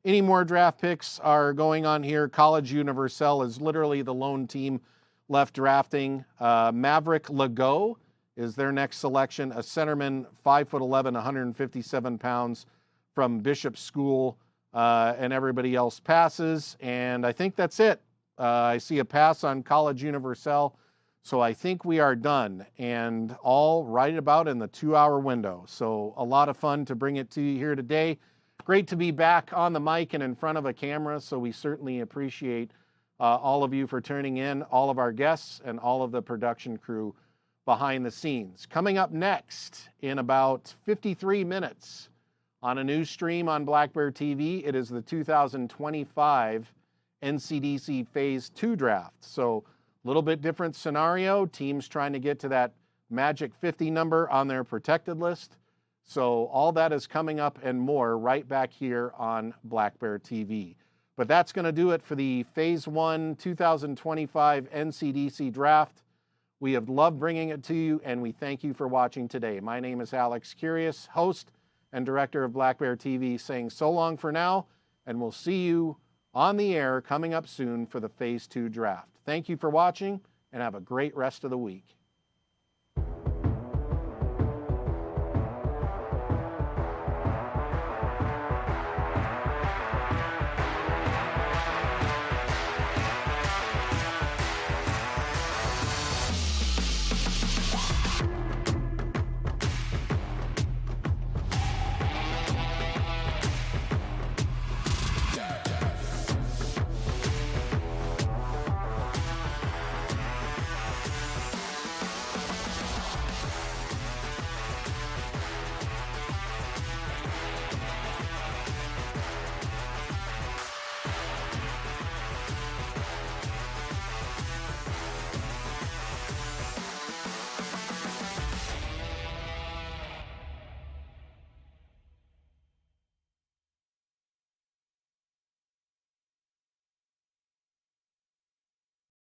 any more draft picks are going on here. College Universal is literally the lone team left drafting. Maverick Legault is their next selection, a centerman, 5'11", 157 pounds from Bishop School, and everybody else passes. And I think that's it. I see a pass on College Universal. So I think we are done, and all right about in the 2-hour window. So a lot of fun to bring it to you here today. Great to be back on the mic and in front of a camera, so we certainly appreciate all of you for tuning in, all of our guests, and all of the production crew behind the scenes. Coming up next in about 53 minutes on a new stream on Black Bear TV, it is the 2025 NCDC Phase 2 draft. So a little bit different scenario. Teams trying to get to that magic 50 number on their protected list. So all that is coming up and more right back here on Black Bear TV. But that's going to do it for the Phase 1 2025 NCDC Draft. We have loved bringing it to you, and we thank you for watching today. My name is Alex Kyrias, host and director of Black Bear TV, saying so long for now, and we'll see you on the air coming up soon for the Phase 2 Draft. Thank you for watching, and have a great rest of the week.